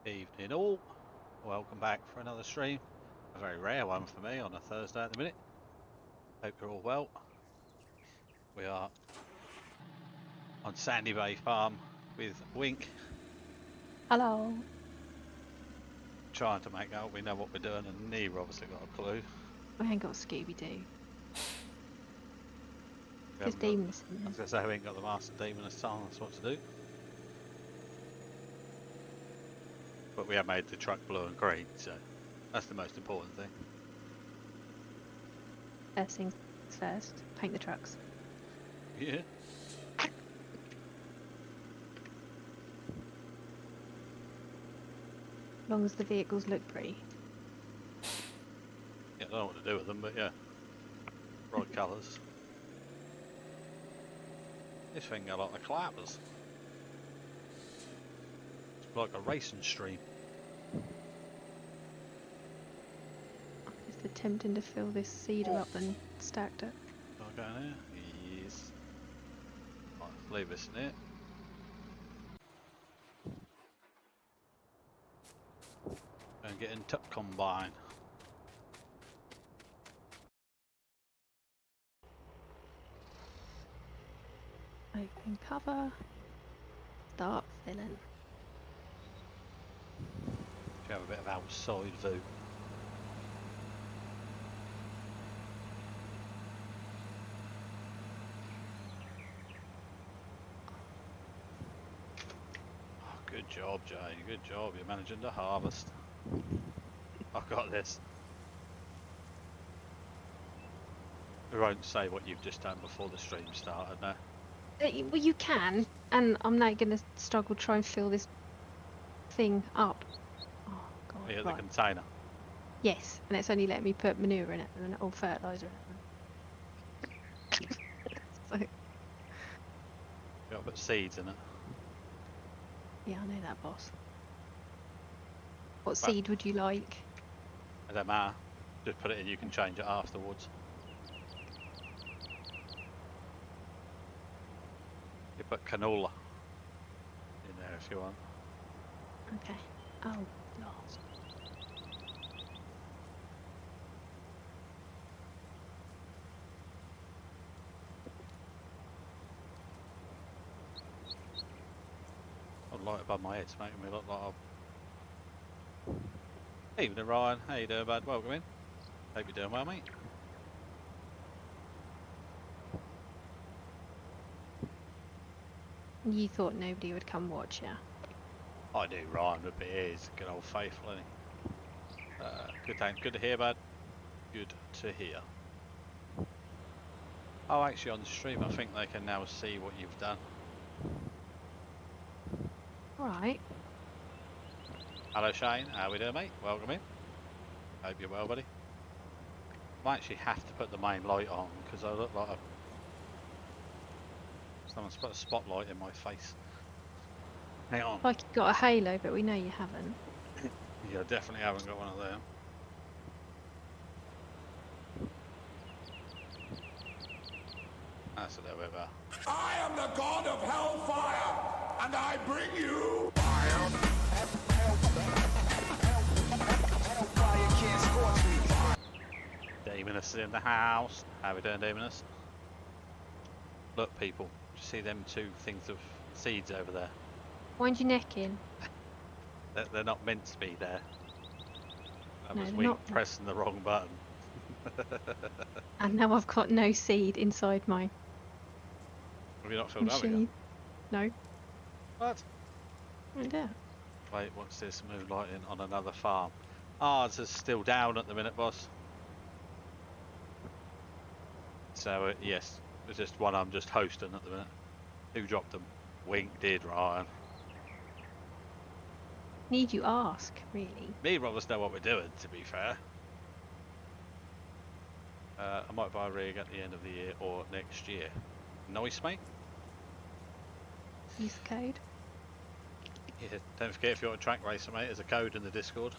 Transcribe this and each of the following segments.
Evening all, welcome back for another stream. A very rare one for me on a Thursday at the minute. Hope you're all well. We are on Sandy Bay Farm with Wink. Hello. Trying to make out we know what we're doing, and neither obviously got a clue. I ain't got Scooby-Doo. We Just haven't got, demons. I was going to say we ain't got the Master Demonist telling us what to do. But we have made the truck blue and green, so that's the most important thing. First things first, paint the trucks. Yeah. As long as the vehicles look pretty. Yeah, I don't know what to do with them, but yeah. Bright colours. This thing got a lot of clappers. It's like a racing stream. It's attempting to fill this cedar up and stacked it. Can I go in here? Yes. Right, leave this in here. And get into combine. Open cover. Start filling. If you have a bit of outside view. Oh, good job, Jay. Good job. You're managing to harvest. I've got this. We won't say what you've just done before the stream started now. Well, you can, and I'm now going to struggle to try and fill this thing up. Oh, God. Yeah, the Right. container. Yes, and it's only letting me put manure in it or fertiliser in it. So, You've got to put seeds in it. yeah, I know that, boss. What seed would you like? It don't matter. Just put it in, you can change it afterwards. You put canola in there if you want. Okay. Oh, Lord. I'd light above my head, it's making me look like a... Evening Ryan, how you doing bud? Welcome in. Hope you're doing well mate. You thought nobody would come watch, yeah? I do Ryan, but he is good old faithful isn't he? Good thanks, good to hear bud. Good to hear. Oh actually on the stream I think they can now see what you've done. Alright. Hello Shane, how we doing mate? Welcome in. Hope you're well buddy. I actually have to put the main light on because I look like someone's put a spotlight in my face. Hang on. Like you've got a halo, but we know you haven't. Yeah, definitely haven't got one of them. That's a little bit better. I am the god of hellfire, and I bring you fire. Hellfire can't scorch me. Demonist in the house. How we doing, Demonist? Look, people, do you see them two things of seeds over there? Wind your neck in. They're not meant to be there. That No, was they're we not. pressing the wrong button. And now I've got no seed inside my Have you not filled up machine. yet? No. What? Yeah. Wait, what's this? Moonlighting on another farm. Ah, it's just still down at the minute, boss. So, yes, it's just one I'm just hosting at the minute. Who dropped them? Wink did, Ryan. Need you ask, really? Neither of us know what we're doing, to be fair. I might buy a rig at the end of the year or next year. Nice, mate. Use the code. Yeah, don't forget if you're a track racer, mate, there's a code in the Discord.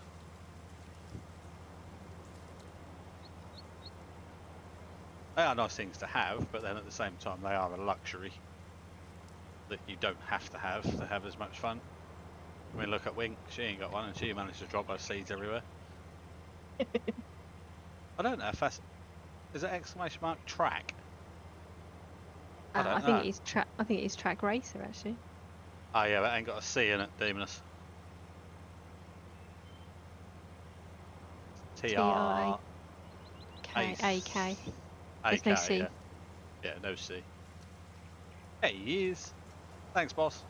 They are nice things to have, but then at the same time they are a luxury that you don't have to have as much fun. I mean, look at Wink. She ain't got one, and she managed to drop her seeds everywhere. I don't know if that's is it exclamation mark track. I don't I know. think it is track. I think it is track racer actually. Oh yeah, but it ain't got a C in it, Demoness. TRAK. AK. There's no C. Yeah. Yeah, no C. Hey, he is. Thanks, boss.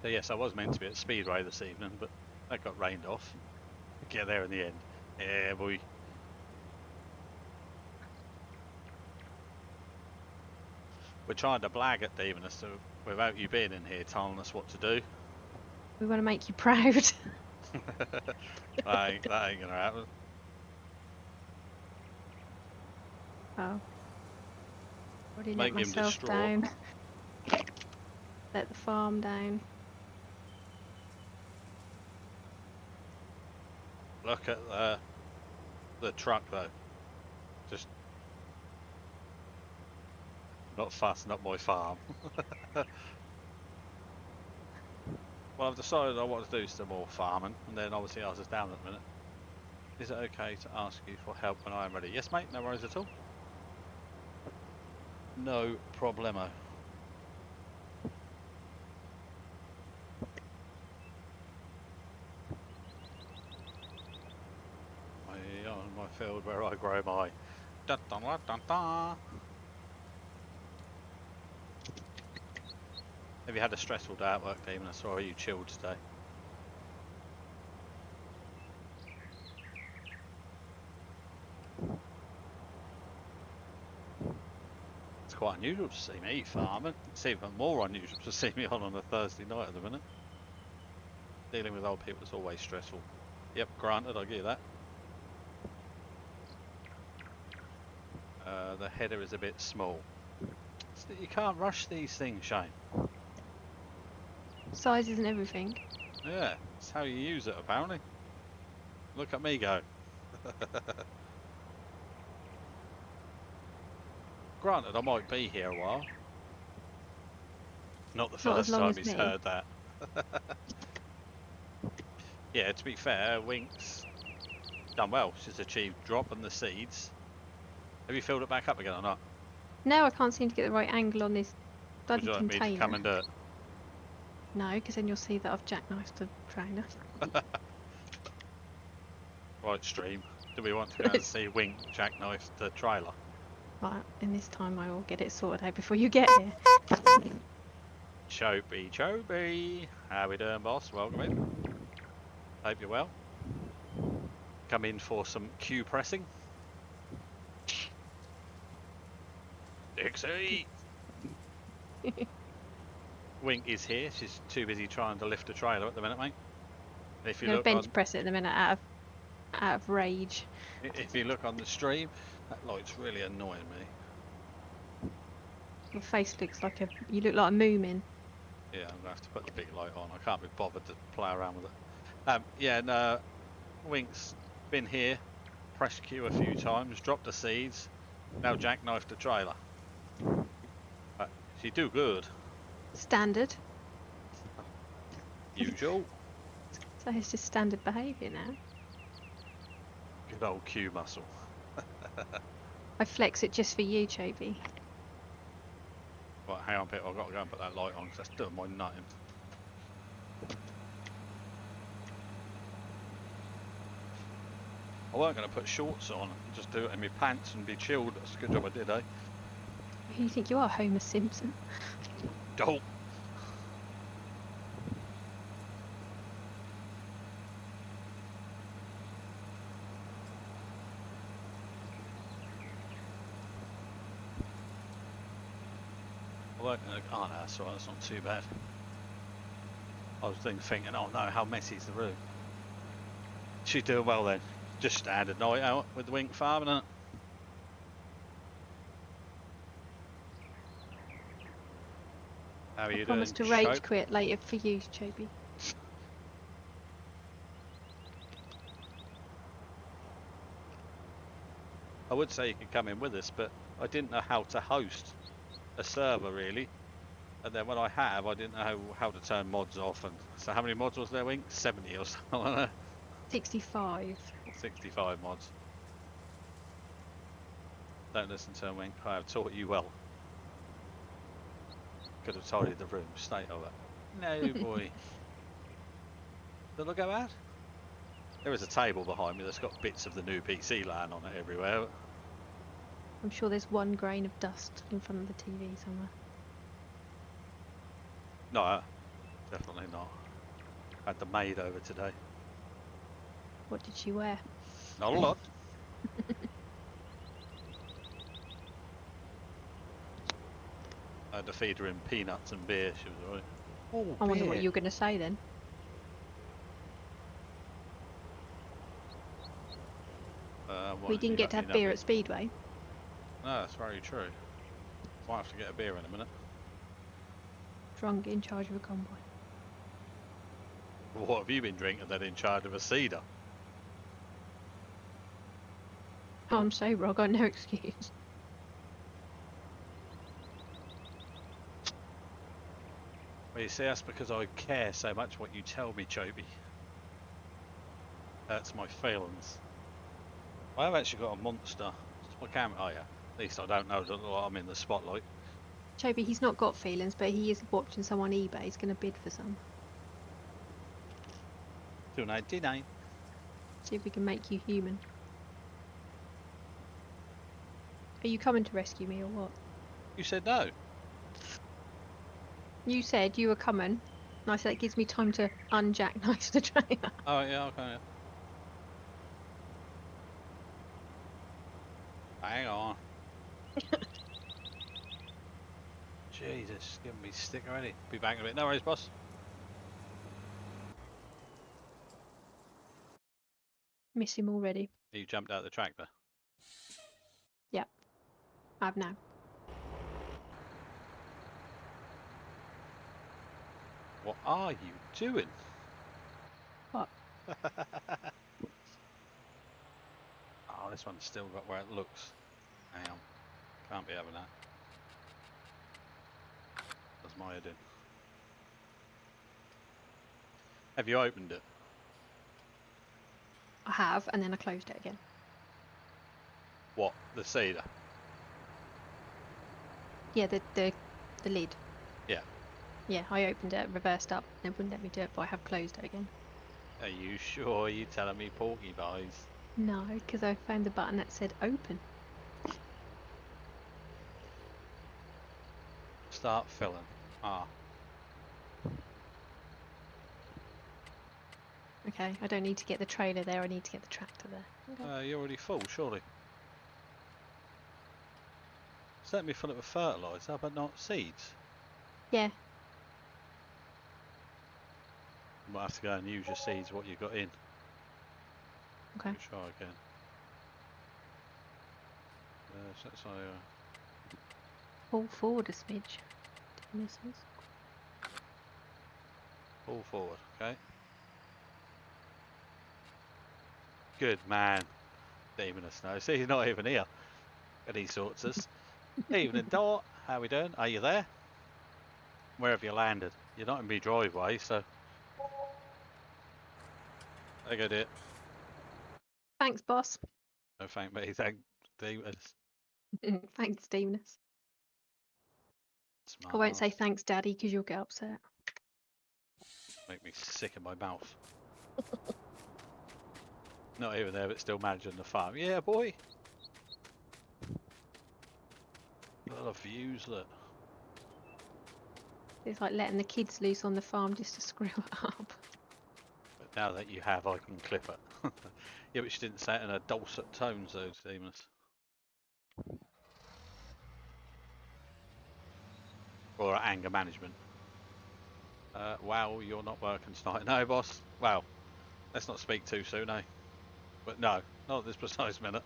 So yes, I was meant to be at Speedway this evening, but that got rained off. Get there in the end. Yeah, boy. We're trying to blag at Demoness so without you being in here telling us what to do. We want to make you proud. that ain't gonna happen. Oh. Already Make let him myself distraught. down. Let the farm down. Look at the truck though. Just not fasten up my farm. Well, I've decided I want to do some more farming, and then obviously I was just down at the minute. Is it okay to ask you for help when I am ready? Yes, mate, no worries at all. No problemo. On my field where I grow my dun, dun, dun, dun, dun. Have you had a stressful day at work, Demoness, or are you chilled today? It's quite unusual to see me farming. It's even more unusual to see me on a Thursday night at the minute. Dealing with old people is always stressful. Yep, granted, I'll give you that. The header is a bit small. You can't rush these things, Shane. Size isn't everything. Yeah, it's how you use it, apparently. Look at me go. Granted, I might be here a while. Not the Not as first long time as he's me. heard that. Yeah, to be fair, Wink's done well. She's achieved dropping the seeds. Have you filled it back up again or not? No, I can't seem to get the right angle on this Would bloody you like me container. to come and do it? No, because then you'll see that I've jackknifed the trainer. Right, stream. Do we want to go and see Wink jackknife the trailer? Right, in this time I will get it sorted out before you get here. Chopey. How we doing, boss? Welcome in. Hope you're well. Come in for some cue pressing. Dixie! Wink is here. She's too busy trying to lift a trailer at the minute, mate. If I'm you going to look bench on, press it in a minute out of rage. if you look on the stream, that light's really annoying me. Your face looks like you look like a moomin. Yeah, I'm gonna have to put the big light on. I can't be bothered to play around with it. Yeah, no, Wink's been here, pressed Q a few times, dropped the seeds, now jackknifed the trailer. She do good. Standard. Usual. So it's just standard behaviour now. Good old Q muscle. I flex it just for you, Choby. Right, hang on, Pete. I've got to go and put that light on because that's doing my nutting. I weren't going to put shorts on, just do it in my pants and be chilled. That's a good job I did, eh? Who do you think you are, Homer Simpson? Dope. I weren't going to. Oh, no, that's alright. That's not too bad. I was thinking, oh no, how messy is the room? She's doing well then. Just standard night out with the Wink farm, innit? How are you I promise doing, to rage Shope? quit later for you, Choby. I would say you could come in with us, but I didn't know how to host. a server really. And then when I have, I didn't know how to turn mods off. And so how many mods was there, Wink? 70 or something. 65. 65 mods. Don't listen to him, Wink. I have taught you well. Could have tidied the room. State of it. No, boy. Did I go bad? There is a table behind me that's got bits of the new PC land on it everywhere. I'm sure there's one grain of dust in front of the TV somewhere. No, definitely not. Had the maid over today. What did she wear? Not a lot. I had to feed her in peanuts and beer. She was alright. Oh, I wonder what beer. you were going to say then. We didn't get to have beer at Speedway. No, that's very true. Might have to get a beer in a minute. Drunk in charge of a convoy. What have you been drinking then in charge of a cedar? Oh, I'm sober, I've got no excuse. Well, you see, that's because I care so much what you tell me, Choby. Hurts my feelings. I have actually got a monster. My camera. Oh yeah. At least I don't know that I'm in the spotlight. Choby, he's not got feelings, but he is watching some on eBay. He's going to bid for some. $2.99. See if we can make you human. Are you coming to rescue me or what? You said no. You said you were coming, and I said it gives me time to unjackknife the trailer. Oh yeah, okay. Yeah. Hang on. Jesus, give me stick already. Be back in a bit. No worries, boss. Miss him already. You jumped out the tractor. Yep. I have now. What are you doing? What? Oh, this one's still got where it looks. Hang on. Can't be having that. That's my head in. Have you opened it? I have, and then I closed it again. What? The cedar? Yeah, the lid. Yeah. Yeah, I opened it, reversed up, and it wouldn't let me do it, but I have closed it again. Are you sure you telling me porky pies? No, because I found the button that said open. Start filling. Ah. Okay, I don't need to get the trailer there, I need to get the tractor there. Okay. You're already full, surely. Let me fill it with fertiliser, but not seeds. Yeah. You might have to go and use your seeds, what you got in. Okay. Try again. So that's Pull forward a smidge. Missiles. pull forward, okay. Good man. Demoness now. See, he's not even here. And he sorts us. Evening, Dot. How we doing? Are you there? Where have you landed? You're not in my driveway, so. I got it. Thanks, boss. No, thank me. Thank Demoness. Thanks, Demoness. Smart I won't ass. say thanks, Daddy, because you'll get upset. Make me sick in my mouth. Not even there, but still managing the farm. Yeah, boy. A lot of views, look. It's like letting the kids loose on the farm just to screw it up. But now that you have, I can clip it. Yeah, but she didn't say it in a dulcet tone, so Demoness. Or anger management. Wow, you're not working tonight. No, boss. Wow. Let's not speak too soon, eh? But no, not at this precise minute.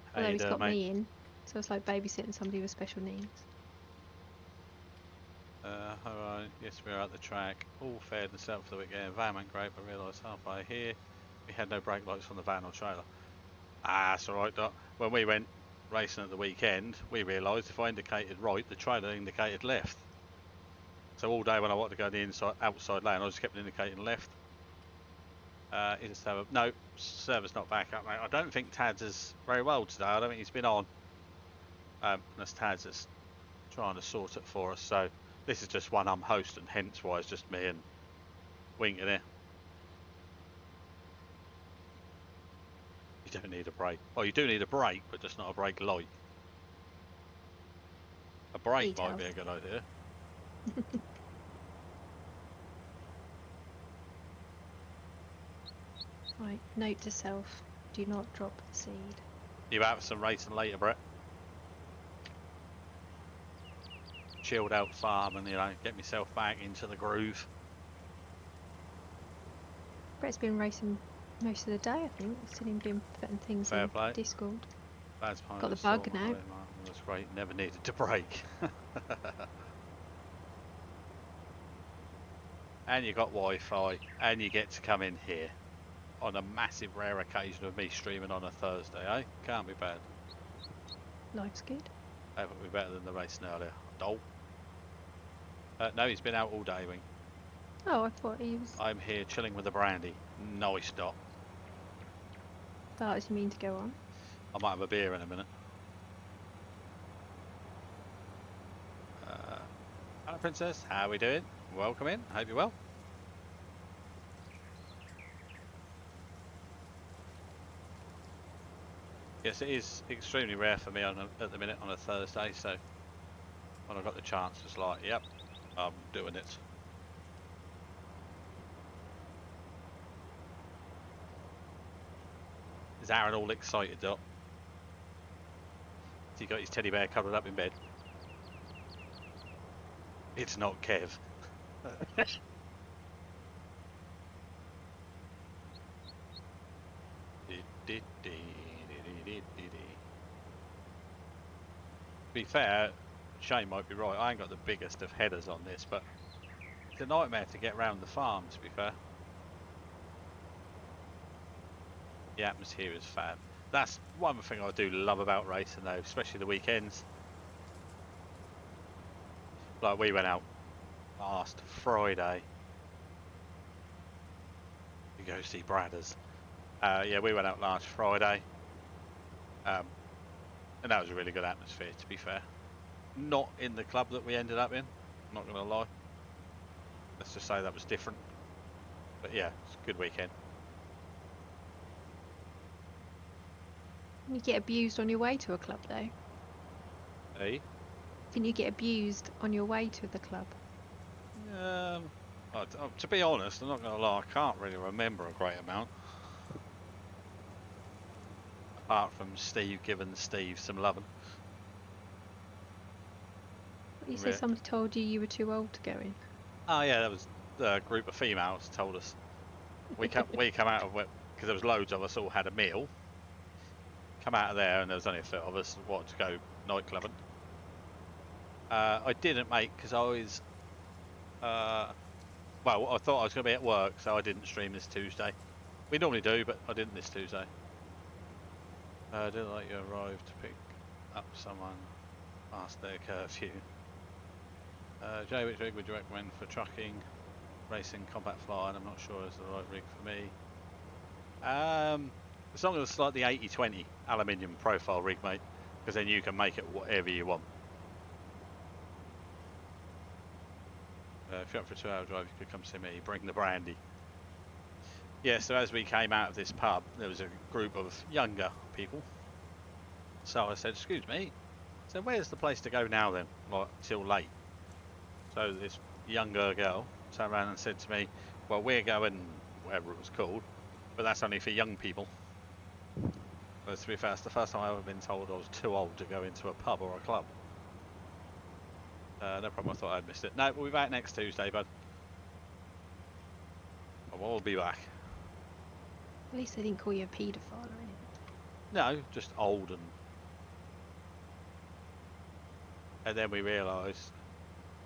How Although you he's doing, got mate? me in, so it's like babysitting somebody with special needs. Alright, yes, we're at the track. All fair and set for the weekend. Van went great, but realised halfway here we had no brake lights on the van or trailer. Ah, that's alright, Doc. When we went, racing at the weekend, we realised if I indicated right, the trailer indicated left. So all day when I wanted to go the outside lane, I just kept indicating left. No, server's not back up, mate. I don't think Tads is very well today. I don't think he's been on. Unless Tads is trying to sort it for us. So this is just one I'm hosting, hence why it's just me and Wink in here. You don't need a brake. Well, you do need a brake, but just not a brake light. A brake might be a good idea. Right, note to self, do not drop the seed. You have some racing later, Brett. Chilled out farm and, you know, get myself back into the groove. Brett's been racing most of the day, I think. I've seen him doing putting things Fair in play. Discord. Got the bug now. That's great. Never needed to brake. And you got Wi-Fi, and you get to come in here on a massive rare occasion of me streaming on a Thursday, eh? Can't be bad. Life's good. That would be better than the racing earlier. Dolt. No, he's been out all day, Wing. Oh, I thought he was... I'm here chilling with the brandy. Nice dot. That as you mean to go on. I might have a beer in a minute. Hello, Princess. How are we doing? Welcome in. Hope you're well. Yes, it is extremely rare for me at the minute on a Thursday, so when I got the chance, it's like, yep, I'm doing it. Is Aaron all excited, Dot? Has he got his teddy bear cuddled up in bed? It's not Kev. To be fair, Shane might be right. I ain't got the biggest of headers on this, but it's a nightmare to get round the farm, to be fair. The atmosphere is fab. That's one thing I do love about racing though, especially the weekends. Like we went out last Friday to go see Bradders. Yeah, we went out last Friday. And that was a really good atmosphere, to be fair. Not in the club that we ended up in, I'm not going to lie. Let's just say that was different. But yeah, it's a good weekend. You get abused on your way to a club though. Hey? Can you get abused on your way to the club? To be honest, I'm not going to lie, I can't really remember a great amount. Apart from Steve giving Steve some loving. You said somebody told you you were too old to go in. Oh yeah, that was the group of females told us. We come out of it because there was loads of us all had a meal. Come out of there and there was only a few of us wanted to go nightclubbing. I didn't, mate, because I was well, I thought I was going to be at work, so I didn't stream this Tuesday. We normally do, but I didn't this Tuesday. I didn't like you arrived to pick up someone past their curfew. Jay, which rig would you recommend for trucking, racing, combat flying? I'm not sure it's the right rig for me. As long as it's like the 80-20 aluminium profile rig, mate, because then you can make it whatever you want. If you're up for a 2-hour drive, you could come see me, bring the brandy. Yeah, so as we came out of this pub, there was a group of younger people. So I said, excuse me, so where's the place to go now then, like till late? So this younger girl turned around and said to me, well, we're going, whatever it was called, but that's only for young people. But to be fair, it's the first time I've ever been told I was too old to go into a pub or a club. No problem, I thought I'd missed it. No, we'll be back next Tuesday, bud. We'll be back. At least they didn't call you a paedophile or anything. No, just old and then we realised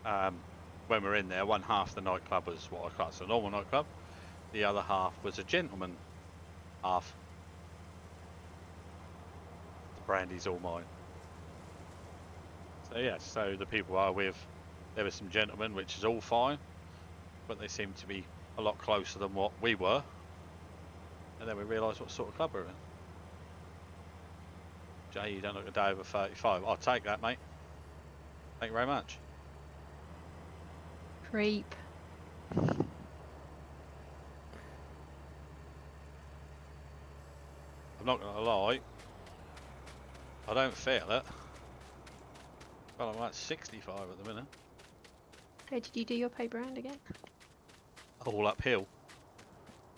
when we were in there, one half the nightclub was what I class as a normal nightclub, the other half was a gentleman half. The brandy's all mine. So yeah, so the people are with, there were some gentlemen, which is all fine, but they seem to be a lot closer than what we were. And then we realised what sort of club we're in. Jay, you don't look a day over 35. I'll take that, mate. Thank you very much. Creep. I'm not going to lie, I don't feel it. Well, I'm at 65 at the minute. Okay, did you do your paper round again? All uphill.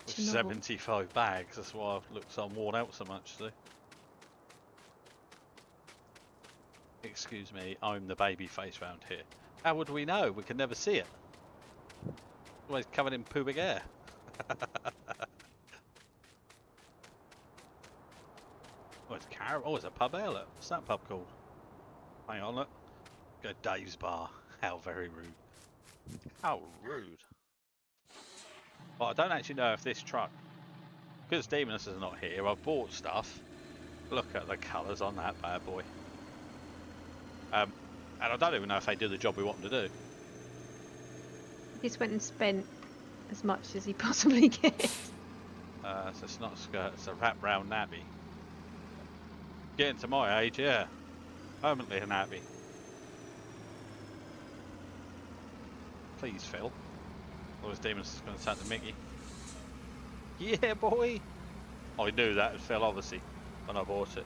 With Chernobyl. 75 bags, that's why I've looked so worn out so much today. Excuse me, I'm the baby face round here. How would we know? We can never see it. Always covered in pubic hair. Oh, it's Carol. Oh, it's a pub ale. What's that pub called? Hang on, look. Go Dave's Bar. How very rude. How rude. Well, I don't actually know if this truck, because Demoness is not here, I've bought stuff. Look at the colours on that bad boy. And I don't even know if they do the job we want them to do. He just went and spent as much as he possibly gets. So it's not a skirt, it's a wrap round nabby. Getting to my age, yeah. Permanently a nabby. Please, Phil. Otherwise Demoness is going to turn to Mickey. Yeah, boy! I knew that was Phil, obviously, when I bought it.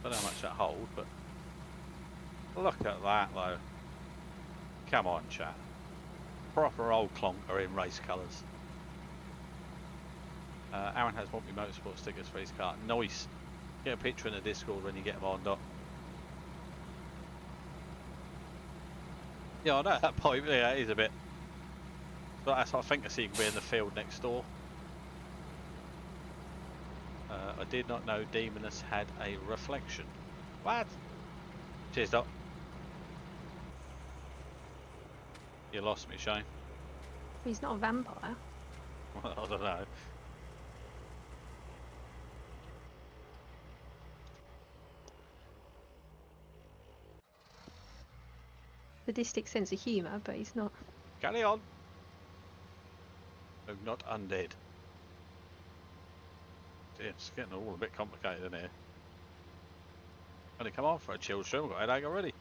Don't know how much that hold, but look at that though. Come on, chat. Proper old clonker in race colours. Aaron has Wompee Motorsport stickers for his car. Nice. Get a picture in the Discord when you get them on, Doc. Yeah, I know that pipe. Yeah, it is a bit. But that's, I think I see you can be in the field next door. I did not know Demoness had a reflection. What? Cheers, Doc. You lost me, Shane. He's not a vampire. I don't know. Sadistic sense of humour, but he's not. Carry on. No, not undead. It's getting all a bit complicated in here. Only come on for a chilled stream. I've got a headache already.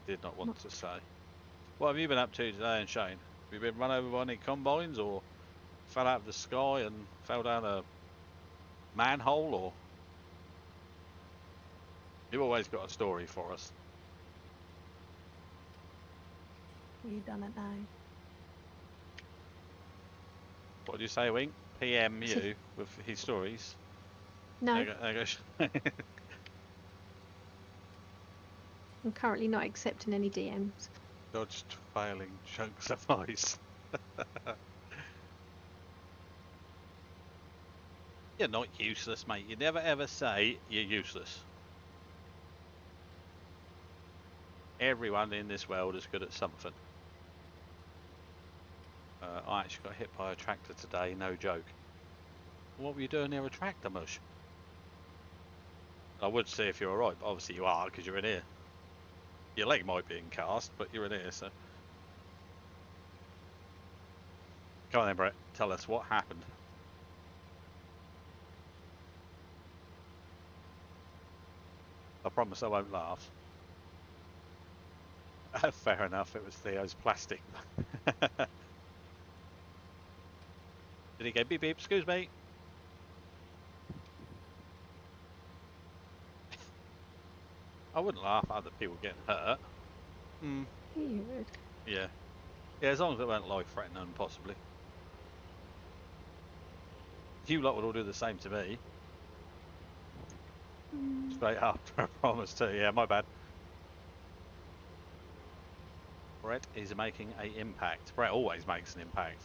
Did not want to say. What have you been up to today, and Shane? Have you been run over by any combines, or fell out of the sky and fell down a manhole, or? You've always got a story for us. You done it now. What do you say, Wink? PM you with his stories. No, There goes. I'm currently not accepting any DMs. Dodged failing chunks of ice. You're not useless, mate. You never ever say you're useless. Everyone in this world is good at something. I actually got hit by a tractor today, no joke. What were you doing near a tractor, mush? I would see if you're alright, but obviously you are because you're in here. Your leg might be in cast, but you're in here, so. Come on then, Brett. Tell us what happened. I promise I won't laugh. Fair enough, it was Theo's plastic. Did he go beep beep? Excuse me. I wouldn't laugh at other people getting hurt. Hmm. Weird. Yeah. Yeah, as long as it weren't life threatening, possibly. You lot would all do the same to me. Straight up, I promise to. Yeah, my bad. Brett is making an impact. Brett always makes an impact.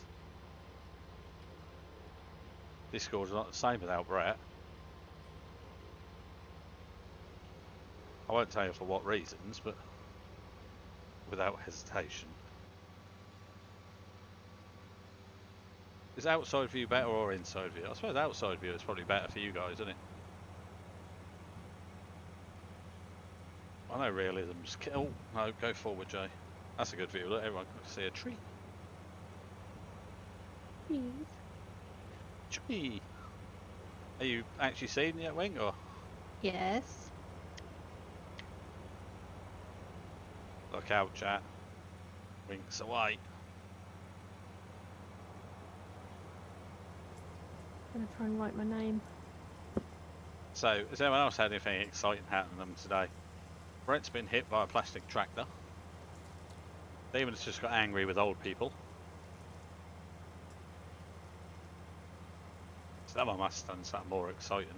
Discord's not the same without Brett. I won't tell you for what reasons, but without hesitation. Is outside view better or inside view? I suppose outside view is probably better for you guys, isn't it? I know realism's kill. No, go forward, Jay. That's a good view. Look, everyone can see a tree. Please. Tree. Are you actually seeing it, Wink, or? Yes. Look out, chat. Wink's away. I'm gonna try and write my name. So, has anyone else had anything exciting happen to them today? Brett's been hit by a plastic tractor. Damon's just got angry with old people. Someone must have done something more exciting.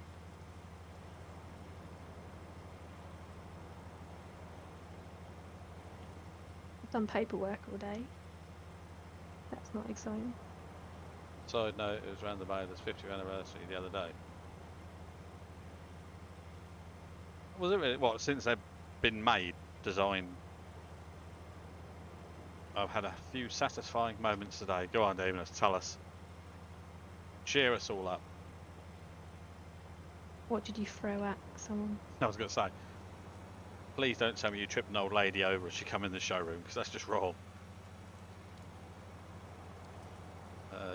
I've done paperwork all day. That's not exciting. Side note, it was around the Baylor's 50th anniversary the other day. Was it really? What, since they've been made, designed? I've had a few satisfying moments today. Go on, Damon, tell us. Cheer us all up. What did you throw at someone? I was going to say, please don't tell me you tripped an old lady over as she come in the showroom, because that's just wrong.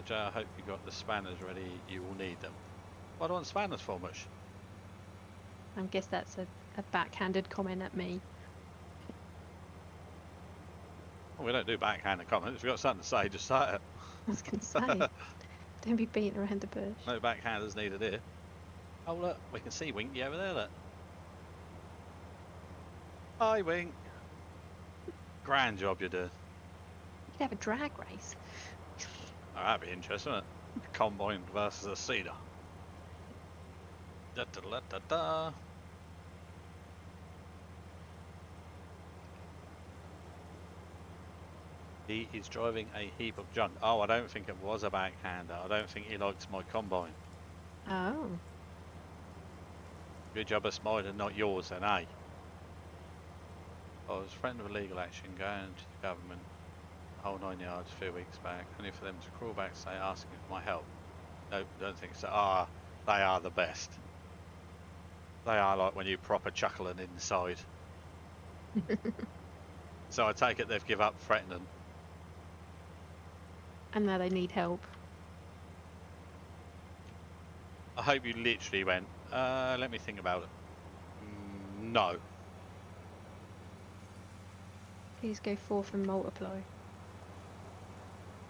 Jay, I hope you got the spanners ready. You will need them. What do I want spanners for much? I guess that's a backhanded comment at me. Well, we don't do backhanded comments. If you've got something to say, just say it. I was going to say, don't be beating around the bush. No backhanders needed here. Oh look, we can see Winky over there, look. Hi Wink. Grand job you're doing. You could have a drag race. Oh, that'd be interesting, wouldn't it? A combine versus a cedar. Da da da da da. He is driving a heap of junk. Oh, I don't think it was a backhander. I don't think he likes my combine. Oh. Good job of mine and not yours then, eh? I was a friend of illegal action going to the government the whole 9 yards a few weeks back, only for them to crawl back say asking for my help. Nope, don't think so. Ah, they are the best. They are like when you proper chuckling inside. So I take it they've give up threatening. And now they need help. I hope you literally went, let me think about it. No. Please go forth and multiply.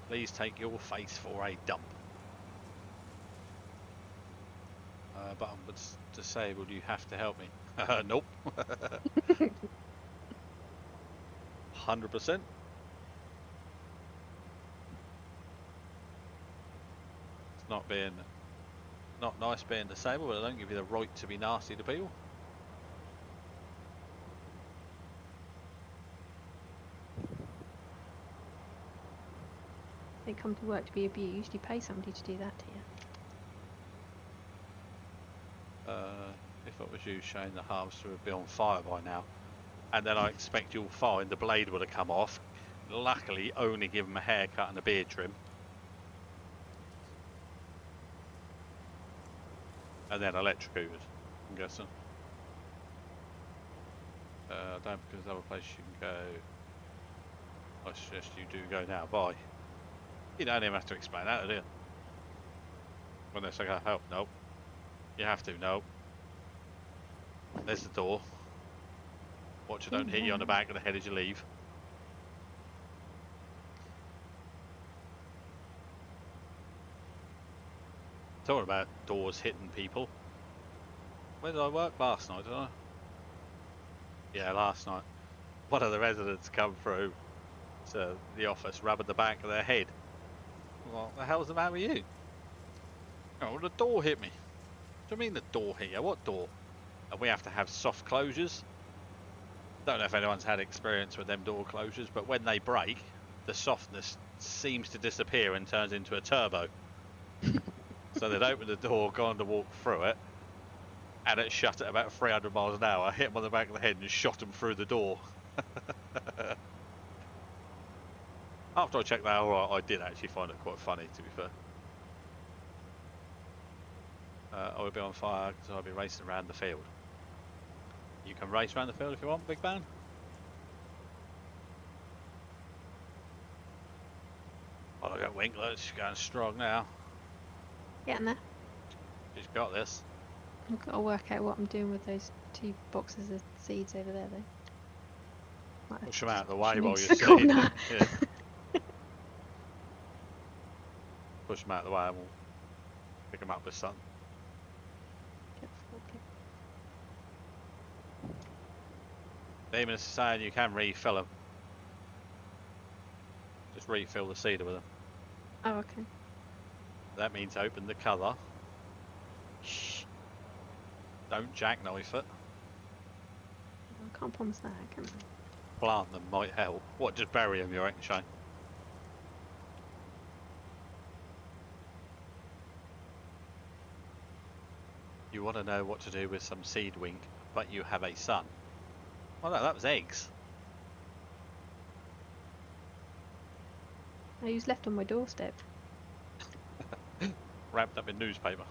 Please take your face for a dump. But I'm disabled, you have to help me. Nope. 100%. It's not nice being disabled, but I don't give you the right to be nasty to people. They come to work to be abused. You pay somebody to do that to you. If it was you, Shane, the harvester would be on fire by now. And then I expect you'll find the blade would have come off. Luckily, only give him a haircut and a beard trim. And then electrocuted, I'm guessing. Don't, because there's other places you can go. I suggest you do go now. Bye. You don't even have to explain that, do you? When they say help, nope. You have to, nope. There's the door. Watch it don't hit you on the back of the head as you leave. Talking about doors hitting people. Where did I work last night, did I? Yeah, last night. One of the residents come through to the office rubbing the back of their head. What the hell's the matter with you? Oh, the door hit me. What do you mean the door hit you? What door? And we have to have soft closures. Don't know if anyone's had experience with them door closures, but when they break, the softness seems to disappear and turns into a turbo. So they'd opened the door, gone to walk through it, and it shut at about 300 miles an hour. I hit him on the back of the head and shot him through the door. After I checked that out, I did actually find it quite funny, to be fair. I will be on fire because I'll be racing around the field. You can race around the field if you want, big man. Oh, look at Winkler, she's going strong now. Getting there. She's got this. I've got to work out what I'm doing with those 2 boxes of seeds over there, though. Might have Push to them out of the push way them while into you're the corner. seeding. Yeah. Push them out of the way and we'll pick them up with something. Demon is saying you can refill them. Just refill the seeder with them. Oh, okay. That means open the cover. Shh. Don't jackknife it. I can't promise that, can I? Plant them might help. What, just bury them, you reckon, Shane? You want to know what to do with some seed, Wink, but you have a son. Oh no, that was eggs. He was left on my doorstep. Wrapped up in newspaper.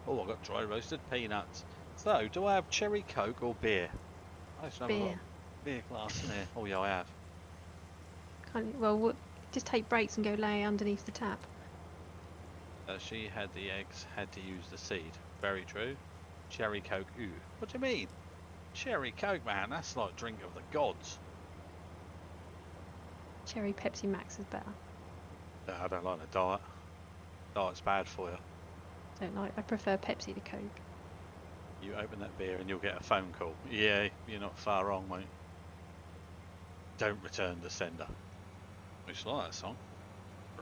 Oh, I got dry roasted peanuts. So, do I have cherry coke or beer? I just have a Beer. beer glass in here. Oh yeah, I have. Well, just take breaks and go lay underneath the tap. She had the eggs, had to use the seed. Very true. Cherry coke, ooh. What do you mean? Cherry coke, man, that's like drink of the gods. Cherry Pepsi Max is better. No, I don't like the diet. Diet's bad for you. I prefer Pepsi to Coke. You open that beer and you'll get a phone call. Yeah, you're not far wrong, mate. Don't return the sender. I used to like that song.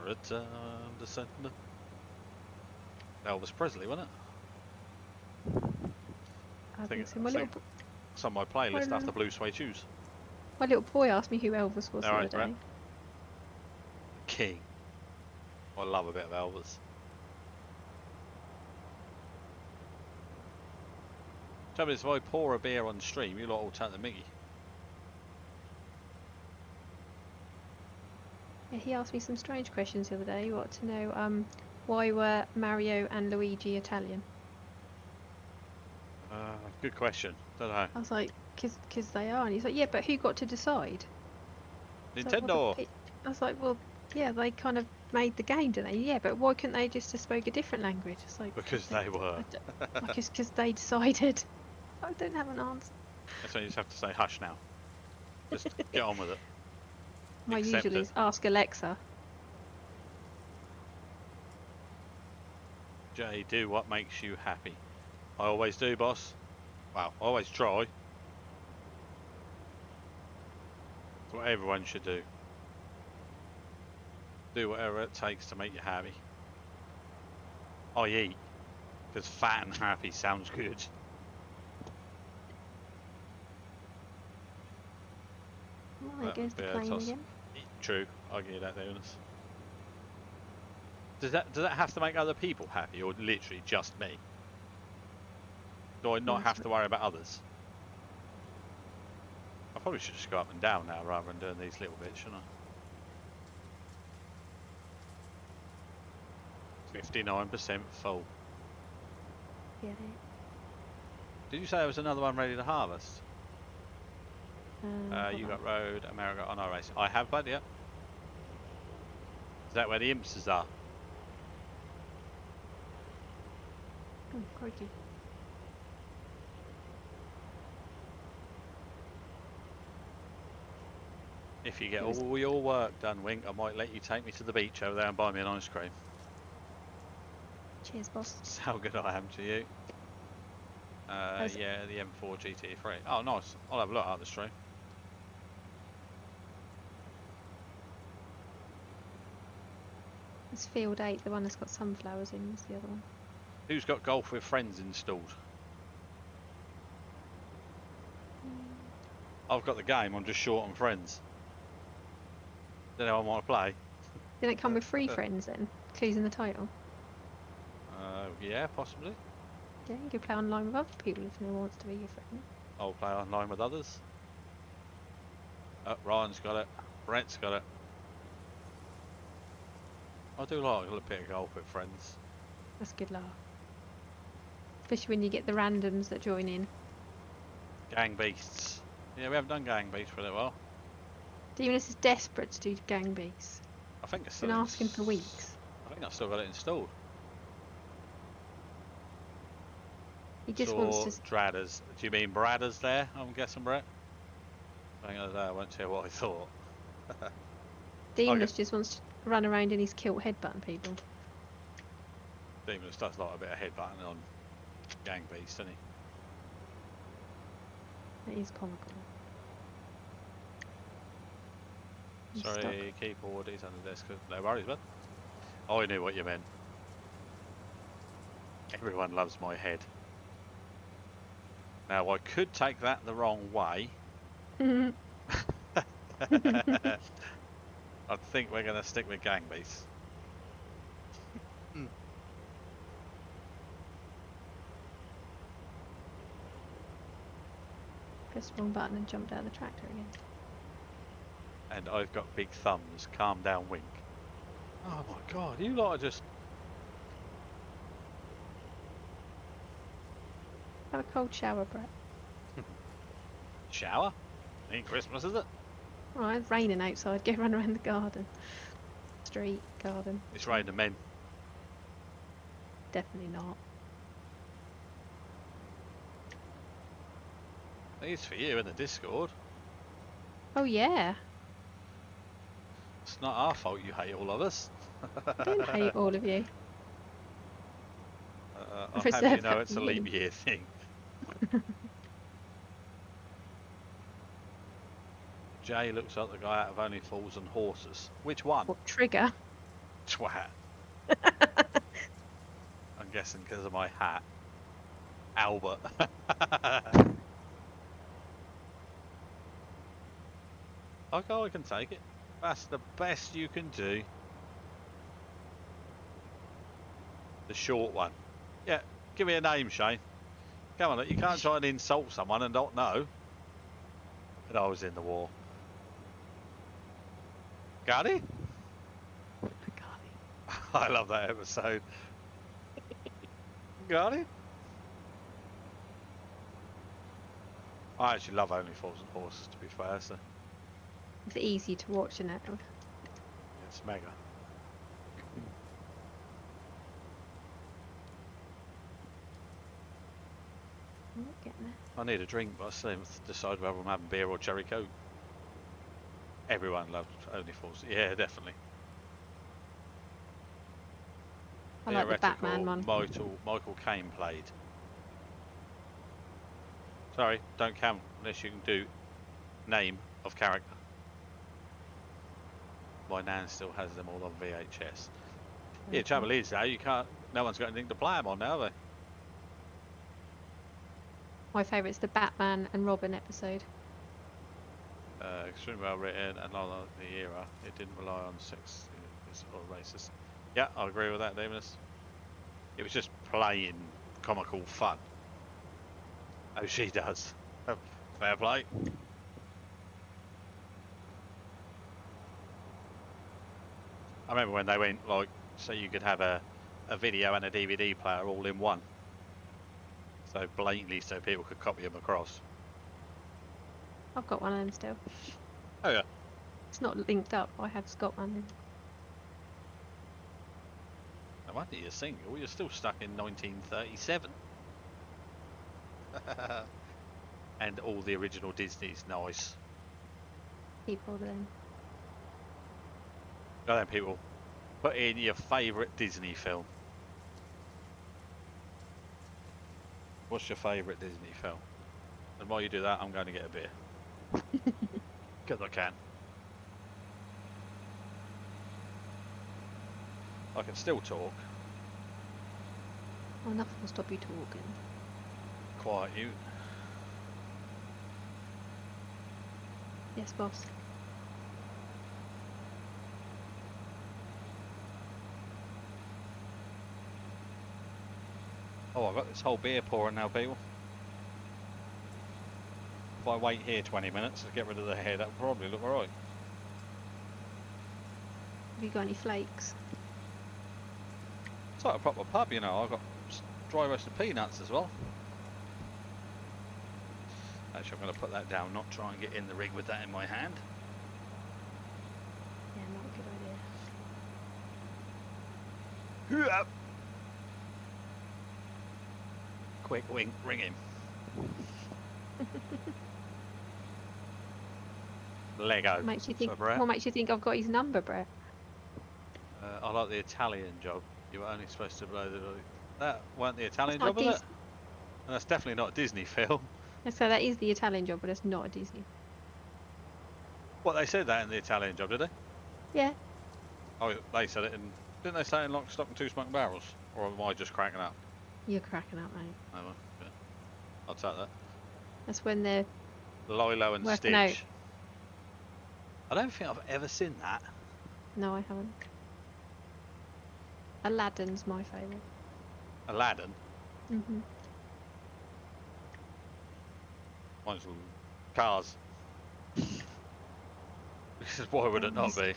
Return the sender. Elvis Presley, wasn't it? I think so. It's on my playlist after Blue Suede Shoes. My little boy asked me who Elvis was the Alright, other day. Brett. King. I love a bit of Elvis. Trouble is, if I pour a beer on stream, you lot will take the mickey. Yeah, he asked me some strange questions the other day. He wanted to know why were Mario and Luigi Italian? Good question. Don't know. I was like, because they are. And he's like, yeah, but who got to decide? Nintendo. I was like, well, yeah, they kind of made the game, didn't they? Yeah, but why couldn't they just have spoke a different language? It's like Because they were. Because they decided. I don't have an answer. That's when you just have to say hush now. Just get on with it. My Accept usual it. is ask Alexa. Jay, do what makes you happy. I always do, boss. Well, I always try. It's what everyone should do. Do whatever it takes to make you happy. I eat, because fat and happy sounds good. Well, there goes the plane again. True, I get that, Jonas. Does that have to make other people happy, or literally just me? Do I not have to worry about others? I probably should just go up and down now rather than doing these little bits, shouldn't I? 59% full. Yeah. Did you say there was another one ready to harvest? Hold You on. got Road, America on our race. I have, bud, yeah. Is that where the imps are? Oh, crikey. If you get all your work done, Wink, I might let you take me to the beach over there and buy me an ice cream. Cheers, boss. That's how good I am to you. Yeah, the M4 GT3. Oh, nice. I'll have a look at the stream. It's Field 8, the one that's got sunflowers in, is the other one. Who's got Golf with Friends installed? I've got the game, I'm just short on friends. Don't know I want to play. Did it come with free friends then? Clues in the title. Yeah, possibly. Yeah, you can play online with other people if no one wants to be your friend. I'll play online with others. Oh, Ryan's got it. Brett's got it. I do like a little bit of golf with friends. That's a good laugh. Especially when you get the randoms that join in. Gang beasts. Yeah, we haven't done gang beasts for a little while. Demoness is desperate to do gang beasts. I think it's Been asking for weeks. I think I've still got it installed. He just Saw wants to. Dradders. Do you mean Bradders there? I'm guessing, Brett. I won't tell you what I thought. Demoness just wants to run around in his kilt headbutting people. Demoness does like a bit of headbutting on gang beasts, doesn't he? It is comical. I'm Sorry, stuck. keyboard is on the desk. No worries, bud. Oh, I knew what you meant. Everyone loves my head. Now, I could take that the wrong way. I think we're going to stick with gang beasts. Press the wrong button and jumped out of the tractor again. And I've got big thumbs. Calm down, Wink. Oh my god, you lot are just... Have a cold shower, Brett. Shower? Ain't Christmas, is it? Alright, it's raining outside. Go run around the garden. Street, garden. It's raining men. Definitely not. It's for you in the Discord. Oh yeah. It's not our fault you hate all of us. I don't hate all of you. I'm Reserve happy you know that it's a for leap you. year thing. Jay looks like the guy out of Only Fools and Horses. Which one? What trigger? Twat. I'm guessing because of my hat. Albert. Okay, I can take it. That's the best you can do. The short one. Yeah, give me a name, Shane. Come on, you can't try and insult someone and not know. And I was in the war. Got it? I love that episode. Got it? I actually love Only Fools and Horses, to be fair, so It's easy to watch, isn't it? it's mega. I'm not getting there. I need a drink, but I still haven't decided whether I'm having beer or cherry coke. Everyone loved Only Fools. Yeah, definitely. I like the Batman one. Michael Caine played. Sorry, don't count unless you can do name of character. My nan still has them all on VHS. Yeah, trouble is though, you can't. No one's got anything to play them on now, have they? My favourite's the Batman and Robin episode. Extremely well written and like the era. It didn't rely on sex or racist. Yeah, I agree with that, Demoness. It was just plain comical fun. Oh, she does. Fair play. I remember when they went like, so you could have a video and a DVD player all in one. So blatantly, so people could copy them across. I've got one of them still. Oh yeah. It's not linked up. I have got one. No wonder you're single. You're still stuck in 1937. And all the original Disney's nice. Keep all of them. Go then, people. Put in your favourite Disney film. What's your favourite Disney film? And while you do that, I'm going to get a beer. Because I can. I can still talk. Oh, nothing will stop you talking. Quiet you. Yes, boss. Oh, I've got this whole beer pouring now, people. If I wait here 20 minutes to get rid of the hair, that'll probably look alright. Have you got any flakes? like a proper pub, you know. I've got dry roasted peanuts as well. Actually, I'm going to put that down, not try and get in the rig with that in my hand. Yeah, not a good idea. Quick wink, ring him. Lego. What makes you think? for Brett. What makes you think I've got his number, Brett? I like the Italian job. You were only supposed to blow the... That weren't the Italian That's job, not was it? And that's definitely not a Disney film. So that is the Italian job, but it's not a Disney. What, they said that in the Italian job, did they? Yeah. Oh, they said it in... Didn't they say it in Lock, Stock and Two Smoking Barrels? Or am I just cracking up? You're cracking up, mate. Oh, well, yeah. I'll take that. That's when they're Lilo and working Stitch. out. I don't think I've ever seen that. No, I haven't. Aladdin's my favourite. Aladdin. Mhm. Mine's Cars. Because why would it not be?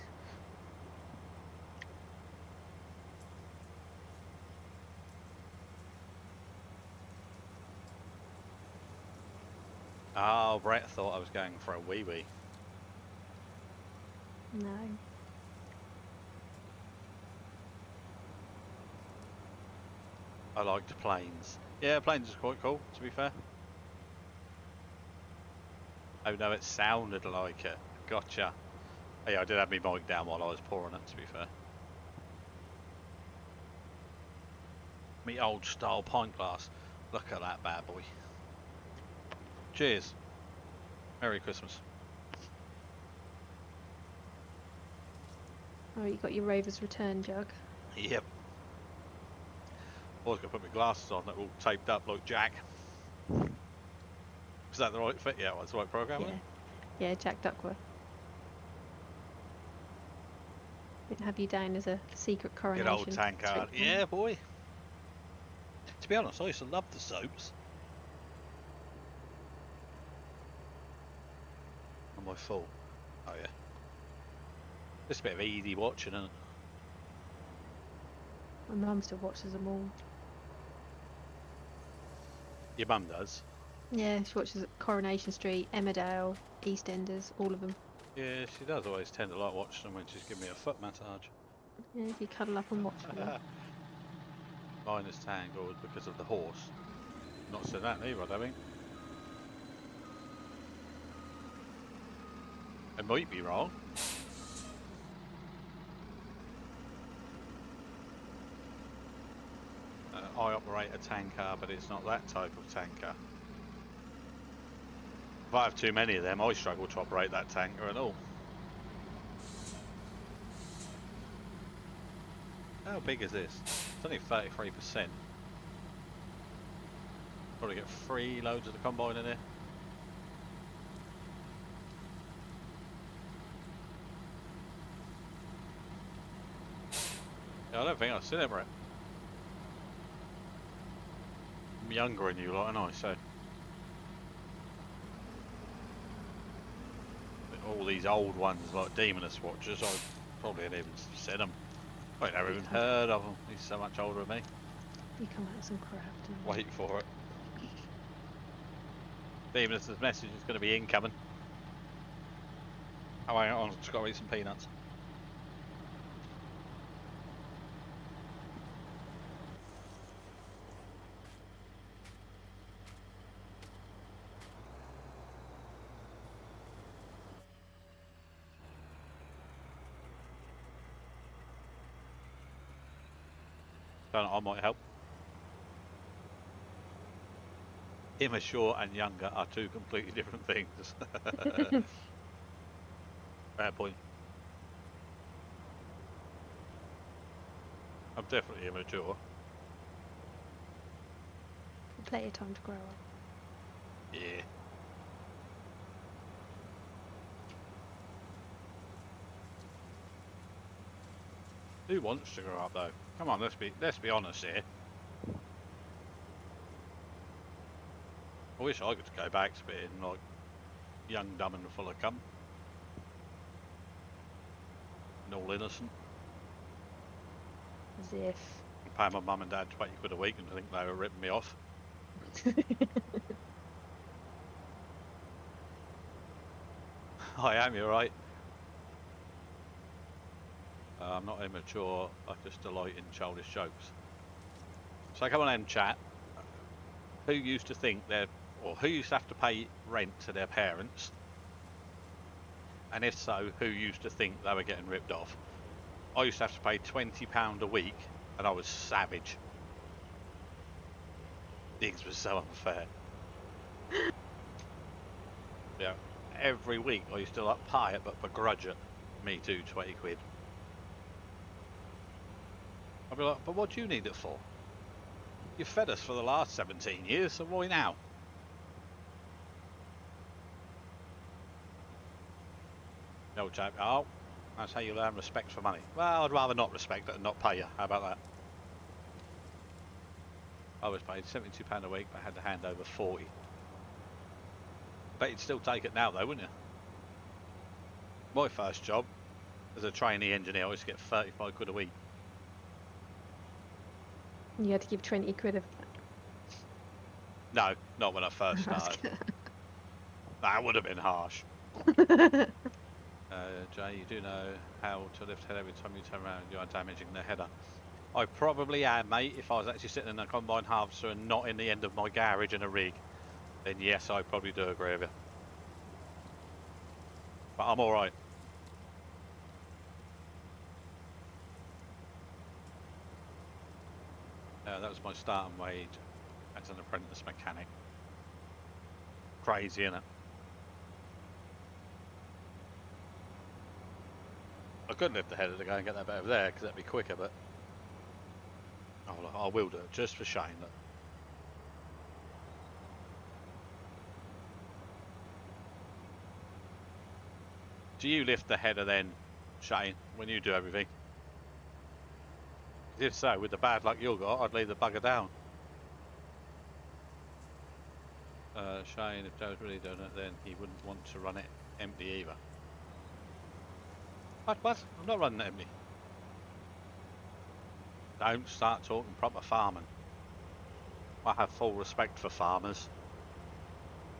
Oh, Brett thought I was going for a wee-wee. No. I liked planes. Yeah, planes is quite cool, to be fair. Oh no, it sounded like it. Gotcha. Oh, yeah, I did have my mic down while I was pouring it, to be fair. Me old style pint glass. Look at that bad boy. Cheers. Merry Christmas. Oh, you got your Rover's Return jug. Yep. Always got to put my glasses on that all taped up like Jack. Is that the right fit? Yeah, that's the right program. Yeah. Yeah, Jack Duckworth. Didn't have you down as a secret Good coronation. old tankard. Yeah, boy. To be honest, I used to love the soaps. Am I full? Oh yeah. Just a bit of easy watching, isn't it? My mum still watches them all. Your mum does? Yeah, she watches Coronation Street, Emmerdale, EastEnders, all of them. Yeah, she does always tend to like watching them when she's giving me a foot massage. Yeah, if you cuddle up and watch them. Mine is tangled because of the horse. Not said that either, I don't think. I might be wrong. I operate a tanker, but it's not that type of tanker. If I have too many of them, I struggle to operate that tanker at all. How big is this? It's only 33%. Probably get 3 loads of the combine in here. Yeah, I don't think I've seen it, Brett. I'm younger than you, like, aren't I? So all these old ones, like Demoness Watchers, I probably hadn't even seen them. I'd never even heard of them. He's so much older than me. You come out with some crap. Wait for it. Demoness's message is going to be incoming. Oh, hang on, I've just got to eat some peanuts. Don't know, I might help. Immature and younger are two completely different things. Fair point. I'm definitely immature. Plenty of time to grow up. Yeah. Who wants to grow up though? Come on, let's be honest here. I wish I could go back to being like young, dumb and full of cum. And all innocent. As if. paying my mum and dad 20 quid a week and think they were ripping me off. I am, you're right. I'm not immature, I just delight in childish jokes. So come on then, chat. Who used to think or who used to have to pay rent to their parents? And if so, who used to think they were getting ripped off? I used to have to pay £20 a week, and I was savage. Things were so unfair. Yeah, every week I used to like pay it, but begrudge it. Me too, 20 quid. I'd be like, but what do you need it for? You've fed us for the last 17 years, so why now? The old chap, oh, that's how you learn respect for money. Well, I'd rather not respect it and not pay you. How about that? I was paid £72 a week, but I had to hand over 40. Bet you'd still take it now though, wouldn't you? My first job as a trainee engineer, I used to get 35 quid a week. You had to give 20 quid of that. No, not when I first started. That would have been harsh. Jay, you do know how to lift head every time you turn around, you are damaging the header. I probably am, mate, if I was actually sitting in a combine harvester and not in the end of my garage in a rig. Then yes, I probably do agree with you. But I'm alright. That was my starting wage as an apprentice mechanic. Crazy, innit? I could lift the header to go and get that bit over there because that'd be quicker, but I will do it just for Shane. Look. Do you lift the header then, Shane, when you do everything? If so, with the bad luck you got, I'd leave the bugger down. Shane, if Joe's really doing it, then he wouldn't want to run it empty either. What? I'm not running it empty. Don't start talking proper farming. I have full respect for farmers,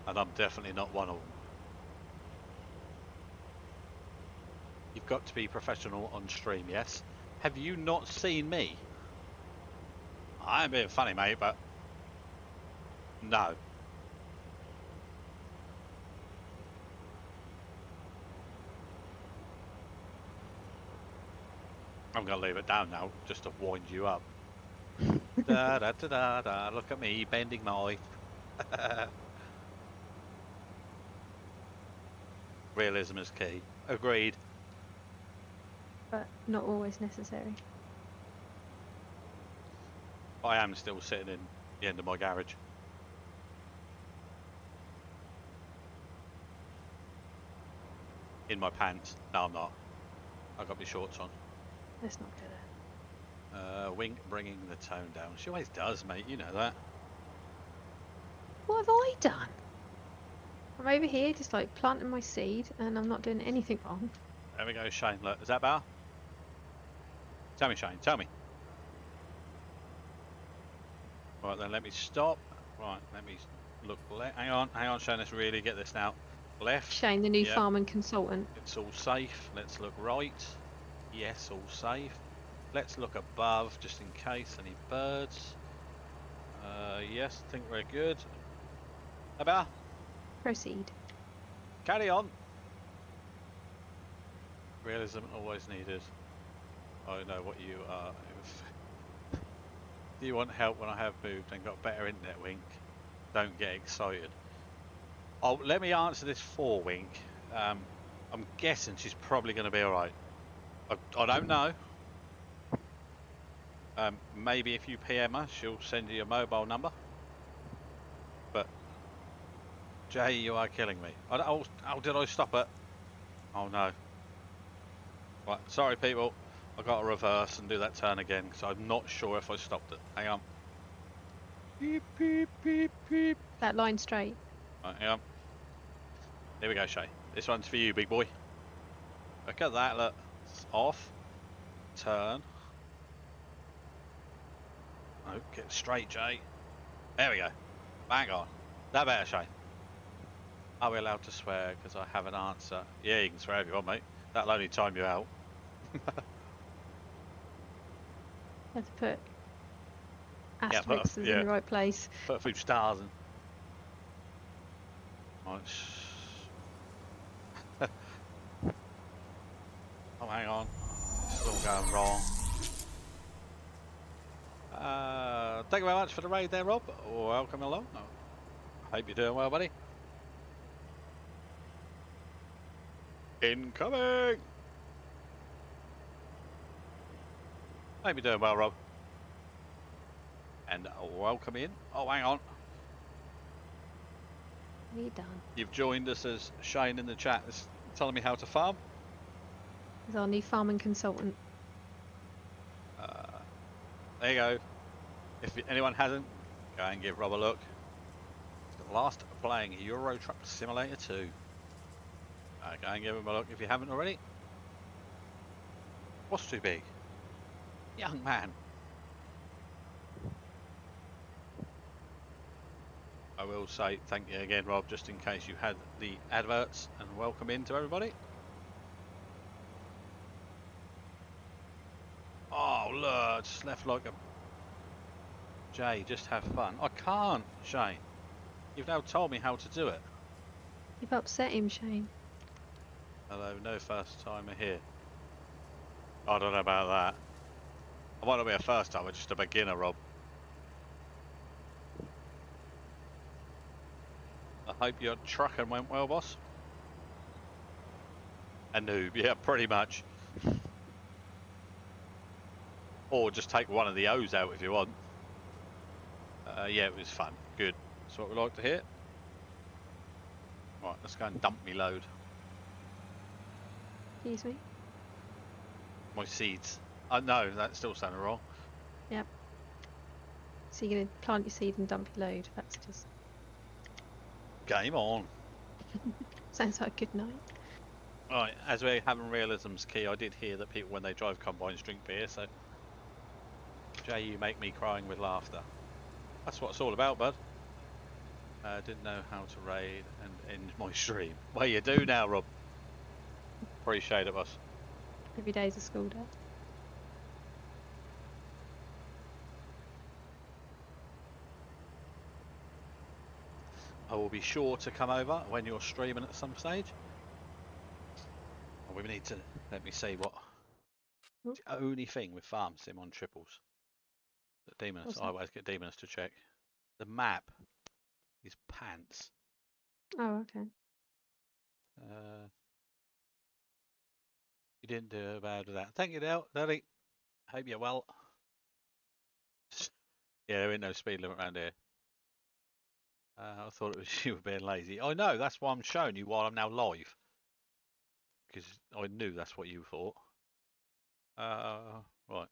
and I'm definitely not one of them. You've got to be professional on stream, yes? Have you not seen me? I'm being funny, mate, but no. I'm going to leave it down now, just to wind you up. Da da da da da, look at me, bending my... Realism is key. Agreed. But not always necessary. I am still sitting in the end of my garage. In my pants. No, I'm not. I've got my shorts on. Let's not go there. Wink bringing the tone down. She always does, mate. You know that. What have I done? I'm over here just like planting my seed and I'm not doing anything wrong. There we go, Shane. Look, is that better? Tell me, Shane. Tell me. Right, then let me stop. Right, let me look. Hang on, Shane. Let's really get this now. Left. Shane, the new farming consultant. It's all safe. Let's look right. Yes, all safe. Let's look above just in case any birds. Yes, I think we're good. About. Proceed. Carry on. Realism always needed. I know what you are. Do you want help when I have moved and got better internet, Wink? Don't get excited. Oh, let me answer this for Wink. I'm guessing she's probably going to be alright. I don't know. Maybe if you PM her, she'll send you your mobile number. But, Jay, you are killing me. Oh, did I stop it? Oh no. Right, sorry people. I got to reverse and do that turn again because I'm not sure if I stopped it. Hang on. Beep, beep, beep, beep. That line straight. Right, hang on. Here we go, Shay. This one's for you, big boy. Look at that, look. It's off. Turn. No, get straight, Jay. There we go. Bang on. That better, Shane. Are we allowed to swear? Because I have an answer. Yeah, you can swear if you want, mate. That'll only time you out. Have to put Yeah, asterisks in the right place. put a few stars in. Right. Oh, hang on. This is all going wrong. Thank you very much for the raid there, Rob. Welcome along. I hope you're doing well, buddy. Incoming! Hope you're doing well, Rob. And welcome in. Oh, hang on. What are you done? You've joined us as Shane in the chat is telling me how to farm. He's our new farming consultant. There you go. If anyone hasn't, go and give Rob a look. Last playing Euro Truck Simulator 2. Go and give him a look if you haven't already. What's too big? Young man. I will say thank you again, Rob, just in case you had the adverts, and welcome in to everybody. Oh, look, just left like a... Jay, just have fun. I can't, Shane. You've now told me how to do it. You've upset him, Shane. Hello, no first timer here. I don't know about that. I might not be a first timer, just a beginner, Rob. I hope your trucking went well, boss. A noob, yeah, pretty much. Or just take one of the O's out if you want. Yeah, it was fun. Good. That's what we like to hear. Right, let's go and dump me load. Excuse me? My seeds. No, that still sounded wrong. Yep. So you're going to plant your seed and dump your load. That's just... Game on. Sounds like a good night. Right, as we're having realism's key, I did hear that people when they drive combines drink beer, so... Jay, you make me crying with laughter. That's what it's all about, bud. Didn't know how to raid and end my stream. Well, you do now, Rob. Appreciate it, boss. Every day's a school day. I will be sure to come over when you're streaming at some stage. We need to, let me see what, it's the only thing with farm sim on triples that Demoness, I always get Demoness to check. The map is pants. Oh, okay. You didn't do bad with that. Thank you, Nelly. Hope you're well. Yeah, there ain't no speed limit around here. I thought it was you were being lazy. I know, that's why I'm showing you while I'm now live. Because I knew that's what you thought. Right.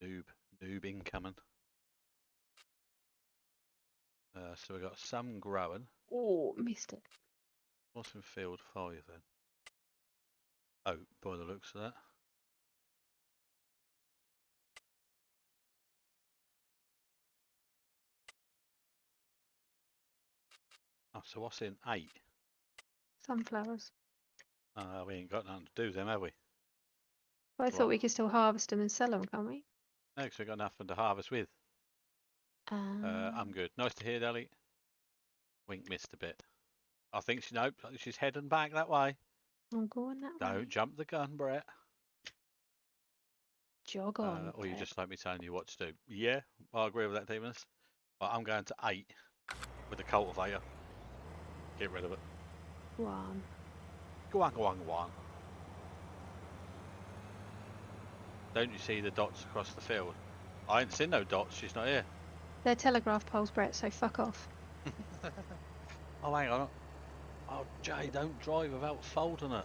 Noob incoming. So we got some growing. Oh, missed it. What's in field 5 then? Oh, by the looks of that. Oh, so what's in 8? Sunflowers. We ain't got nothing to do with them, have we? But I thought we could still harvest them and sell them, can't we? No, because we've got nothing to harvest with. I'm good. Nice to hear, Deli. Wink missed a bit. I think she's heading back that way. I'm going that way. Don't jump the gun, Brett. Jog on. Or you just like me telling you what to do. Yeah, I agree with that, Demoness. But I'm going to 8 with the cultivator. Get rid of it. Go on. Go on, go on, go on. Don't you see the dots across the field? I ain't seen no dots, she's not here. They're telegraph poles, Brett, so fuck off. Oh, hang on. Oh, Jay, don't drive without folding it.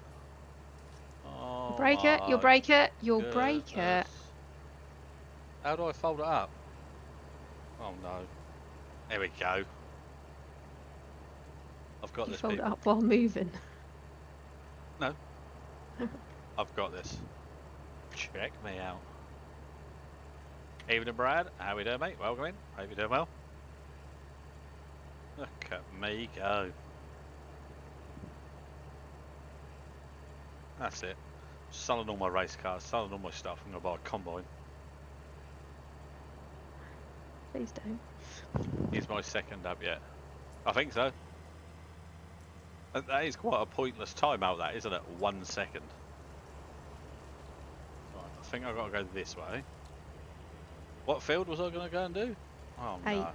Oh, Break it, you'll break it, you'll break it. How do I fold it up? Oh no. There we go. I've got You this. fold People. it up while moving. No. I've got this. Check me out. Evening, Brad. How we doing, mate? Welcome in. Hope you're doing well. Look at me go. That's it. Selling all my race cars, selling all my stuff. I'm going to buy a combine. Please don't. Is my second up yet? I think so. That is quite a pointless timeout, that, isn't it? 1 second. Right, I think I've got to go this way. What field was I going to go and do? Oh, no. 8.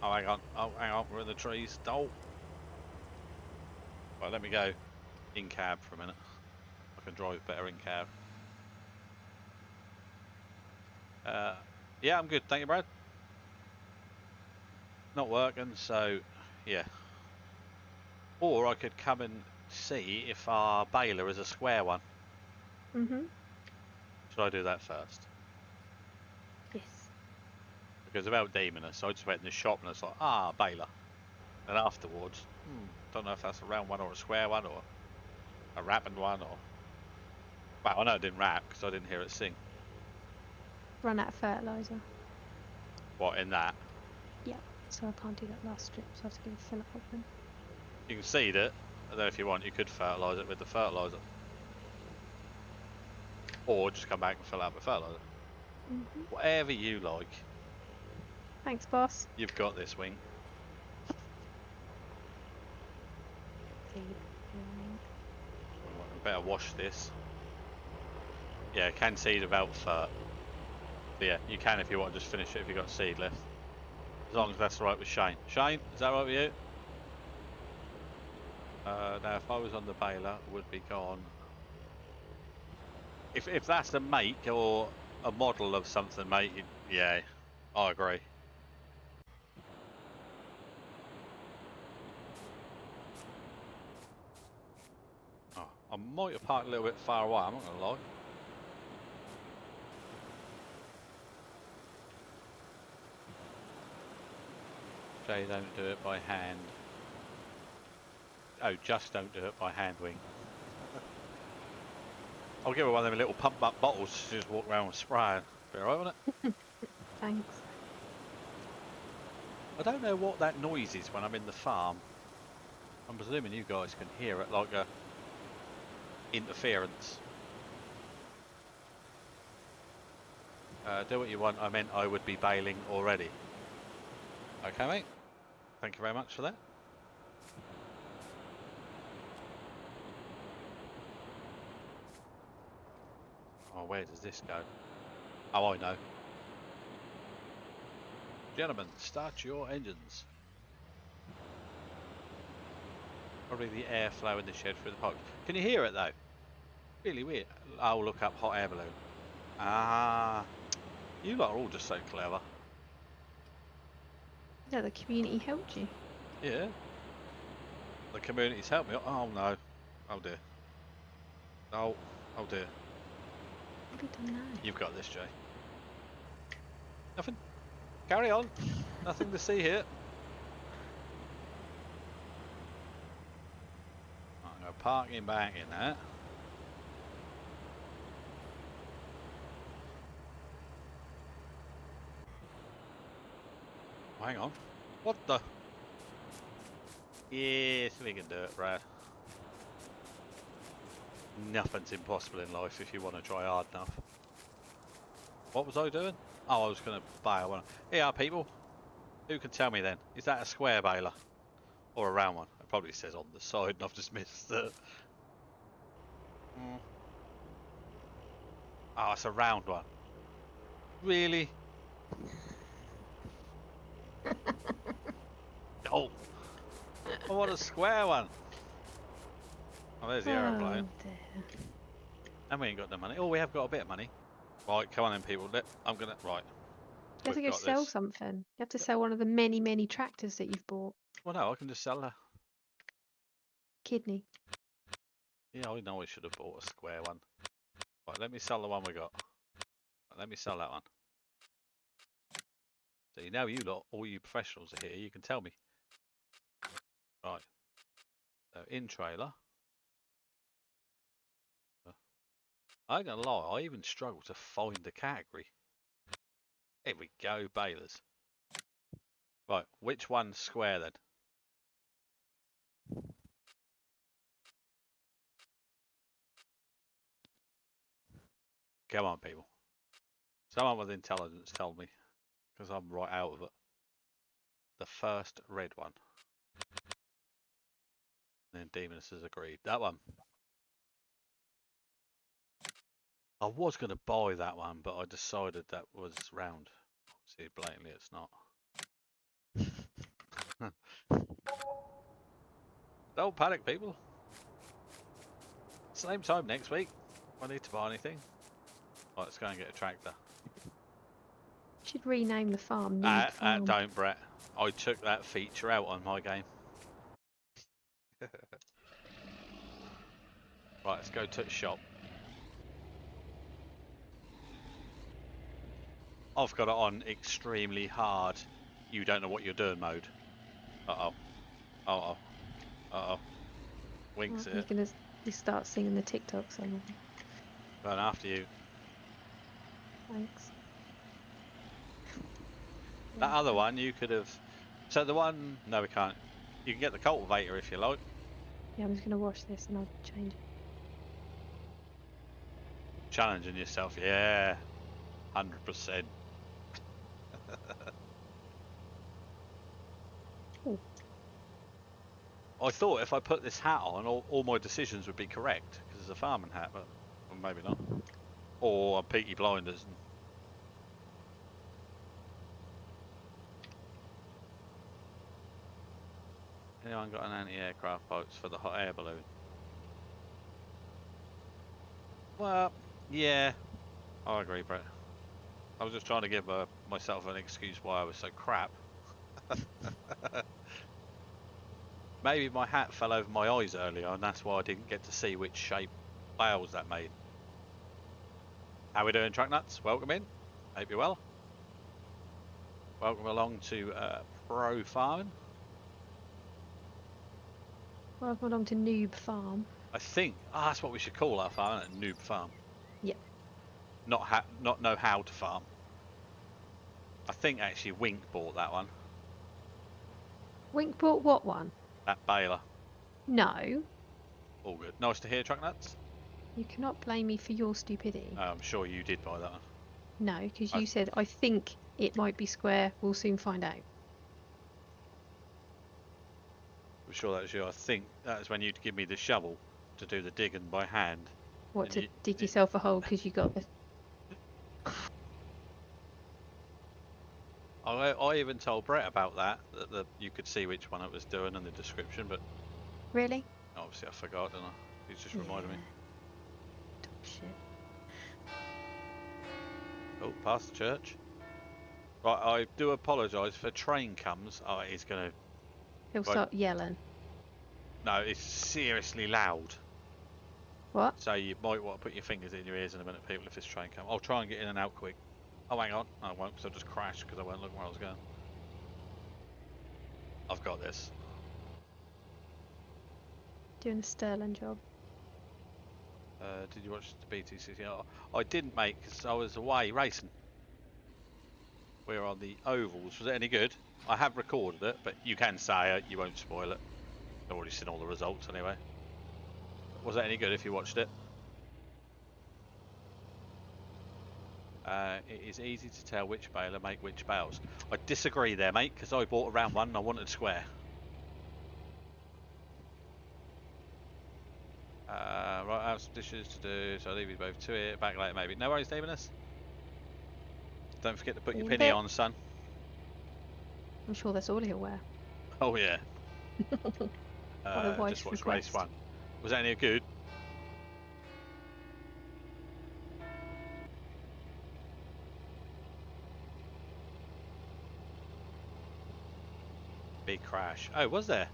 Oh, hang on. Oh, hang on. We're in the trees. Oh. Right, let me go in cab for a minute. I can drive better in cab. Yeah, I'm good. Thank you, Brad. Not working, so yeah. Or I could come and see if our baler is a square one. Mhm. Should I do that first? Yes. Because about deeming us, I just went in the shop and it's like, baler. And afterwards, don't know if that's a round one or a square one or a rapping one or... Well, I know it didn't rap because I didn't hear it sing. Run out of fertilizer. What, in that? Yep. So I can't do that last strip, so I have to go fill it up then. You can seed it, and then if you want, you could fertilise it with the fertiliser. Or just come back and fill out with fertiliser. Mhm. Whatever you like. Thanks, boss. You've got this, Wing. Seed. I better wash this. Yeah, can seed about fert. So yeah, you can if you want to just finish it if you've got seed left. As long as that's right with Shane. Shane, is that right with you? Now if I was on the baler, it would be gone. If that's a make or a model of something, mate, yeah, I agree. Oh, I might have parked a little bit far away, I'm not going to lie. Jay, don't do it by hand. Oh, just don't do it by hand, Wing. I'll give her one of them little pump up bottles to just walk around with spray. Be alright, won't it? Thanks. I don't know what that noise is when I'm in the farm. I'm presuming you guys can hear it, like a interference. Do what you want. I meant I would be bailing already. Okay, mate. Thank you very much for that. Oh, where does this go? Oh, I know. Gentlemen, start your engines. Probably the airflow in the shed through the pipes. Can you hear it though? Really weird. I'll look up hot air balloon. Ah, you lot are all just so clever. Yeah, the community helped you. Yeah. The community's helped me. Oh no. Oh dear. Oh dear. What have you done now? You've got this, Jay. Nothing. Carry on. Nothing to see here. I'm going to park him back in that. Oh, hang on. What the? Yes, we can do it, Brad. Nothing's impossible in life if you want to try hard enough. What was I doing? Oh, I was going to bail one. Here, people. Who can tell me then? Is that a square baler? Or a round one? It probably says on the side and I've just missed it. Oh, it's a round one. Really? Oh! I want a square one. Oh, there's the aeroplane. Dear. And we ain't got the money. Oh, we have got a bit of money. Right, come on then, people. I'm gonna... Right. You have to We've go got sell this. something. You have to sell one of the many, many tractors that you've bought. Well, no, I can just sell her. Kidney. Yeah, I know I should have bought a square one. Right, let me sell the one we got. Right, let me sell that one. So you know you lot, all you professionals are here, you can tell me. Right. So in trailer. I ain't gonna lie, I even struggle to find the category. Here we go, balers. Right, which one's square then? Come on, people. Someone with intelligence tell me, because I'm right out of it. The first red one. And then Demoness has agreed. That one. I was going to buy that one, but I decided that was round. See, blatantly it's not. Don't panic, people. Same time next week. I need to buy anything. Right, let's go and get a tractor. Should rename the farm Noob Farm. Don't, Brett. I took that feature out on my game. Right, let's go to the shop. I've got it on extremely hard. You don't know what you're doing mode. Uh-oh. Uh-oh. Uh-oh. Winks You're it. gonna start singing the TikTok song. Going after you. Thanks. That other one you could have... So the one... No, we can't. You can get the cultivator if you like. Yeah, I'm just gonna wash this and I'll change it. Challenging yourself. Yeah. 100%. Ooh. I thought if I put this hat on, all my decisions would be correct because it's a farming hat, but well, maybe not. Or Peaky Blinders. Anyone got an anti-aircraft boats for the hot air balloon? Well, yeah, I agree, Brett. I was just trying to give myself an excuse why I was so crap. Maybe my hat fell over my eyes earlier and that's why I didn't get to see which shape bales that made. How we doing, Truck Nuts? Welcome in. Hope you're well. Welcome along to Pro Farming. Welcome along to Noob Farm. I think that's what we should call our farm, isn't it? Noob Farm. Yeah. Not know how to farm. I think actually Wink bought that one. Wink bought what one? That baler. No. All good. Nice to hear, Truck Nuts. You cannot blame me for your stupidity. I'm sure you did buy that one. No, because you said, I think it might be square. We'll soon find out. I'm sure that was you. I think that was when you'd give me the shovel to do the digging by hand. What, to dig yourself a hole because you got the... I even told Brett about that you could see which one it was doing in the description, but Really? obviously I forgot, didn't I? He's just reminded me. Dog shit. Oh, past the church. Right, I do apologise if a train comes. Oh, it is going to... He'll start yelling. No, it's seriously loud. What? So you might want to put your fingers in your ears in a minute, people, if this train comes. I'll try and get in and out quick. Oh, hang on. No, I won't, because I'll just crash because I won't look where I was going. I've got this. Doing a sterling job. Did you watch the BTCC? Oh, I didn't, mate, because I was away racing. We're on the ovals. Was it any good? I have recorded it, but you can say it. You won't spoil it. I've already seen all the results anyway. Was it any good if you watched it? It is easy to tell which baler make which bales. I disagree there, mate, because I bought a round one and I wanted square. Right, I have some dishes to do, so I'll leave you both to it. Back later, maybe. No worries, Davinus. Don't forget to put your penny on, son. I'm sure that's all he'll wear. Oh, yeah. Otherwise, just watched race one. Was that any good? Big crash. Oh, was there?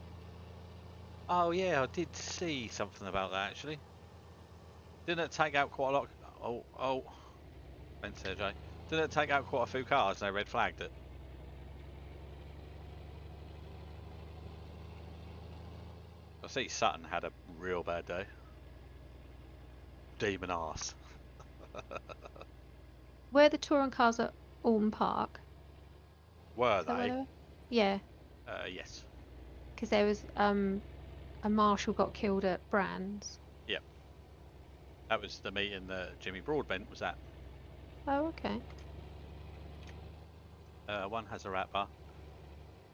Oh yeah, I did see something about that actually. Didn't it take out quite a lot? Oh. Thanks, Jay. Didn't it take out quite a few cars and they red flagged it? I see Sutton had a real bad day. Demon arse. Where the touring cars are Alton Park? Were Is that where they? they were? Yeah, Yes. because there was a marshal got killed at Brands. Yep. That was the meeting that Jimmy Broadbent was at. Oh, okay. One has a rapper,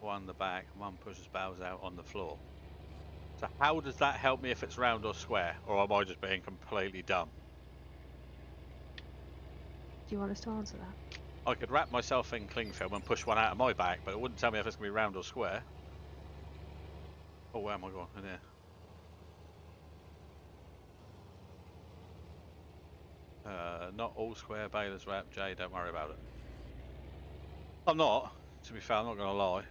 one the back, and one pushes bales out on the floor. So how does that help me if it's round or square? Or am I just being completely dumb? Do you want us to answer that? I could wrap myself in cling film and push one out of my back, but it wouldn't tell me if it's going to be round or square. Oh, where am I going? In here. Not all square balers wrap. Jay, don't worry about it. I'm not. To be fair, I'm not going to lie.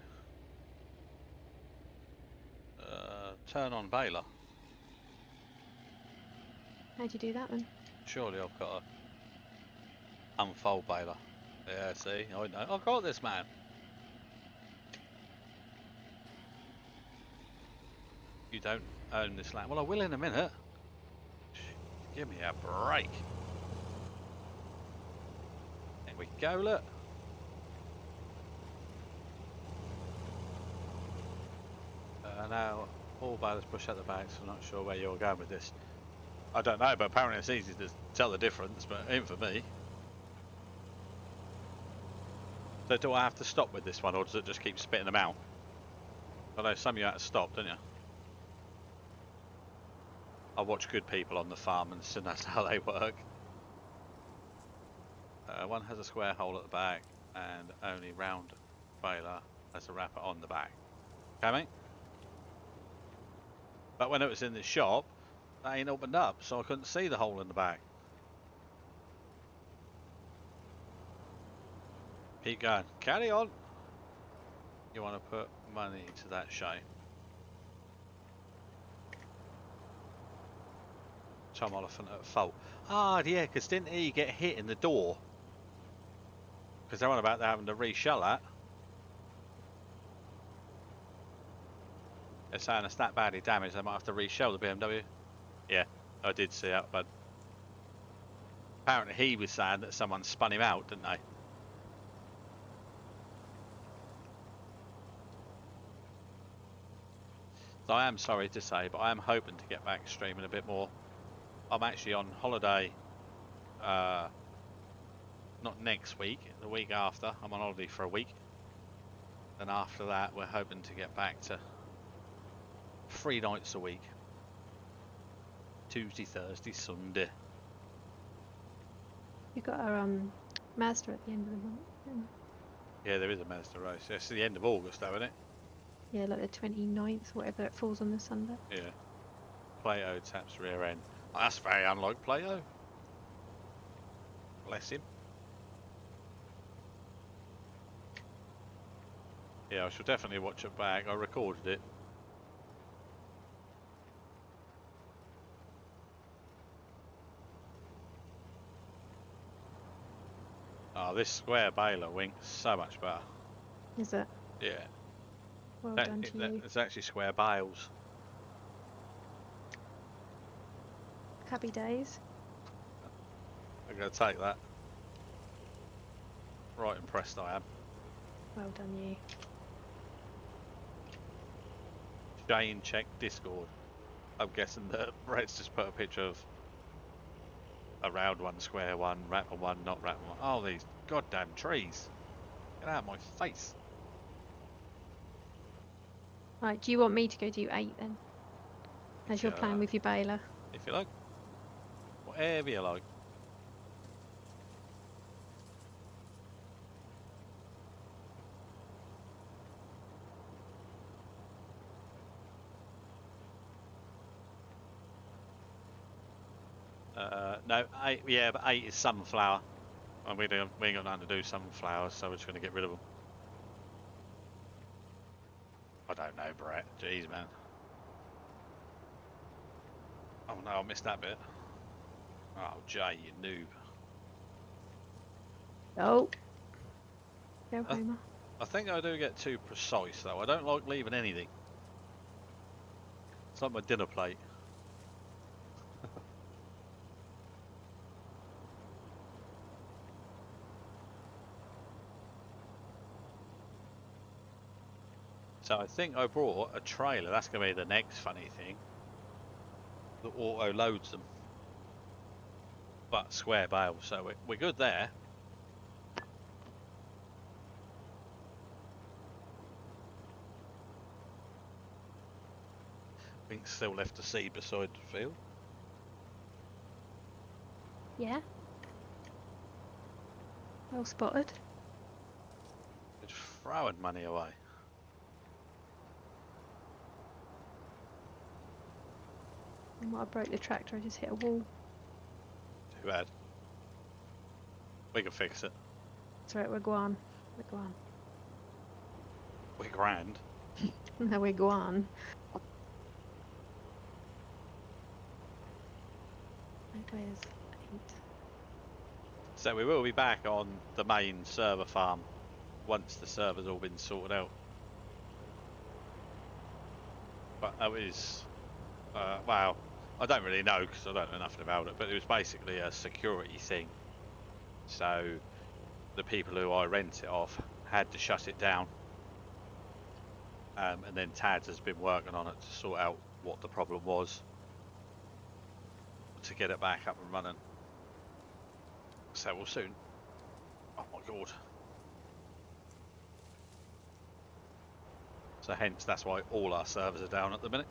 Turn on baler. How'd you do that then? Surely I've got to unfold baler. Yeah, see, I know. I've got this, man. You don't own this land. Well, I will in a minute. Give me a break. There we go, look. Now, all balers push out the back, so I'm not sure where you're going with this. I don't know, but apparently it's easy to tell the difference, but it ain't for me. So do I have to stop with this one, or does it just keep spitting them out? I know some of you had to stop, don't you? I watch good people on the farm and so that's how they work. One has a square hole at the back and only round baler has a wrapper on the back. Okay, mate? But when it was in the shop, that ain't opened up, so I couldn't see the hole in the back. Keep going. Carry on. You want to put money to that show. Tom Oliphant at fault. Ah, yeah, because didn't he get hit in the door? Because they're on about having to reshell that. They're saying it's that badly damaged they might have to reshell the BMW. Yeah, I did see that, but apparently he was saying that someone spun him out, didn't they? So I am sorry to say, but I am hoping to get back streaming a bit more. I'm actually on holiday, not next week, the week after. I'm on holiday for a week. And after that, we're hoping to get back to 3 nights a week. Tuesday, Thursday, Sunday. You got our Mazda at the end of the month. Yeah, there is a Mazda race. It's the end of August, though, isn't it? Yeah, like the 29th, whatever it falls on the Sunday. Yeah. Plato taps rear end. Oh, that's very unlike Plato. Bless him. Yeah, I shall definitely watch it back. I recorded it. Oh, this square baler wink so much better. Is it? Yeah. Well done to you. It's actually square bales. Happy days. I'm going to take that. Right impressed I am. Well done you. Jane check Discord. I'm guessing that Brett's just put a picture of a round one, square one, wrapper one, not wrapper one. Oh, these goddamn trees. Get out of my face. Right, do you want me to go do 8 then? As your plan with your baler? If you like. Whatever you like. No, 8, yeah, but 8 is sunflower. And we ain't got nothing to do sunflowers, so we're just going to get rid of them. I don't know, Brett. Jeez, man. Oh no, I missed that bit. Oh, Jay, you noob. Oh. Go Homer. I think I do get too precise, though. I don't like leaving anything. It's like my dinner plate. So I think I brought a trailer. That's going to be the next funny thing. That auto loads them. But square bale, so we're good there. I think still left a seed beside the field. Yeah. Well spotted. It's throwing money away. I might have broke the tractor, I just hit a wall. Too bad. We can fix it. That's right, we're gone. We're gone. We're grand. No, we're gone. Where's 8? So we will be back on the main server farm once the server's all been sorted out. But that was, well, I don't really know because I don't know nothing about it, but it was basically a security thing. So the people who I rent it off had to shut it down. And then Tads has been working on it to sort out what the problem was to get it back up and running. So we'll soon. Oh my god. So hence that's why all our servers are down at the minute.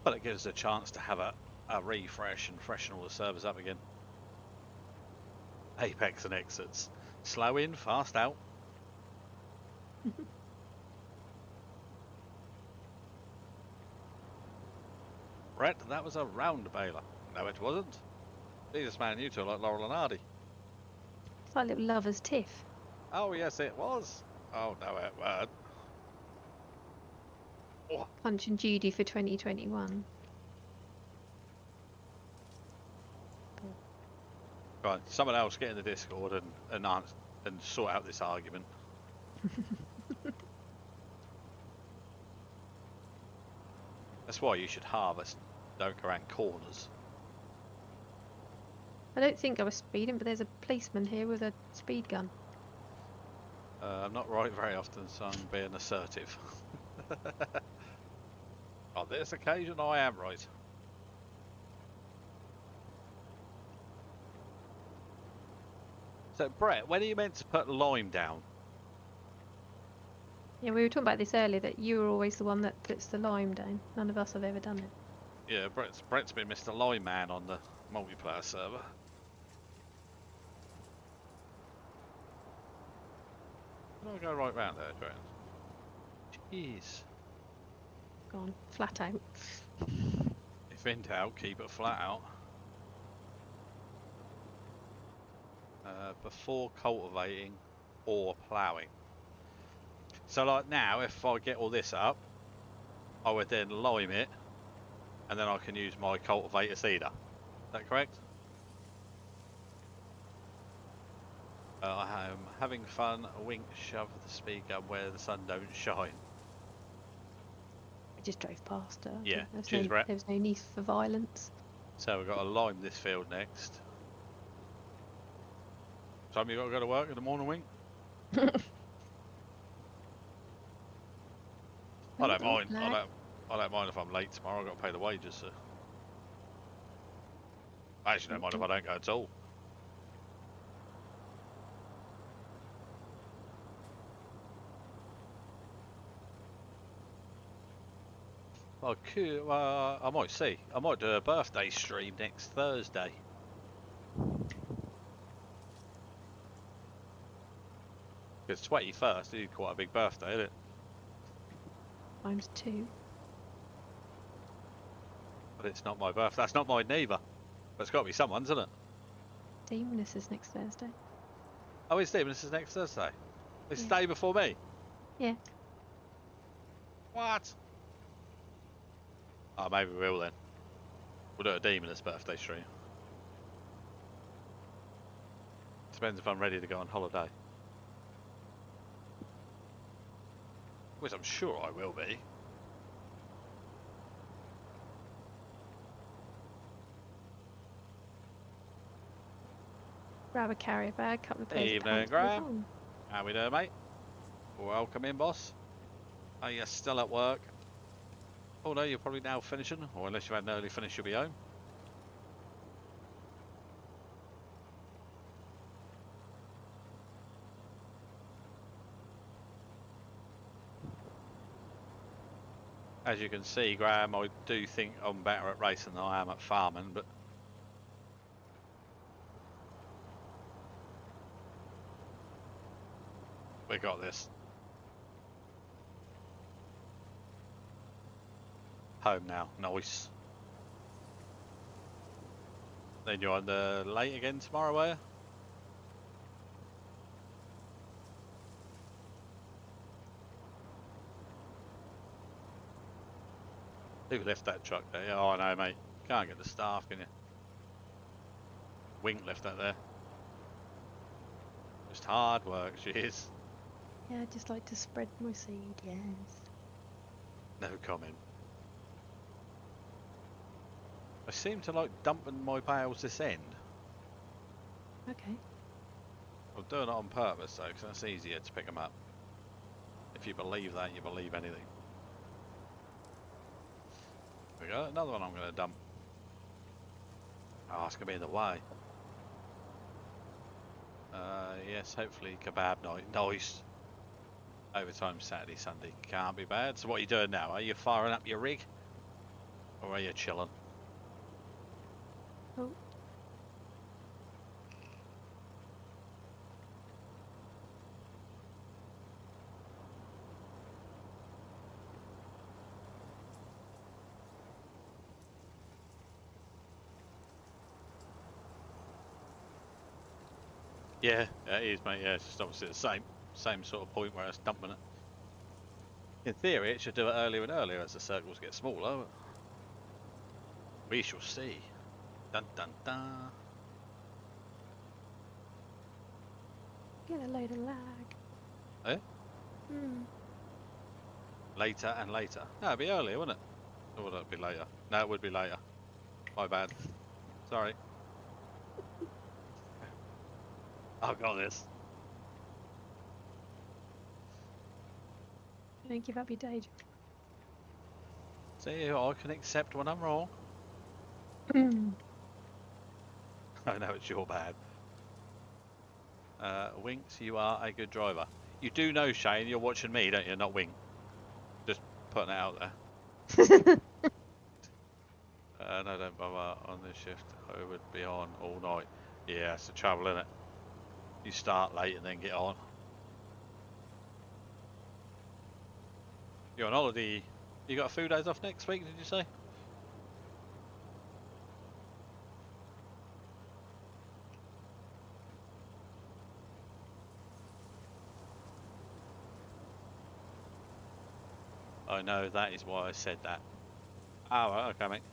But it gives us a chance to have a refresh and freshen all the servers up again. Apex and exits. Slow in, fast out. Brett, that was a round bailer. No, it wasn't. Jesus, man, you two are like Laurel and Hardy. It's like a little lover's tiff. Oh, yes, it was. Oh, no, it weren't. Oh. Punch and Judy for 2021. Right, someone else get in the Discord and sort out this argument. That's why you should harvest, don't go around corners. I don't think I was speeding, but there's a policeman here with a speed gun. I'm not right very often, so I'm being assertive. On this occasion, I am right. So, Brett, when are you meant to put lime down? Yeah, we were talking about this earlier, that you were always the one that puts the lime down. None of us have ever done it. Yeah, Brett's been Mr. Lime Man on the multiplayer server. Can I go right round there, Brett? Jeez. Gone. Flat out. If in doubt, keep it flat out. Before cultivating or ploughing. So like now, if I get all this up, I would then lime it, and then I can use my cultivator seeder. Is that correct? I am having fun. Wink, shove the speed gun where the sun don't shine. I just drove past her. Yeah, There's cheers, Brett. There was no need for violence. So we've got to lime this field next. Time you got to go to work in the morning, Wink? I don't mind. I don't mind if I'm late tomorrow. I've got to pay the wages. So. I actually don't mind if I don't go at all. I could. I might see. I might do a birthday stream next Thursday. It's 21st. It's quite a big birthday, isn't it? Times 2. But it's not my birthday. That's not mine neither. But it's got to be someone's, isn't it? Demoness is next Thursday. Oh, it's Stephen. This is next Thursday. It's the Yeah. day before me. Yeah. What? Oh, maybe we will then. We'll do a Demoness birthday stream. Depends if I'm ready to go on holiday. Which I'm sure I will be. Grab a carrier bag, couple of pairs of Evening, pants. Graham. How we doing, mate? Welcome in, boss. Are you still at work? Oh no, you're probably now finishing, or unless you had an early finish, you'll be home. As you can see, Graham, I do think I'm better at racing than I am at farming, but we got this. Home now, nice. Then you're on the late again tomorrow, are you? Who left that truck there? Oh, I know, mate. Can't get the staff, can you? Wink left that there. Just hard work, she is. Yeah, I just like to spread my seed, yes. No comment. I seem to like dumping my bales this end. Okay. I'm doing it on purpose though, because that's easier to pick them up. If you believe that, you believe anything. There we go, another one I'm going to dump. Oh, it's going to be in the way. Yes, hopefully kebab night. Nice. Overtime Saturday, Sunday. Can't be bad. So what are you doing now? Are you firing up your rig? Or are you chilling? Oh. Yeah, it is, mate. Yeah, it's just obviously the same sort of point where it's dumping it. In theory, it should do it earlier and earlier as the circles get smaller. We shall see. Dun dun dun. Get a load of lag. Eh? Hmm. Later and later. No, it'd be earlier, wouldn't it? Or would it be later? No, it would be later. My bad. Sorry. I've got this. Don't give up your day job. See, I can accept when I'm wrong. I know it's your bad. Winks, you are a good driver. You do know, Shane, you're watching me, don't you? Not Wink. Just putting it out there. No, don't bother. On this shift, I would be on all night. Yeah, it's the trouble, isn't it? You start late and then get on. You're on holiday. You got a few days off next week, did you say? I know, that is why I said that. Ah, right, okay, mate.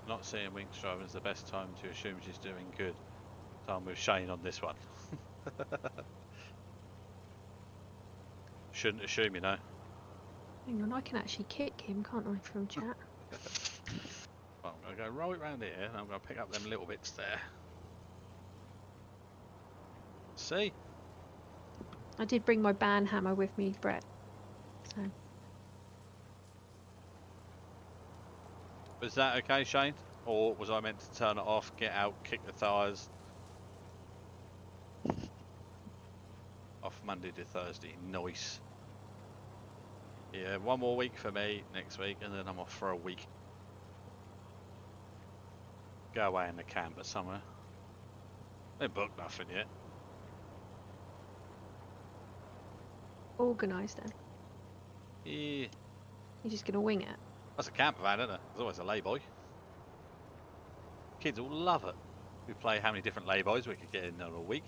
Not seeing Winks driving is the best time to assume she's doing good. So I'm with Shane on this one. Shouldn't assume, you know. Hang on, I can actually kick him, can't I, from chat? Well, I'm going to go right round here and I'm going to pick up them little bits there. See? I did bring my band hammer with me, Brett. So. Was that okay, Shane? Or was I meant to turn it off, get out, kick the tyres? Off Monday to Thursday. Nice. Yeah, one more week for me next week and then I'm off for a week. Go away in the camper somewhere. They booked nothing yet. Organised then. Yeah. You're just going to wing it. That's a camper van, isn't it? There's always a lay-boy. Kids will love it. We play how many different lay-boys we could get in a week.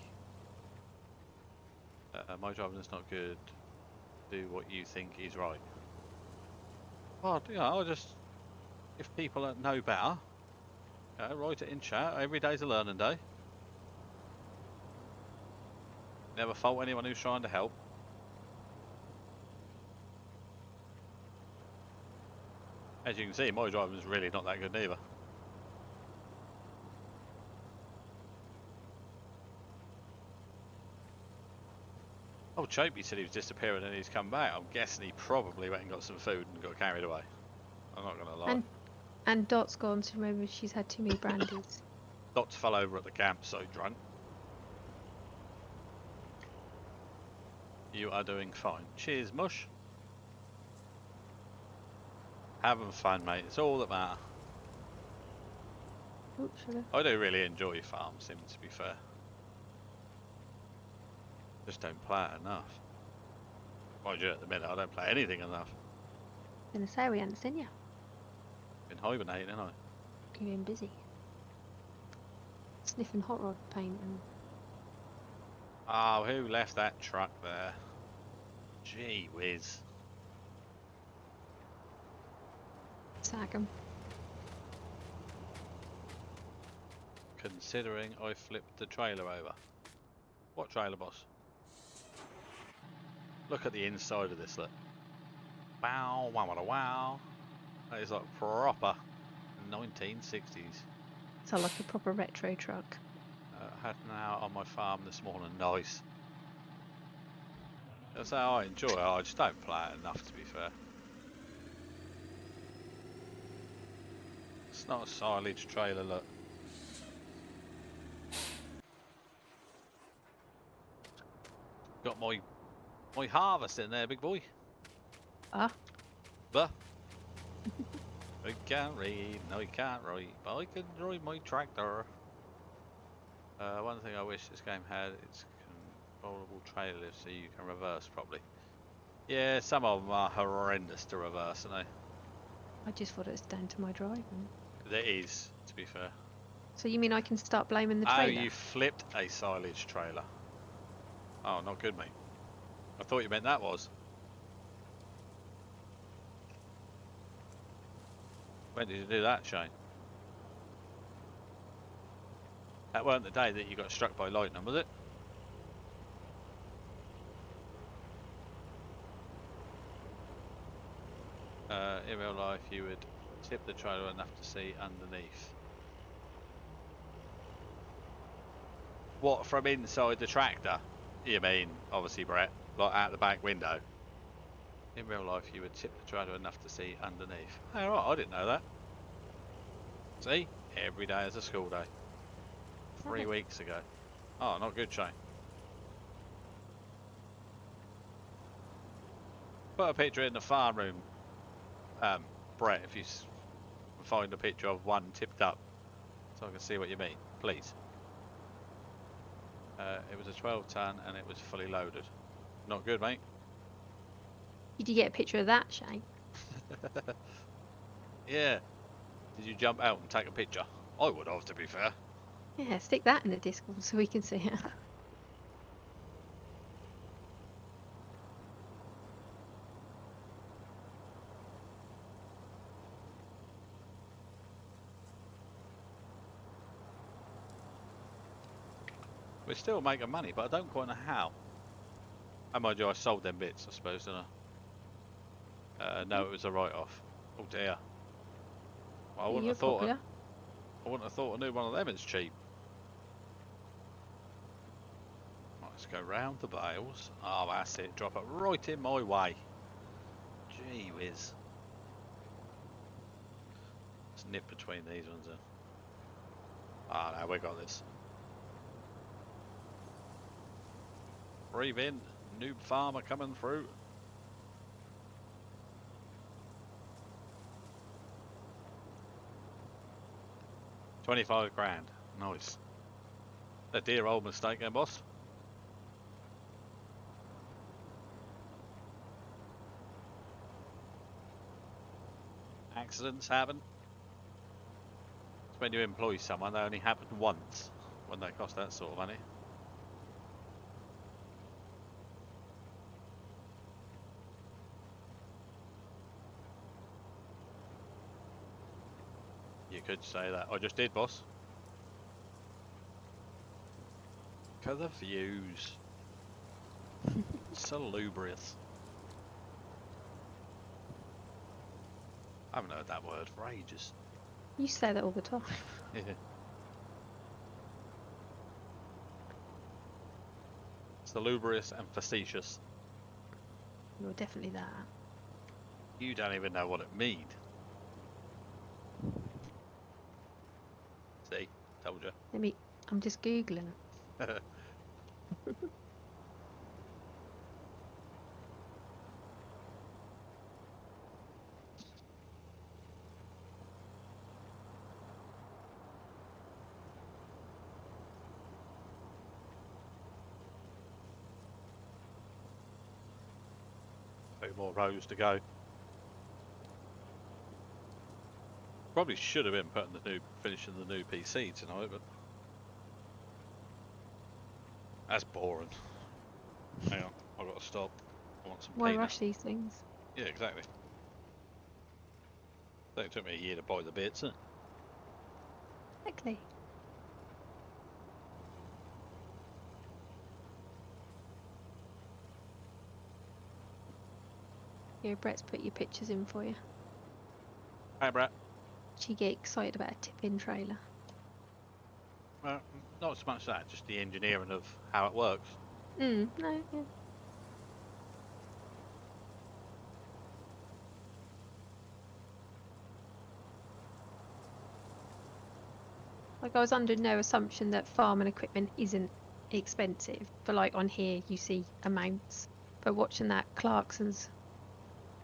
My driving is not good. Do what you think is right. Well, you know, I just... If people know better, write it in chat. Every day's a learning day. Never fault anyone who's trying to help. As you can see, my driving is really not that good neither. Oh, Chopey said he was disappearing and he's come back. I'm guessing he probably went and got some food and got carried away. I'm not gonna lie. And Dot's gone, so maybe she's had too many brandies. Dots fell over at the camp, so drunk. You are doing fine. Cheers, Mush. Having fun, mate. It's all that matters. Oh, sugar. I do really enjoy farm sim, to be fair. Just don't play it enough. Mind you, at the minute, I don't play anything enough. Gonna say we hadn't seen you. Been hibernating, haven't I? You've been busy. Sniffing hot rod paint and Oh, who left that truck there? Gee whiz. sag 'em. Considering I flipped the trailer over. What trailer, boss? Look at the inside of this, look. Wow, wow, wow, wow. That is like proper 1960s. So like a proper retro truck. Had an hour on my farm this morning, nice. That's how I enjoy it, I just don't play it enough, to be fair. It's not a silage trailer, look. Got my harvest in there, big boy. Ah. But I can't read, no I can't write, but I can drive my tractor. One thing I wish this game had, it's controllable trailer lift so you can reverse properly. Yeah, some of them are horrendous to reverse, aren't I just thought it was down to my driving. they? There is, to be fair. So you mean I can start blaming the Oh, trailer? you flipped a silage trailer. Oh, not good, mate. I thought you meant that was. When did you do that, Shane? That weren't the day that you got struck by lightning, was it? In real life, you would tip the trailer enough to see underneath. What, from inside the tractor? You mean, obviously, Brett, like out the back window. In real life, you would tip the trailer enough to see underneath. Oh, right, I didn't know that. See? Every day is a school day. 3 weeks ago. Oh, not good, Shane. Put a picture in the farm room, Brett, if you find a picture of one tipped up, so I can see what you mean, please. It was a 12-ton and it was fully loaded. Not good, mate. Did you get a picture of that, Shane? Yeah. Did you jump out and take a picture? I would have, to be fair. Yeah, stick that in the Discord so we can see it. We're still making money, but I don't quite know how. Oh, mind you, I sold them bits, I suppose, didn't I? No, it was a write-off. Oh dear. Well, I wouldn't You're have thought. popular. I wouldn't have thought a new one of them is cheap. Right, let's go round the bales. Oh, that's it. Drop it right in my way. Gee whiz. Let's nip between these ones then. Ah, no, we got this. Breathe in. Noob farmer coming through. $25 grand. Nice. A dear old mistake then, boss. Accidents happen. It's when you employ someone, they only happen once when they cost that sort of money. You could say that. I just did, boss. Look at the views. Salubrious. I haven't heard that word for ages. You say that all the time. Yeah. salubrious and facetious. You're definitely that. You don't even know what it means. See, told you. I'm just googling it. A few more rows to go. Probably should have been finishing the new PC tonight, but that's boring. Hang on, I've got to stop. I want some Why peanut. rush these things? Yeah, exactly. It took me a year to buy the bits, huh? Exactly. Here, Brett's put your pictures in for you. Hey, Brett. She get excited about a tip-in trailer. Well, not so much that, just the engineering of how it works. No, yeah. Like, I was under no assumption that farming equipment isn't expensive, but like on here you see amounts. But watching that Clarkson's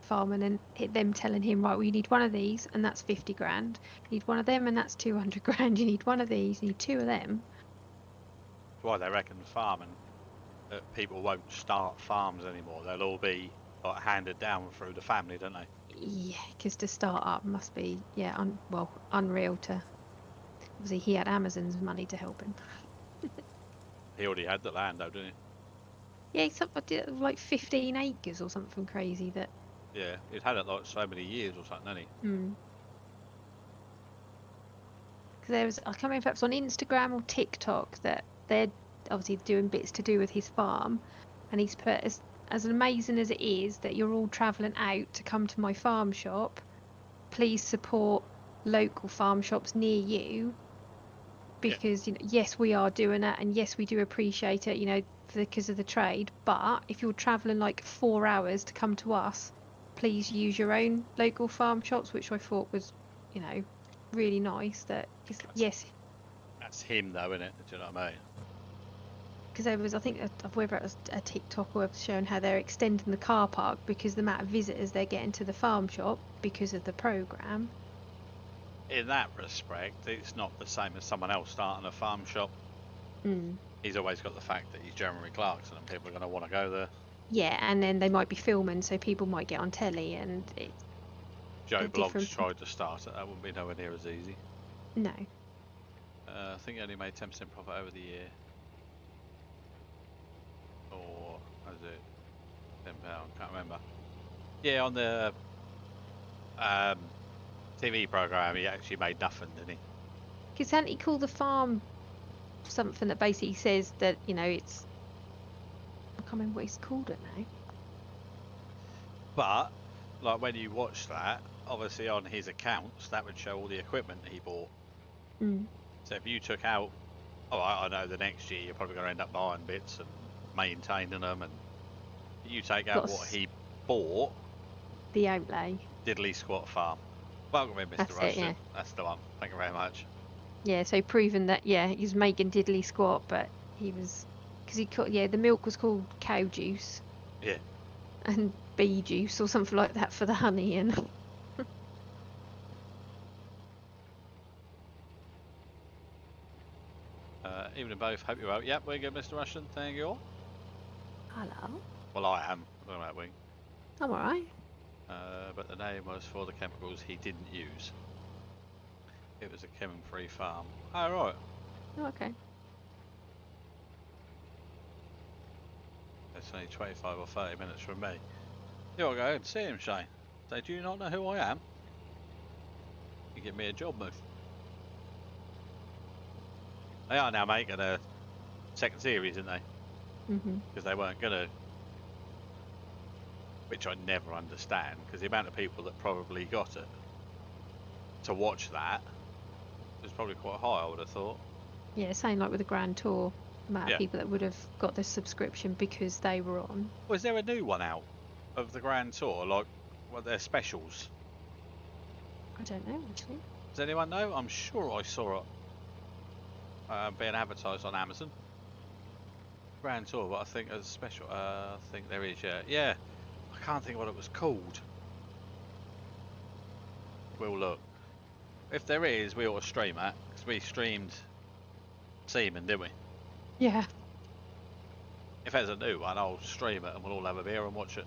farming and them telling him, right, well, you need one of these and that's 50 grand. You need one of them and that's 200 grand. You need one of these, you need two of them. That's why they reckon farming, that people won't start farms anymore. They'll all be like handed down through the family, don't they? Yeah, because to start up must be, yeah, unreal to. Obviously, he had Amazon's money to help him. He already had the land, though, didn't Yeah, something like 15 acres or something crazy that. he? Yeah, he'd had it like so many years or something, hadn't he? Because there was, I can't remember if it was on Instagram or TikTok that they're obviously doing bits to do with his farm, and he's put as amazing as it is that you're all travelling out to come to my farm shop, please support local farm shops near you, because you know, yes, we are doing it, and yes, we do appreciate it, you know, because of the trade. But if you're travelling like 4 hours to come to us, please use your own local farm shops, which I thought was, you know, really nice. That yes, That's him, though, isn't it? Do you know what I mean? because there was, I think, whether it was a TikTok or it was showing how they're extending the car park because the amount of visitors they're getting to the farm shop because of the programme. In that respect, it's not the same as someone else starting a farm shop. He's always got the fact that he's Jeremy Clarkson and people are going to want to go there. Yeah, and then they might be filming, so people might get on telly, and it's Joe Bloggs tried to start it. That wouldn't be nowhere near as easy. No. I think he only made 10% profit over the year. Or was it £10? Can't remember. Yeah, on the TV program, he actually made nothing, didn't he? Because hadn't he called the farm something that basically says that, you know, it's... I can't remember what he's called it now. But, like, when you watch that, obviously on his accounts, that would show all the equipment that he bought. So if you took out... Oh, I know the next year you're probably going to end up buying bits and maintaining them, and you take out what he bought... The outlay. Diddly Squat Farm. Welcome in, Mr. That's Russian. it, yeah. That's the one. Thank you very much. Yeah, so proving that, yeah, he was making diddly squat, but he was... Because he called... Yeah, the milk was called cow juice. Yeah. And bee juice or something like that for the honey, and... Evening both. Hope you're well. Yep, we're good, Mr. Russian. Thank you all. Hello. Well, I am. I don't know about Wing. I'm alright. But the name was for the chemicals he didn't use. It was a chem-free farm. Oh, right. Oh, okay. It's only 25 or 30 minutes from me. You'll go and see him, Shane. Say, do you not know who I am? You give me a job, move. They are now making a second series, aren't they? Because they weren't going to. Which I never understand, because the amount of people that probably got it to watch that was probably quite high, I would have thought. Yeah, same like with the Grand Tour. amount Yeah. of people that would have got this subscription because they were on. Was there a new one out of the Grand Tour? Like, what their specials? I don't know actually. Does anyone know? I'm sure I saw it being advertised on Amazon. Grand Tour, but I think as a special. I think there is. Yeah, yeah. I can't think what it was called. We'll look. If there is, we ought to stream that because we streamed Seaman, didn't we? Yeah. If there's a new one, I'll stream it and we'll all have a beer and watch it.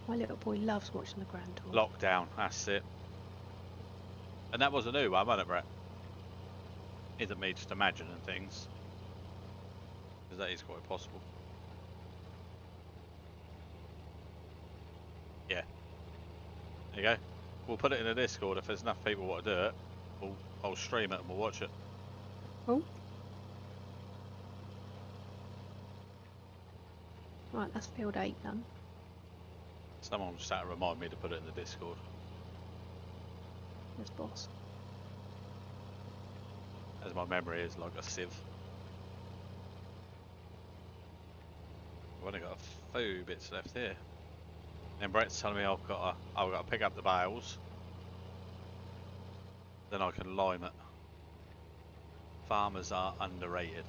My little boy loves watching the Grand Tour. Lockdown, that's it. And that was a new one, wasn't it, Brett? Isn't me just imagining things, because that is quite possible. Yeah. There you go. We'll put it in the Discord. If there's enough people who want to do it, I'll stream it and we'll watch it. Oh. Right, that's field 8 done. Someone just had to remind me to put it in the Discord. There's boss. As my memory is like a sieve. I've only got a few bits left here. And Brett's telling me I've got to pick up the bales. Then I can lime it. Farmers are underrated.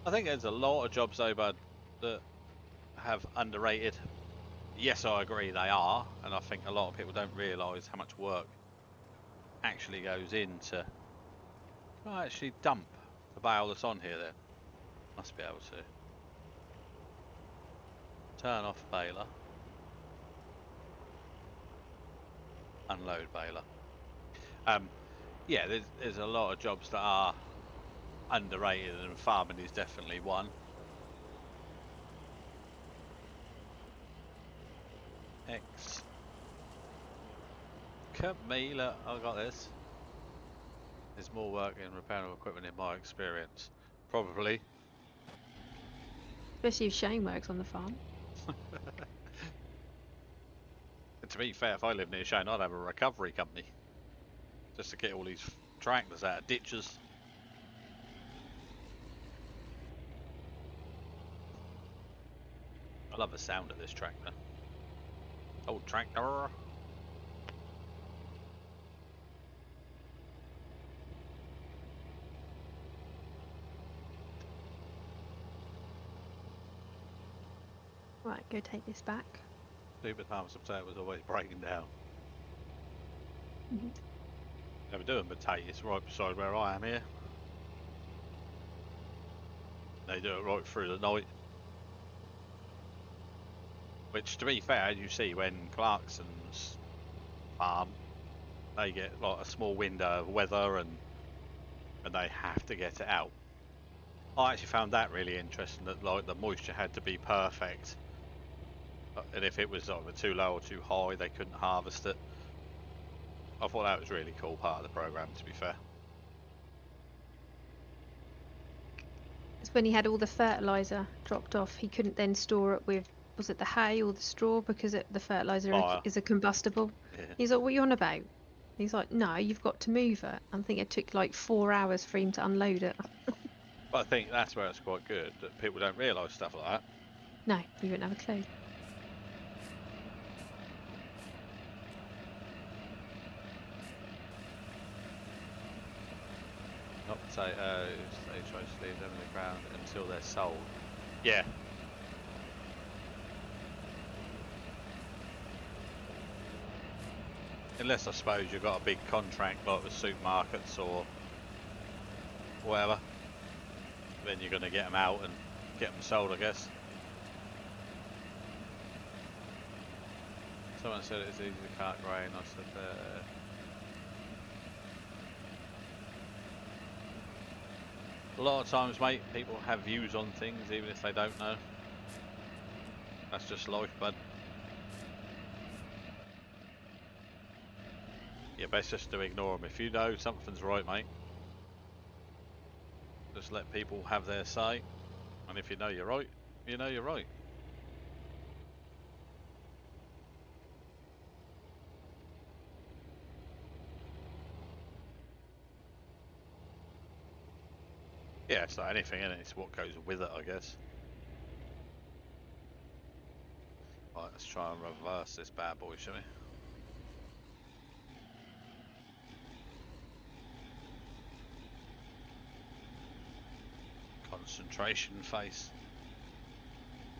I think there's a lot of jobs though, bud, that have underrated. Yes, I agree they are, and I think a lot of people don't realise how much work actually goes into. Can I actually dump the bale that's on here then? Must be able to. Turn off baler. Unload baler. Yeah, there's a lot of jobs that are underrated, and farming is definitely one. X. Camila, I got this. There's more work in repairing of equipment in my experience. Probably. Especially if Shane works on the farm. And to be fair, if I lived near Shane, I'd have a recovery company. Just to get all these tractors out of ditches. I love the sound of this tractor. Old tractor. Right, go take this back. Stupid harvest of potato was always breaking down. Mhm. They were doing potatoes right beside where I am here. They do it right through the night. Which, to be fair, you see when Clarkson's farm, they get like a small window of weather and they have to get it out. I actually found that really interesting, that like the moisture had to be perfect. And if it was either too low or too high, they couldn't harvest it. I thought that was a really cool part of the program, to be fair. It's when he had all the fertiliser dropped off, he couldn't then store it with, was it the hay or the straw, because the fertiliser is a combustible. Yeah. He's like, what are you on about? He's like, no, you've got to move it. I think it took like 4 hours for him to unload it. But I think that's where it's quite good, that people don't realise stuff like that. No, you wouldn't have a clue. Not potatoes, they try to leave them in the ground until they're sold. Yeah. Unless I suppose you've got a big contract like with supermarkets or whatever, then you're going to get them out and get them sold, I guess. Someone said it's easy to cart grain. I said a lot of times, mate, people have views on things even if they don't know. That's just life, bud. Yeah, best just to ignore them. If you know something's right, mate, just let people have their say. And if you know you're right, you know you're right. Yeah, it's like anything, and it's what goes with it, I guess. Right, let's try and reverse this bad boy, shall we? Concentration face.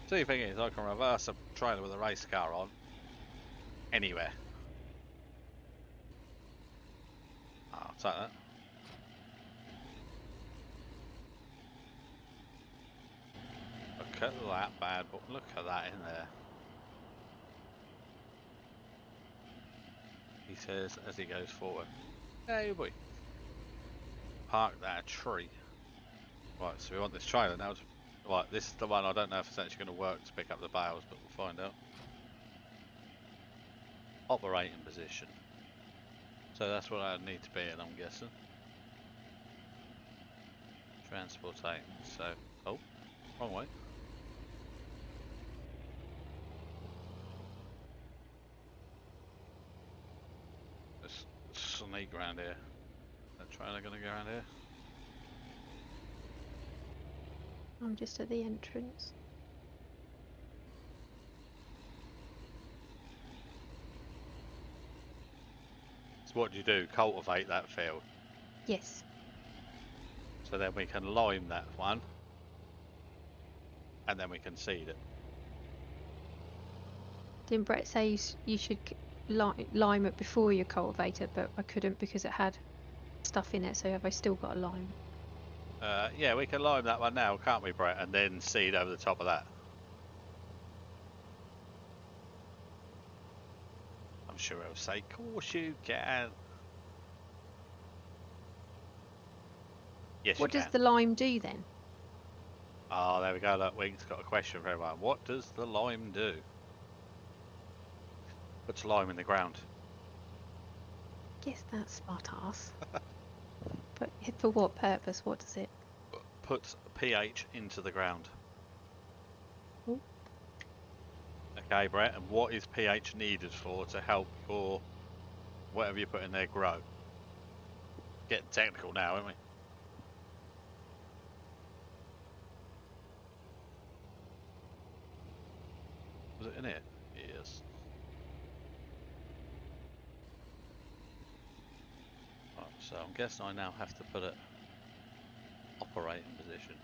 See, the thing is, I can reverse a trailer with a race car on anywhere. I'll take that. Look at that bad boy. Look at that in there. He says as he goes forward. Hey boy. Park that tree. Right, so we want this trailer now. Right, this is the one. I don't know if it's actually going to work to pick up the bales, but we'll find out. Operating position. So that's what I need to be in, I'm guessing. Transportating. So, oh, wrong way. Let's sneak around here. That trailer going to go around here? I'm just at the entrance. So what do you do? Cultivate that field. Yes. So then we can lime that one. And then we can seed it. Didn't Brett say you should lime it before you cultivate it, but I couldn't because it had stuff in it, so have I still got a lime? Yeah, we can lime that one now, can't we, Brett? And then seed over the top of that. I'm sure he'll say, of course you can. Yes, What you does can. the lime do then? Oh, there we go. Look, Wink's got a question for everyone. What does the lime do? Puts lime in the ground. Guess that's smart ass. But for what purpose? What does it? Puts pH into the ground. Ooh. Okay, Brett, and what is pH needed for to help your whatever you put in there grow? Getting technical now, aren't we? Was it in it? Yes. Right, so I'm guessing I now have to put it operating position.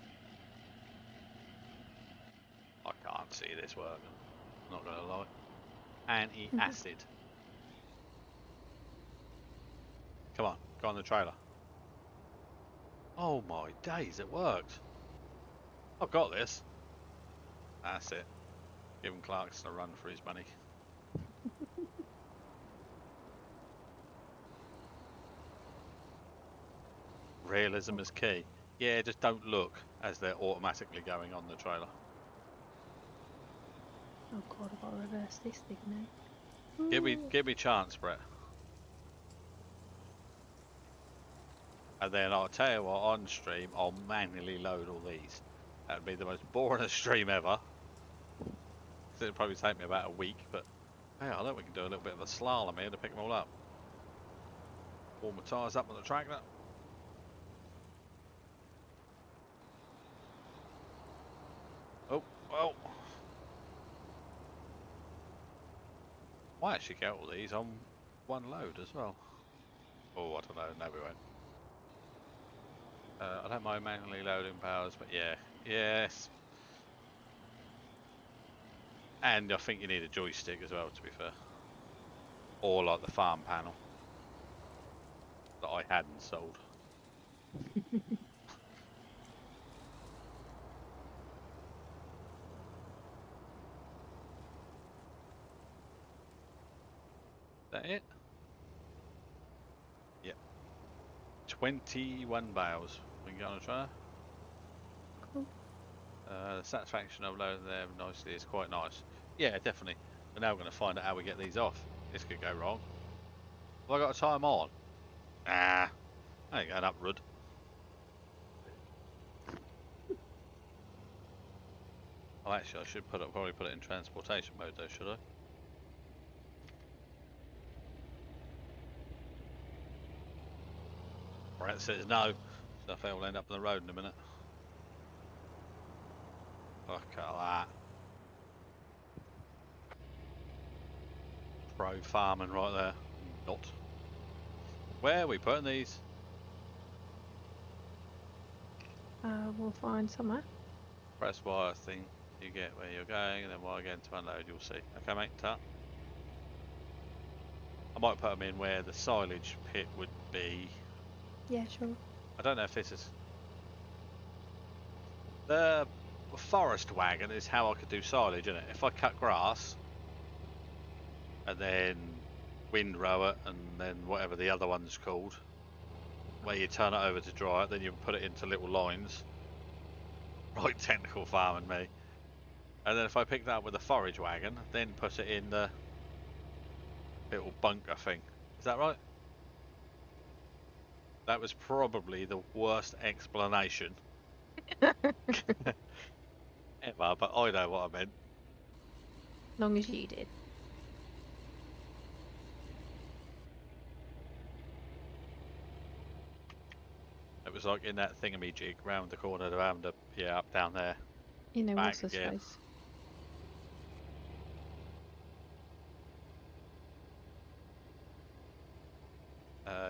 I can't see this working. Not gonna lie. Anti-acid. Come on, go on the trailer. Oh my days, it worked. I've got this. That's it. Giving Clarkson a run for his money. Realism is key. Yeah, just don't look as they're automatically going on the trailer. Oh god, I've got to reverse this thing now. Give me a chance, Brett. And then I'll tell you what, on stream, I'll manually load all these. That'd be the most boring stream ever. It'd probably take me about a week, but hey, I think we can do a little bit of a slalom here to pick them all up. Warm my tyres up on the tractor. Oh, well. I actually get all these on one load as well. Oh, I don't know, no we won't. I don't mind manually loading powers, but yeah, yes. And I think you need a joystick as well, to be fair. Or like the farm panel that I hadn't sold. Is that it? Yep. 21 bales. We can go on a try. Cool. The satisfaction of loading them nicely is quite nice. Yeah, definitely. We're now going to find out how we get these off. This could go wrong. Have I got a time on? Ah, I ain't going up, Rud. Oh, actually, I should probably put it in transportation mode though, should I? Brett says no, so I think we'll end up on the road in a minute. Look at that. Pro farming right there. Not. Where are we putting these? We'll find somewhere. Press Y, I think you get where you're going, and then Y again to unload, you'll see. Okay, mate, tap. I might put them in where the silage pit would be. Yeah, sure. I don't know if this is... The forest wagon is how I could do silage, isn't it? If I cut grass, and then windrow it, and then whatever the other one's called, where you turn it over to dry it, then you put it into little lines. Right, technical farming me. And then if I pick that up with a forage wagon, then put it in the little bunker thing. Is that right? That was probably the worst explanation ever, but I know what I meant. Long as you did. It was like in that thingamajig round the corner around the, yeah, up down there. You know, Back what's his again. face?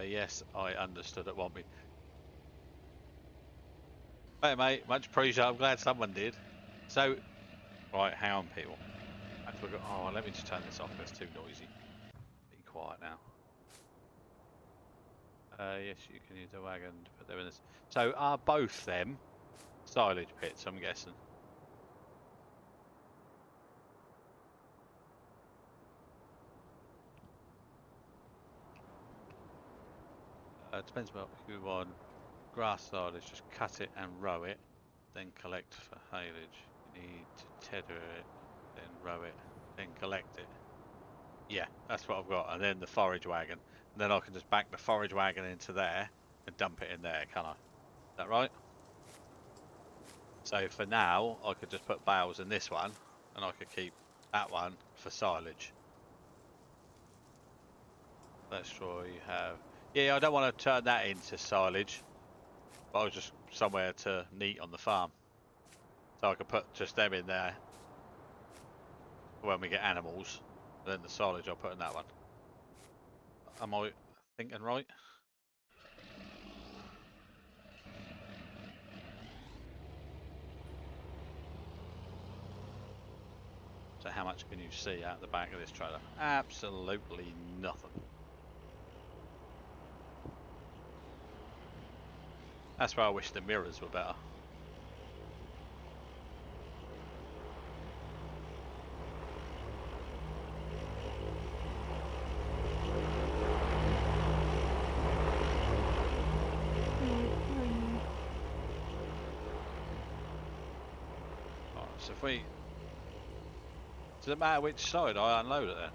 Yes, I understood it, Wompee. Hey mate, much appreciated. I'm glad someone did. So, right, hang on people. Oh, let me just turn this off. That's too noisy. Be quiet now. Yes, you can use a wagon to put them in this. So, are both them silage pits, I'm guessing? It depends what you want. Grass silage, just cut it and row it, then collect for haylage. You need to tether it, then row it, then collect it. Yeah, that's what I've got. And then the forage wagon. And then I can just back the forage wagon into there and dump it in there, can I? Is that right? So for now, I could just put bales in this one, and I could keep that one for silage. Let's try you have... Yeah, I don't want to turn that into silage, but I was just somewhere to neat on the farm. So I could put just them in there when we get animals, and then the silage I'll put in that one. Am I thinking right? So how much can you see out the back of this trailer? Absolutely nothing. That's where I wish the mirrors were better. Right, so if we... Does it matter which side I unload it then?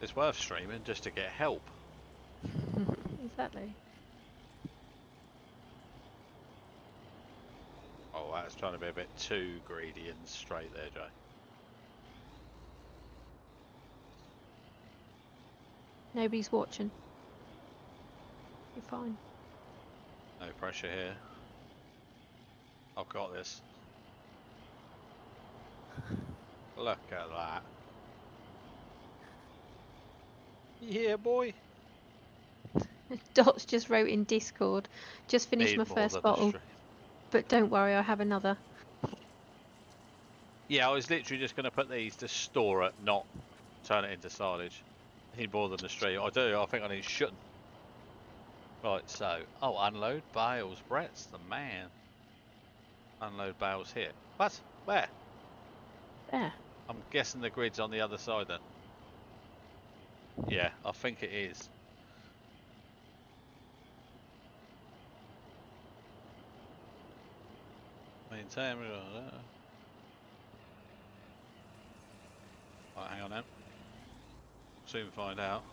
It's worth streaming just to get help. Exactly. Oh, that's trying to be a bit too greedy and straight there, Joe. Nobody's watching. You're fine. No pressure here. I've got this. Look at that. Yeah, boy. Dots just wrote in Discord. Just finished my Need more first than a bottle, stream. but don't worry, I have another. Yeah, I was literally just going to put these to store it, not turn it into silage. Need more than a stream. I do. I think I need shooting. Right, so... Oh, unload bales. Brett's the man. Unload bales here. What? Where? There. I'm guessing the grid's on the other side then. Yeah, I think it is. Maintain. Right, hang on now. Soon find out.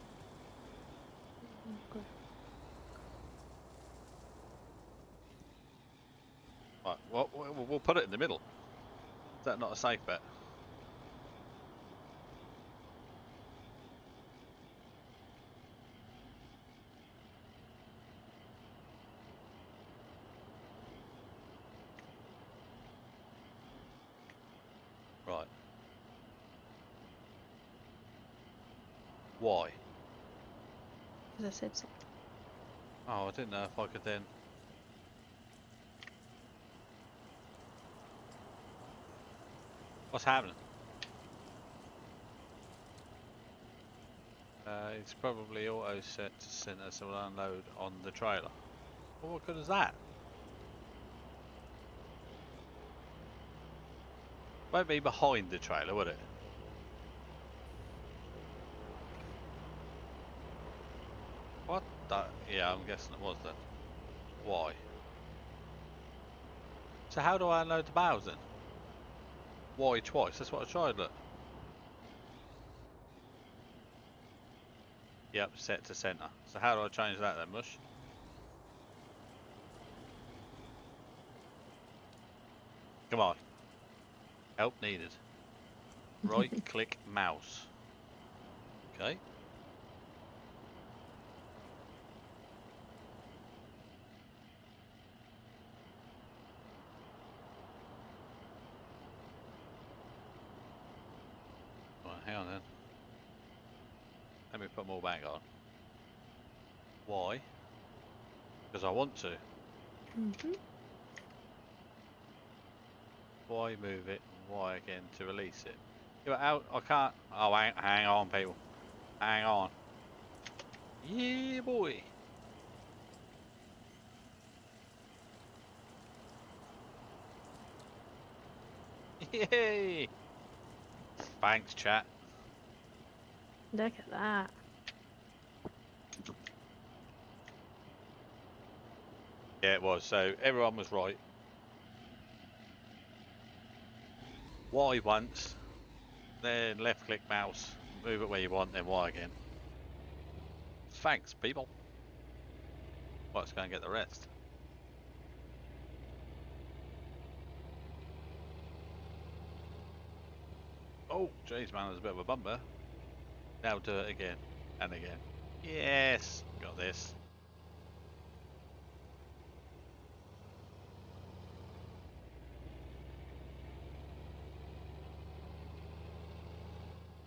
Okay. Right, we'll put it in the middle. Is that not a safe bet? Why? As I said so. Oh, I didn't know if I could then. What's happening? It's probably auto set to center, so we'll unload on the trailer. Well, what good is that? Won't be behind the trailer, would it? What the? Yeah, I'm guessing it was then. Why? So how do I unload the bales then? Why twice? That's what I tried, look. Yep, set to center. So how do I change that then, Mush? Come on. Help needed. Right click mouse. Okay. Well, hang on then. Let me put them all back on. Why? Because I want to. Why move it? Why again to release it? Yeah, but out. I can't. Oh, hang on, people. Hang on. Yeah, boy. Yay! Thanks, chat. Look at that. Yeah, it was. So everyone was right. Y once, then left click mouse, move it where you want, then Y again. Thanks, people. Well, let's go and get the rest. Oh, jeez, man, there's a bit of a bumper. Now do it again and again. Yes, got this.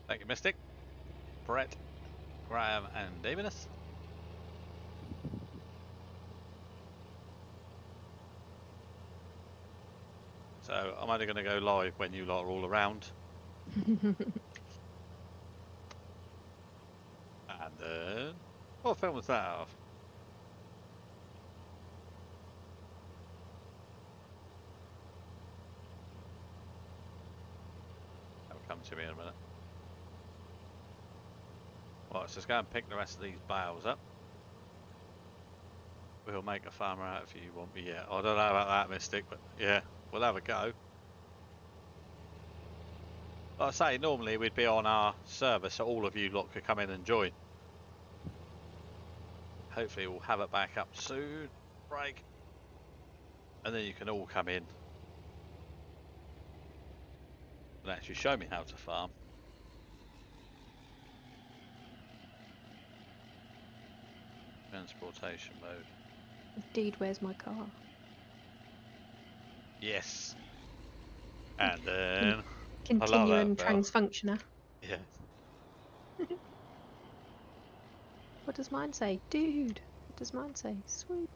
Thank you, Mystic, Brett, Graham, and Davidus. So I'm only going to go live when you lot are all around. And then, what film was that of? That'll come to me in a minute. Right, so let's go and pick the rest of these bales up. We'll make a farmer out of you, Wompee. Yeah, I don't know about that, Mystic, but yeah, we'll have a go. Like I say, normally we'd be on our server, so all of you lot could come in and join. Hopefully we'll have it back up soon. Break. And then you can all come in and actually show me how to farm. Transportation mode. Indeed, where's my car? Yes. And then Continue that, and Belle. transfunctioner. Yeah. What does mine say? Dude, what does mine say? Sweet.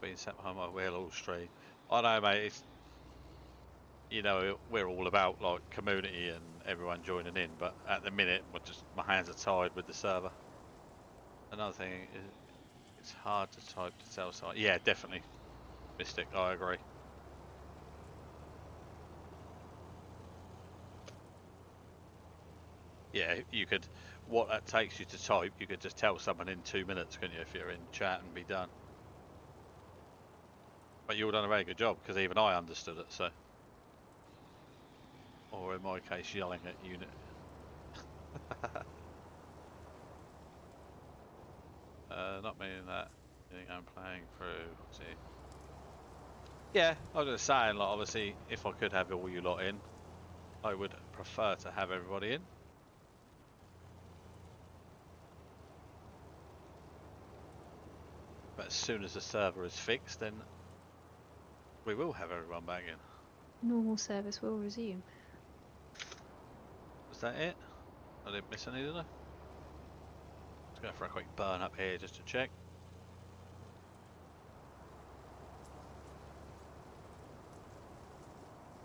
Being sat behind my wheel all stream. I know, mate. It's, you know, we're all about like community and everyone joining in, but at the minute, my hands are tied with the server. Another thing is, it's hard to type to tell site. Yeah, definitely, Mystic. I agree. Yeah, you could. What that takes you to type, you could just tell someone in 2 minutes, couldn't you, if you're in chat and be done. But you've done a very good job because even I understood it. So, or in my case, yelling at unit. Not meaning that. I think I'm playing through. Let's see. Yeah, I was just saying, like, obviously, if I could have all you lot in, I would prefer to have everybody in. But as soon as the server is fixed, then we will have everyone back in. Normal service will resume. that it? I didn't miss any, did I? Let's go for a quick burn up here just to check.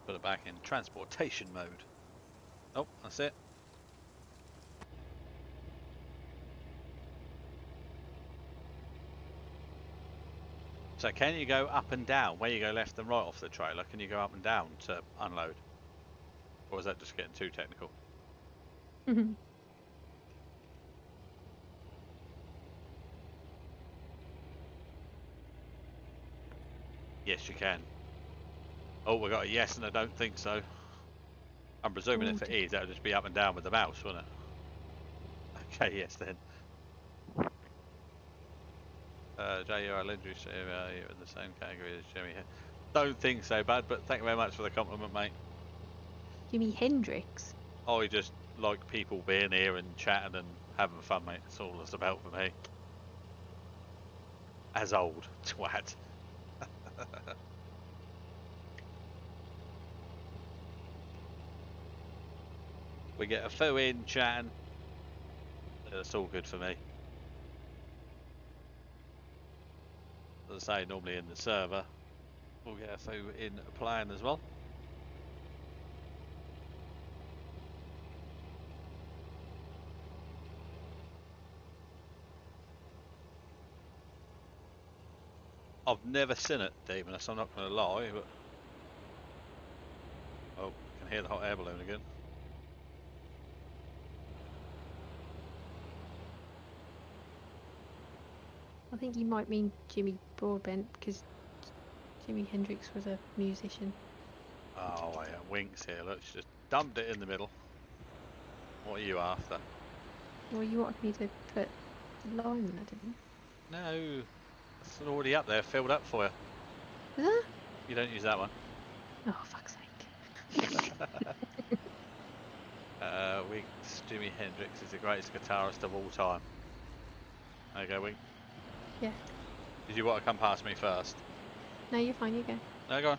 Put it back in transportation mode. Oh, that's it. So can you go up and down? Where you go left and right off the trailer, can you go up and down to unload? Or is that just getting too technical? Yes, you can. Oh, we got a yes and I don't think so. I'm presuming if it is, that would just be up and down with the mouse, wouldn't it? Okay, yes then. JUR Lindry, you're in the same category as Jimmy here. Don't think so, bud, but thank you very much for the compliment, mate. Jimi Hendrix. I just like people being here and chatting and having fun, mate. That's all it's about for me. As old, twat. We get a foo in, chatting. That's all good for me. As I say, normally in the server, we'll get a foo in playing as well. I've never seen it, Demoness, I'm not going to lie, but... Oh, I can hear the hot air balloon again. I think you might mean Jimmy Broadbent, because Jimi Hendrix was a musician. Oh, yeah, Wink's here. Let's just dumped it in the middle. What are you after? Well, you wanted me to put the line in there, didn't you? No, it's already up there, filled up for you. Huh? You don't use that one. Oh, fuck's sake. Wink's Jimi Hendrix is the greatest guitarist of all time. There you go, Wink. Yeah. Did you want to come past me first? No, you're fine, you go. No, go on.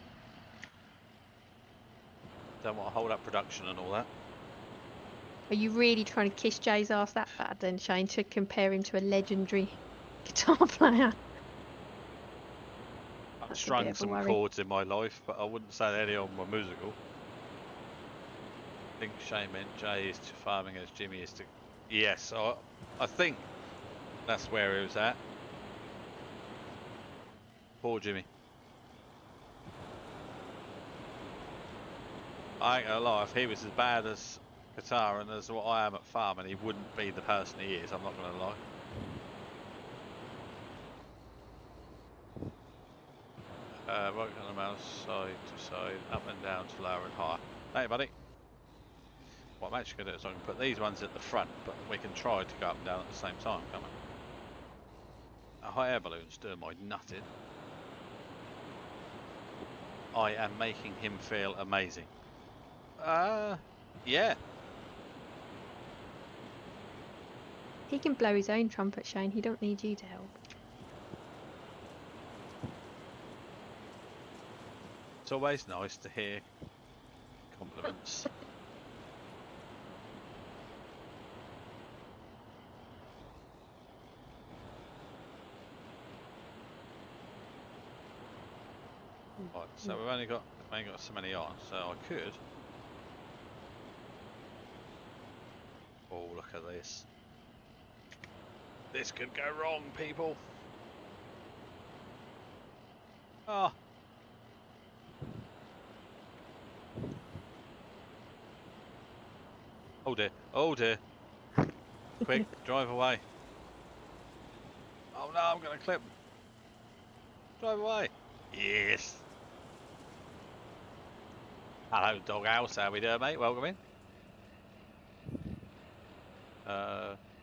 Don't want to hold up production and all that. Are you really trying to kiss Jay's ass that bad then, Shane, to compare him to a legendary guitar player? I've strung some chords in my life, but I wouldn't say any of them were musical. I think Shane meant Jay is to farming as Jimmy is to... Yes, I think that's where he was at. Poor Jimmy. I ain't gonna lie, if he was as bad as guitar and as what I am at farming, he wouldn't be the person he is, I'm not gonna lie. Working on the mouse side to side, up and down to lower and higher. Hey buddy. What I'm actually going to do is I can put these ones at the front, but we can try to go up and down at the same time, can't we? A hot air balloon's doing my nutting. I am making him feel amazing. Yeah. He can blow his own trumpet, Shane. He don't need you to help. It's always nice to hear compliments. Right, so we've only got so many on, so I could. Oh, look at this. This could go wrong, people. Ah. Oh dear, oh dear. Quick, drive away. Oh no, I'm gonna clip. Drive away. Yes. Hello, doghouse. How we doing, mate? Welcome in.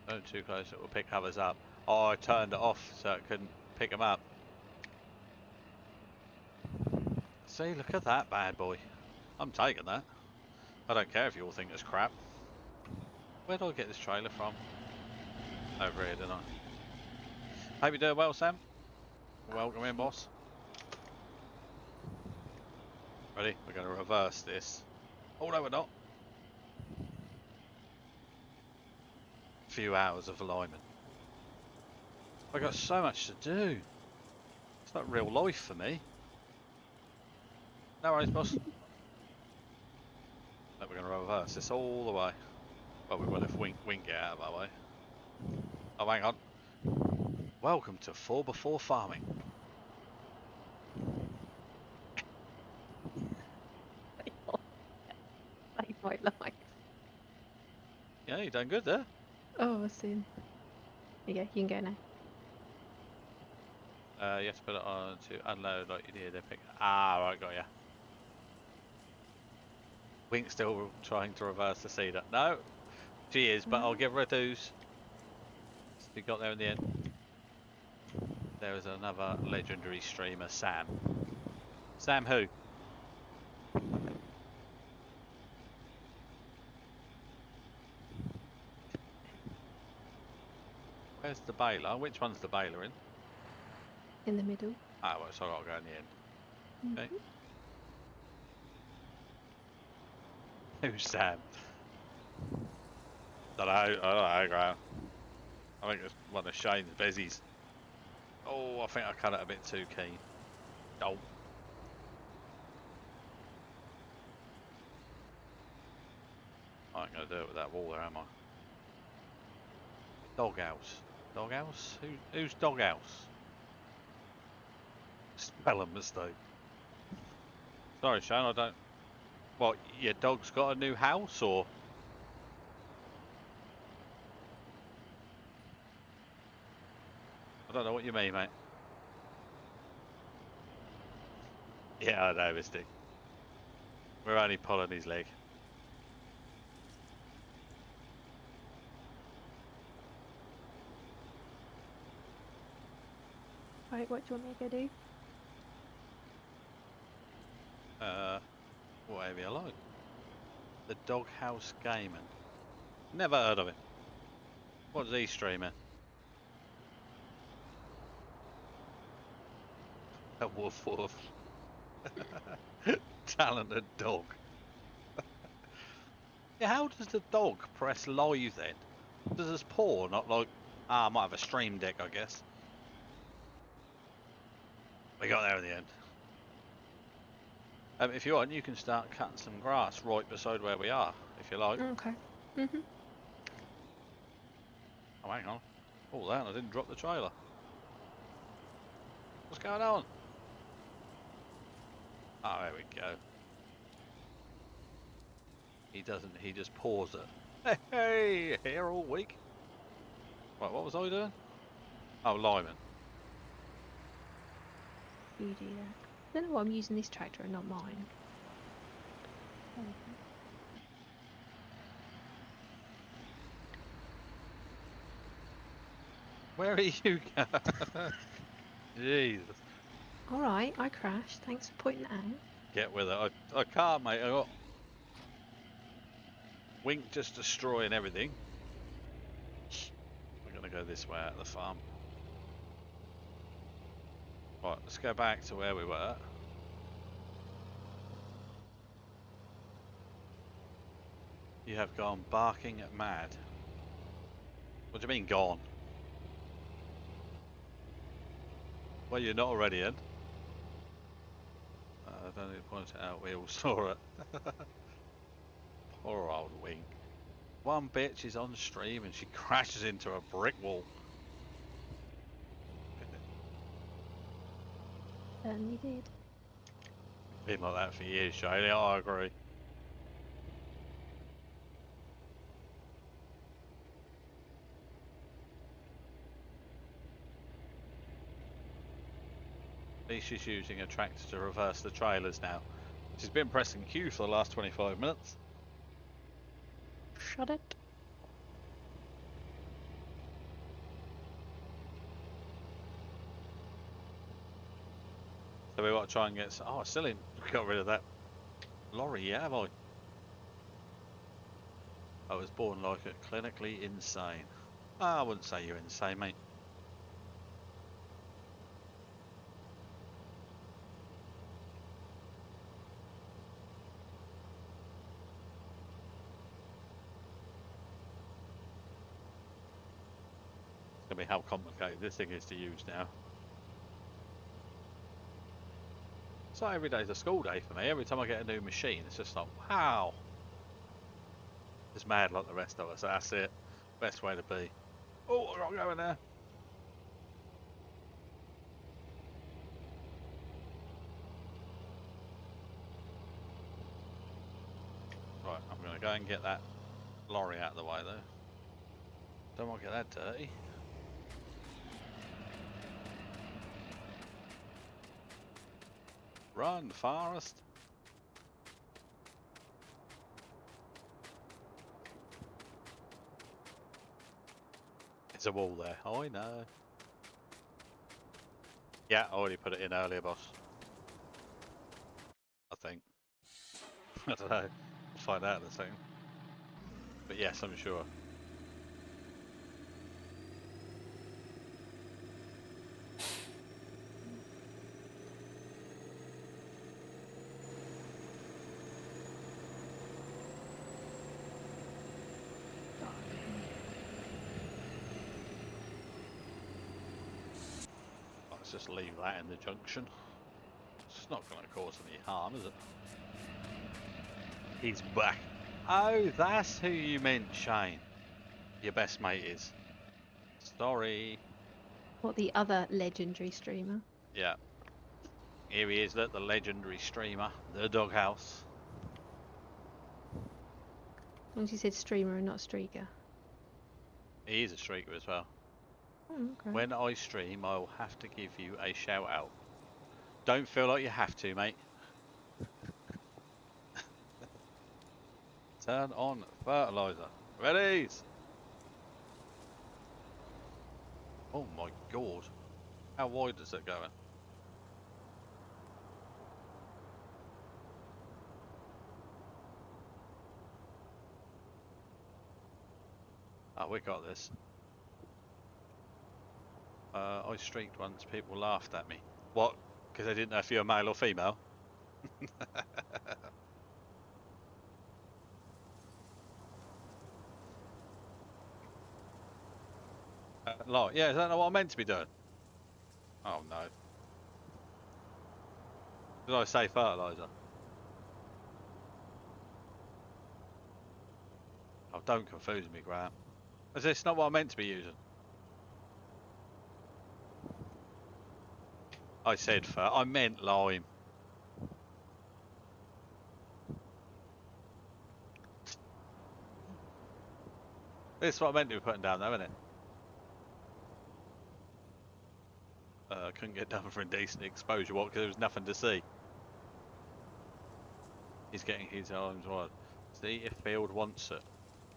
Don't too close, it will pick others up. Oh, I turned it off so it couldn't pick them up. See, look at that bad boy. I'm taking that. I don't care if you all think it's crap. Where do I get this trailer from? Over here, didn't I? Hope you're doing well, Sam. Welcome in, boss. Ready? We're going to reverse this. Oh, no, we're not. few hours of alignment. I got so much to do. It's not real life for me. No worries, boss. But we're going to reverse this all the way. Well, we will if Wink get out of our way. Oh, hang on. Welcome to 4x4 farming. Save my life. Yeah, you done good there. Oh, I see. There you go. You can go now. You have to put it on to unload like you did. Epic. Ah, right, got ya. Wink's still trying to reverse the cedar. No, she is, but I'll give her a deuce. She got there in the end. There is another legendary streamer, Sam. Sam who? Where's the baler? Which one's the baler in? In the middle. Ah, well, so I'll go in the end. Okay. Who's Sam? I don't know, Graham. I think it's one of Shane's bezies. Oh, I think I cut it a bit too keen. Oh. I ain't gonna do it with that wall there, am I? Doghouse. Doghouse? Who's doghouse? Spelling mistake. Sorry, Shane, I don't... What, your dog's got a new house, or...? I don't know what you mean, mate. Yeah, I know, Misty. We're only pulling his leg. Right, what do you want me to go do? Whatever you like. The Doghouse Gaming. Never heard of it. What's he streaming? A woof woof. Talented dog. Yeah, how does the dog press live then? Does his paw not like... Ah, I might have a stream deck, I guess. We got there in the end. If you want, you can start cutting some grass right beside where we are, if you like. Okay. Oh, hang on. Oh, that, I didn't drop the trailer. What's going on? Oh, there we go. He doesn't, he just paws it. Hey, here all week. Right, what was I doing? Oh, Lyman. You do that. I don't know why I'm using this tractor and not mine. Where are you going? Jesus. Alright, I crashed. Thanks for pointing that out. Get with it. I can't, mate. I got Wink just destroying everything. We're going to go this way out of the farm. Right, let's go back to where we were. You have gone barking mad. What do you mean gone? Well, you're not already in. I don't need to point it out, we all saw it. Poor old Wink. One bitch is on stream and she crashes into a brick wall. Certainly did. Been like that for years, Shaylee, I agree. At least she's using a tractor to reverse the trailers now. She's been pressing Q for the last 25 minutes. Shut it. So we want to try and get... Oh, I still ain't got rid of that lorry, yeah, have I? I was born like a clinically insane. I wouldn't say you're insane, mate. me how complicated this thing is to use now. It's like every day's a school day for me. Every time I get a new machine, it's just like, wow. Just mad like the rest of us. That's it. Best way to be. Oh, I'm not going there. Right, I'm going to go and get that lorry out of the way though. Don't want to get that dirty. Run, Forest. There's a wall there. Oh, I know. Yeah, I already put it in earlier, boss. I think. I don't know. We'll find out in a second. But yes, I'm sure. Let's just leave that in the junction. It's not going to cause any harm, is it? He's back. Oh, that's who you meant, Shane. Your best mate is. Sorry. What, the other legendary streamer? Yeah. Here he is, look, the legendary streamer, the doghouse. As long as you said streamer and not streaker. He is a streaker as well. Oh, okay. When I stream, I'll have to give you a shout out. Don't feel like you have to, mate. Turn on fertilizer. Ready? Oh my god. How wide is it going? Oh, we got this. I streaked once, people laughed at me. What? Because they didn't know if you were male or female? Like, yeah, is that not what I'm meant to be doing? Oh no. Did I say fertilizer? Oh, don't confuse me, Graham. Is this not what I'm meant to be using? I said I meant lime. This is what I meant to be putting down though, isn't it? Couldn't get done for indecent exposure, what? Because there was nothing to see. He's getting his arms wide. See if field wants it.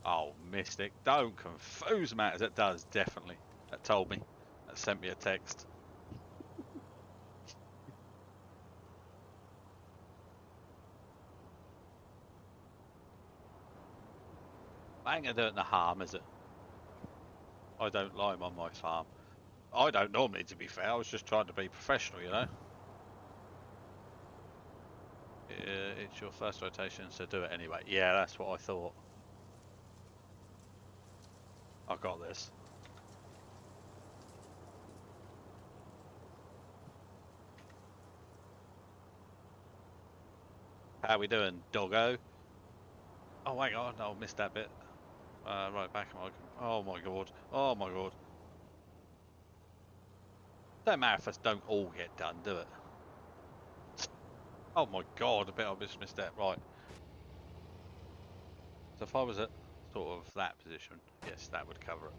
Oh, Mystic, don't confuse matters. It does, definitely. That told me. That sent me a text. I ain't gonna do it no harm, is it? I don't lime on my farm. I don't normally, to be fair. I was just trying to be professional, you know. It's your first rotation, so do it anyway. Yeah, that's what I thought. I got this. How we doing, doggo? Oh, hang on, no, I missed that bit. Right, back on my... Oh my god. Oh my god. Don't matter if us don't all get done, do it? Oh my god, I bet I just missed that. Right. So if I was at sort of that position, yes, that would cover it.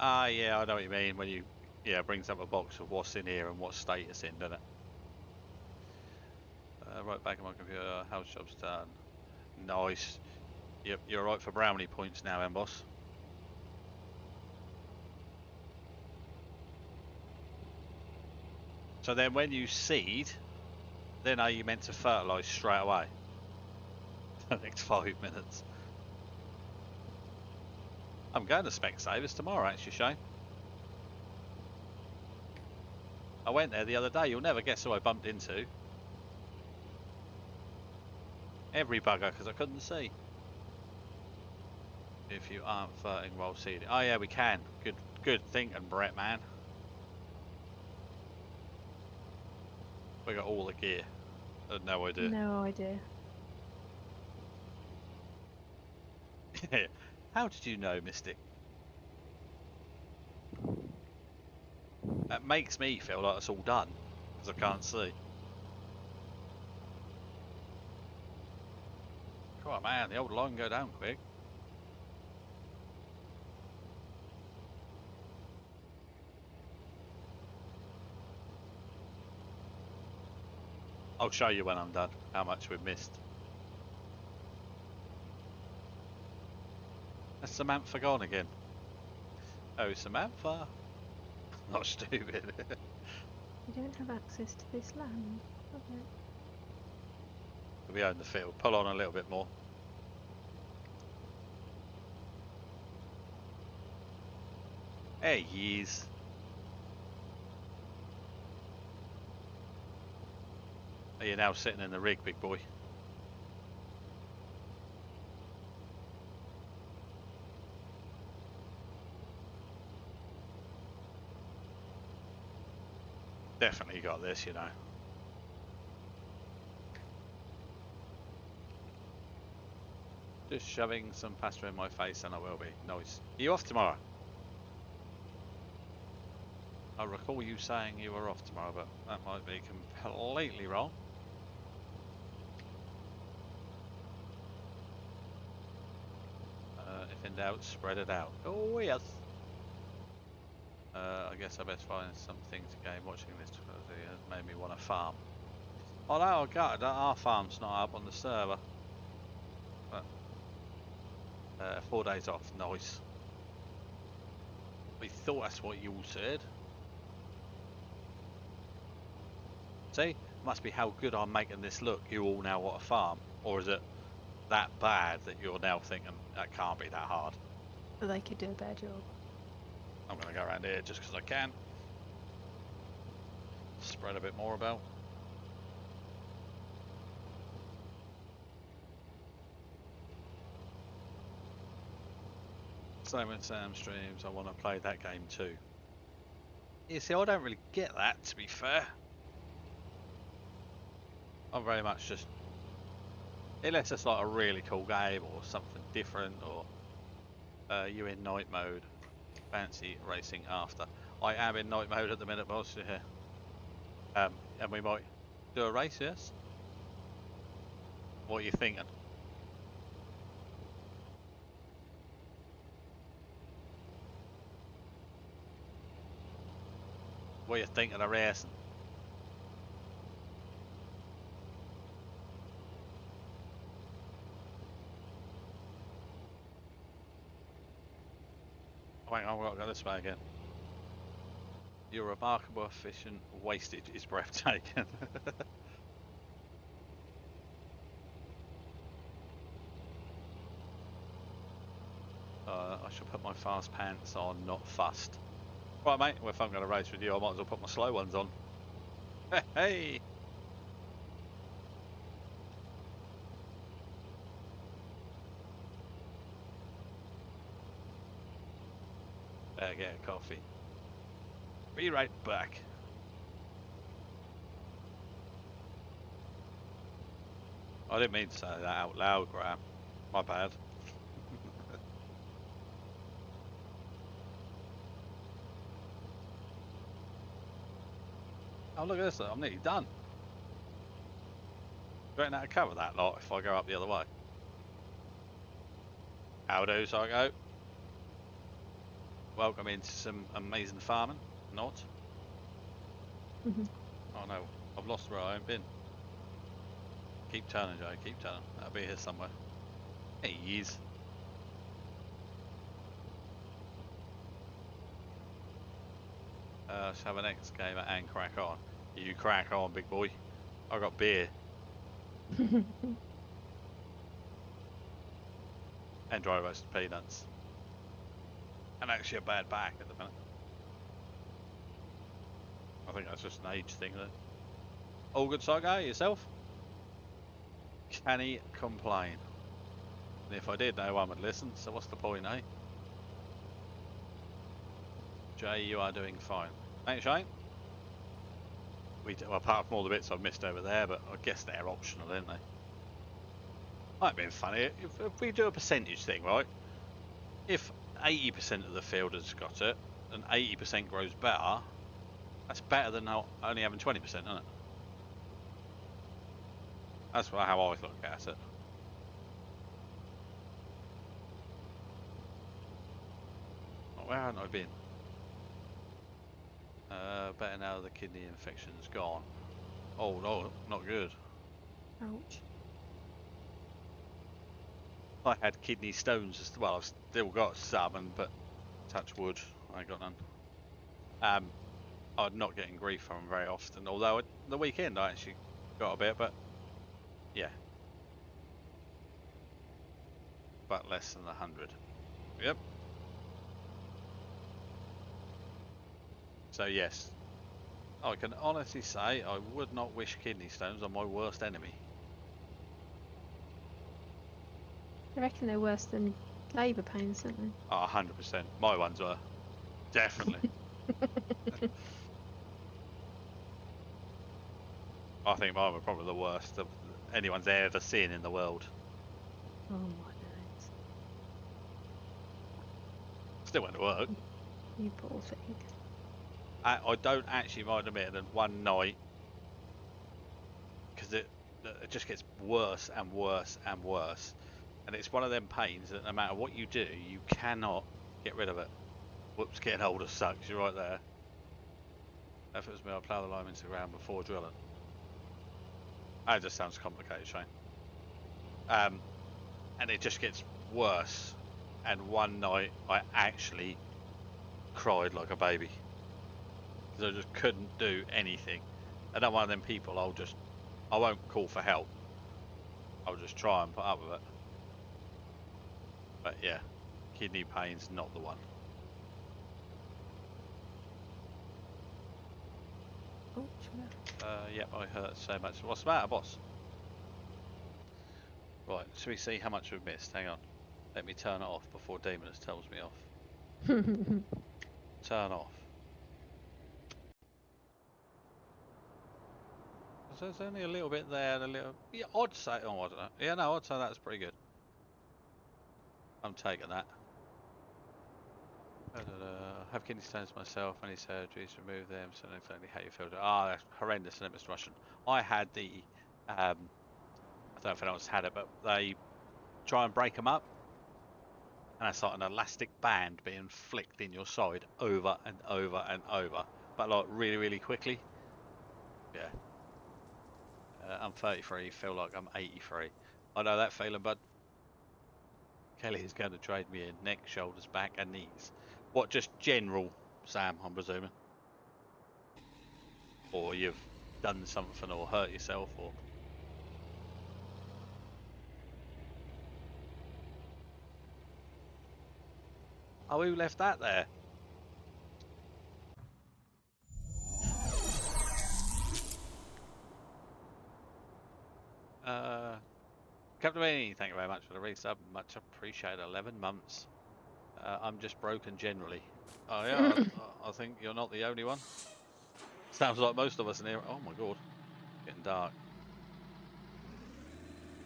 Ah, yeah, I know what you mean. When you, yeah, brings up a box of what's in here and what state it's in, doesn't it? Right back on my computer, house job's done. Nice. Yep, you're right for brownie points now, boss. So then when you seed, then are you meant to fertilise straight away? For the next 5 minutes. I'm going to Specsavers tomorrow, actually, Shane. I went there the other day. You'll never guess who I bumped into. Every bugger, because I couldn't see. if you aren't farting while seeding. Oh yeah, we can. Good thinking, Brett, man. We got all the gear. No idea. No idea. How did you know, Mystic? That makes me feel like it's all done, because I can't see. Come on, man, the old line go down quick. I'll show you when I'm done, how much we've missed. Has Samantha gone again? Oh, Samantha. Not stupid. You don't have access to this land. Okay. We own the field. Pull on a little bit more. There he is. Are you now sitting in the rig, big boy? Definitely got this, you know. Just shoving some pasta in my face and I will be. Nice. Are you off tomorrow? I recall you saying you were off tomorrow, but that might be completely wrong. If in doubt, spread it out. Oh yes. I guess I best find something to gain watching this because it has made me want to farm. Although I got our farm's not up on the server. But 4 days off, nice. We thought that's what you all said. See, must be how good I'm making this look. You all now want a farm, or is it that bad that you're now thinking that can't be that hard? But they could do a better job. I'm gonna go around here just because I can. Spread a bit more about. Same with Sam streams, I want to play that game too. You see, I don't really get that, to be fair. I'm very much just, unless it's like a really cool game or something different, or you in night mode, fancy racing after. I am in night mode at the minute, boss. Yeah. And we might do a race, yes? What are you thinking? What are you thinking of racing? Wait, I've got to go this way again. Your remarkable efficient wastage is breathtaking. I should put my fast pants on, not fussed. Right, mate, well, if I'm going to race with you, I might as well put my slow ones on. Hey! Better get a coffee. Be right back. I didn't mean to say that out loud, Graham. My bad. Oh, look at this, I'm nearly done. Do you reckon that'll cover that lot if I go up the other way? How do, Psycho? Welcome into some amazing farming. Not? Oh no, I've lost where I have been. Keep turning, Joe, keep turning. That'll be here somewhere. There he is. Let's have an X gamer and crack on. You crack on, big boy. I got beer. And dry roasted peanuts. And actually a bad back at the minute. I think that's just an age thing though. All good, Psycho? Yourself? Can he complain? And if I did, no one would listen, so what's the point, eh? Jay, you are doing fine. Thanks, Shane. Well, apart from all the bits I've missed over there, but I guess they're optional, aren't they? Might have been funny if we do a percentage thing, right? If 80% of the fielders got it, and 80% grows better, that's better than only having 20%, isn't it? That's how I look at it. Where haven't I been? Better now the kidney infection's gone. Oh no, not good. Ouch. I had kidney stones. Well, I've still got some, but touch wood, I got none. I'm not getting grief from them very often. Although the weekend I actually got a bit, but yeah, but less than 100. Yep. So yes, I can honestly say I would not wish kidney stones on my worst enemy. I reckon they're worse than labour pains, aren't they? Oh, 100%. My ones were. Definitely. I think mine were probably the worst of anyone's ever seen in the world. Oh my days. Still went to work. You poor thing. I don't actually mind admitting that one night, because it just gets worse and worse and worse. And it's one of them pains that no matter what you do, you cannot get rid of it. Whoops, getting older sucks, you're right there. If it was me, I'd plough the lime into the ground before drilling. That just sounds complicated, Shane. And it just gets worse. And one night, I actually cried like a baby. Because I just couldn't do anything. And I'm one of them people, I won't call for help. I'll just try and put up with it. But yeah, kidney pain's not the one. Oh, Yep, I hurt so much. What's the matter, boss? Right, should we see how much we've missed? Hang on. Let me turn it off before Demoness tells me off. Turn off. So there's only a little bit there, and a little... Yeah, I'd say... Oh, I don't know. Yeah, no, I'd say that's pretty good. I'm taking that. Have kidney stones myself, any surgeries, remove them, so exactly how you feel. Ah, that's horrendous, isn't it, Mr. Russian? I had the... I don't know if anyone else had it, but they try and break them up. And it's like an elastic band being flicked in your side over and over and over. But like really, really quickly. Yeah. I'm 33, feel like I'm 83. I know that feeling, bud. Kelly is going to trade me in neck, shoulders, back and knees. What, just general, Sam, I'm presuming? Or you've done something or hurt yourself or... Oh, who left that there? Captain Winnie, thank you very much for the resub. Much appreciated. 11 months. I'm just broken generally. Oh yeah, I think you're not the only one. Sounds like most of us in here. Oh my god, getting dark.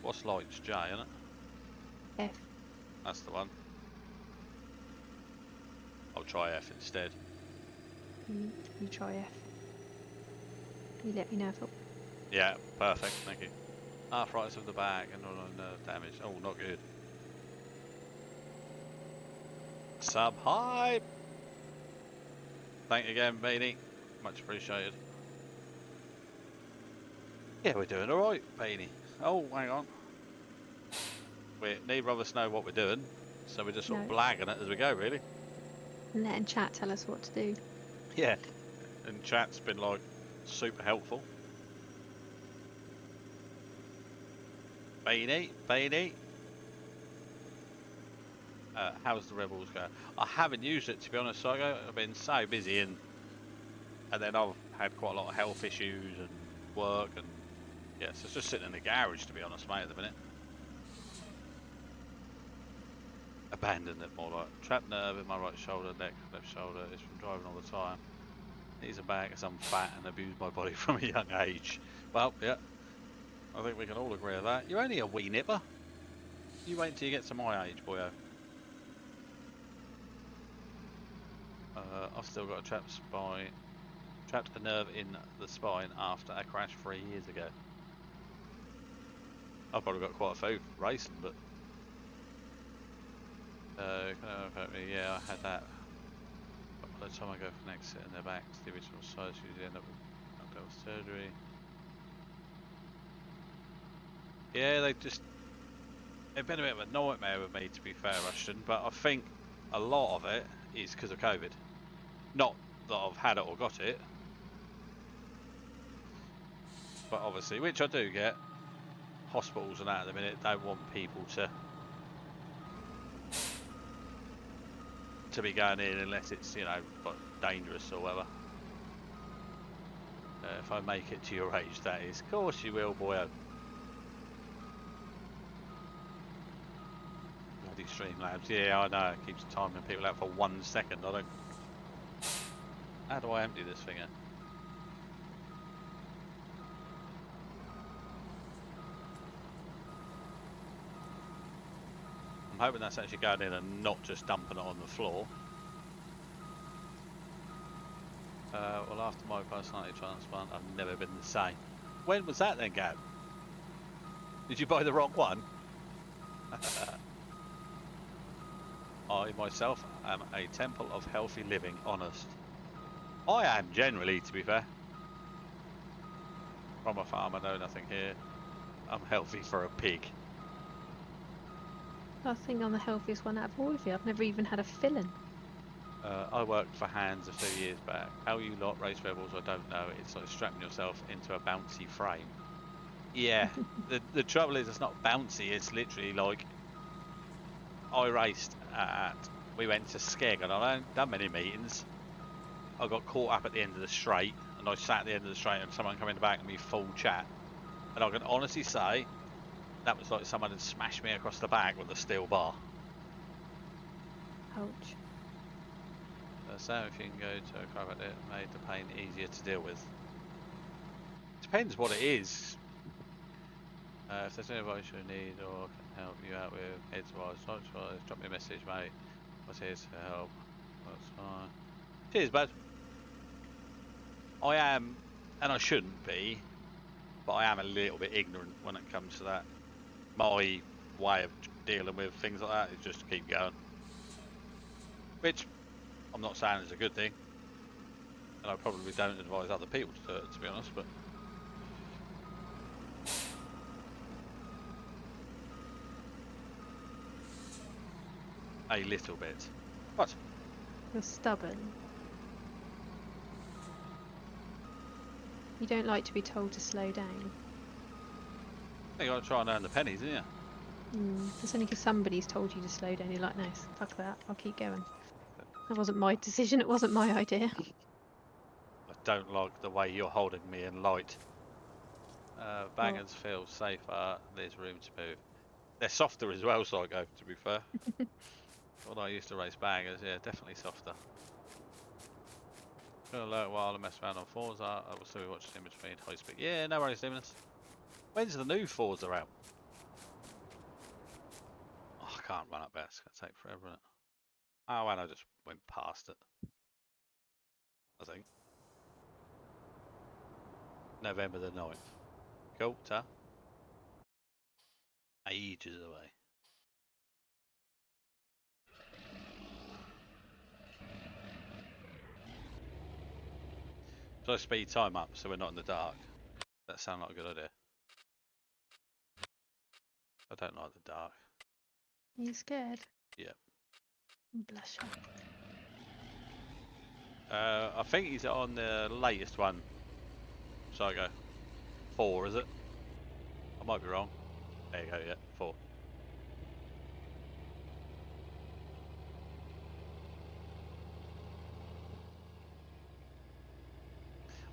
What's lights? J, isn't it? F. That's the one. I'll try F instead. You try F. You let me know if it... Yeah, perfect. Thank you. Arthritis of the back and all nerve damage. Oh, not good. Sub hype. Thank you again, Beanie. Much appreciated. Yeah, we're doing all right, Beanie. Oh, hang on. Neither of us know what we're doing, so we're just sort of blagging it as we go, really. And letting chat tell us what to do. Yeah, and chat's been like super helpful. Beanie. How's the Rebels going? I haven't used it, to be honest, Sargo. I've been so busy and then I've had quite a lot of health issues and work and... Yeah, so it's just sitting in the garage, to be honest, mate, at the minute. abandoned it more like. Trapped nerve in my right shoulder, neck, left shoulder. It's from driving all the time. Knees are back as I'm fat and abused my body from a young age. Well, yeah. I think we can all agree with that. You're only a wee nipper. You wait until you get to my age, boyo. I've still got a trapped spine. Trapped a nerve in the spine after a crash 3 years ago. I've probably got quite a few racing, but yeah, I had that. But by the time I go for next sit in their backs, the original size usually end up with surgery. Yeah, they've been a bit of a nightmare with me, to be fair, Rushton, but I think a lot of it is because of COVID. Not that I've had it or got it, but obviously, which I do get. Hospitals and that at the minute don't want people to be going in unless it's, you know, like dangerous or whatever. If I make it to your age, that is. Of course you will, boyo. Bloody Streamlabs. Yeah, I know. It keeps timing people out for 1 second. I don't... How do I empty this thing out? I'm hoping that's actually going in and not just dumping it on the floor. Well, after my personality transplant, I've never been the same. When was that then, Gab? Did you buy the wrong one? I myself am a temple of healthy living, honest. I am generally, to be fair. From a farm, I know nothing here. I'm healthy for a pig. I think I'm the healthiest one out of all of you. I've never even had a fill-in. I worked for Hands a few years back. How you lot race rebels, I don't know. It's like strapping yourself into a bouncy frame. Yeah, the trouble is it's not bouncy. It's literally like I raced at. We went to Skeg and I hadn't done many meetings. I got caught up at the end of the straight and I sat at the end of the straight and someone come in the back and me full chat. And I can honestly say that was like someone had smashed me across the back with a steel bar. Ouch. So if you can go to a chiropractor, it made the pain easier to deal with. Depends what it is. If there's any advice you need or can help you out with heads-wise, touch-wise, drop me a message, mate. What's here to help? That's fine. Cheers, bud. I am, and I shouldn't be, but I am a little bit ignorant when it comes to that. My way of dealing with things like that is just to keep going. Which, I'm not saying is a good thing. And I probably don't advise other people to do it, to be honest, but... A little bit. What? You're stubborn. You don't like to be told to slow down. You gotta try and earn the pennies, didn't you? It's only because somebody's told you to slow down. You're like, no, fuck that. I'll keep going. That wasn't my decision. It wasn't my idea. I don't like the way you're holding me in light. Bangers feel safer. There's room to move. They're softer as well, Psycho, to be fair. Although I used to race bangers, yeah, definitely softer. Gonna learn while I mess around on Forza. I will still be watching in between high speed. Yeah, no worries, Demoness. When's the new Forza out? Oh, I can't run up there. It's gonna take forever, isn't it? Oh, and I just went past it. I think. November the 9th. Cool, ta. Ages away. So I speed time up so we're not in the dark. That sounds like a good idea. I don't like the dark. Are you scared? Yeah. Blush. I think he's on the latest one. So I go 4, is it? I might be wrong. There you go, yeah, 4.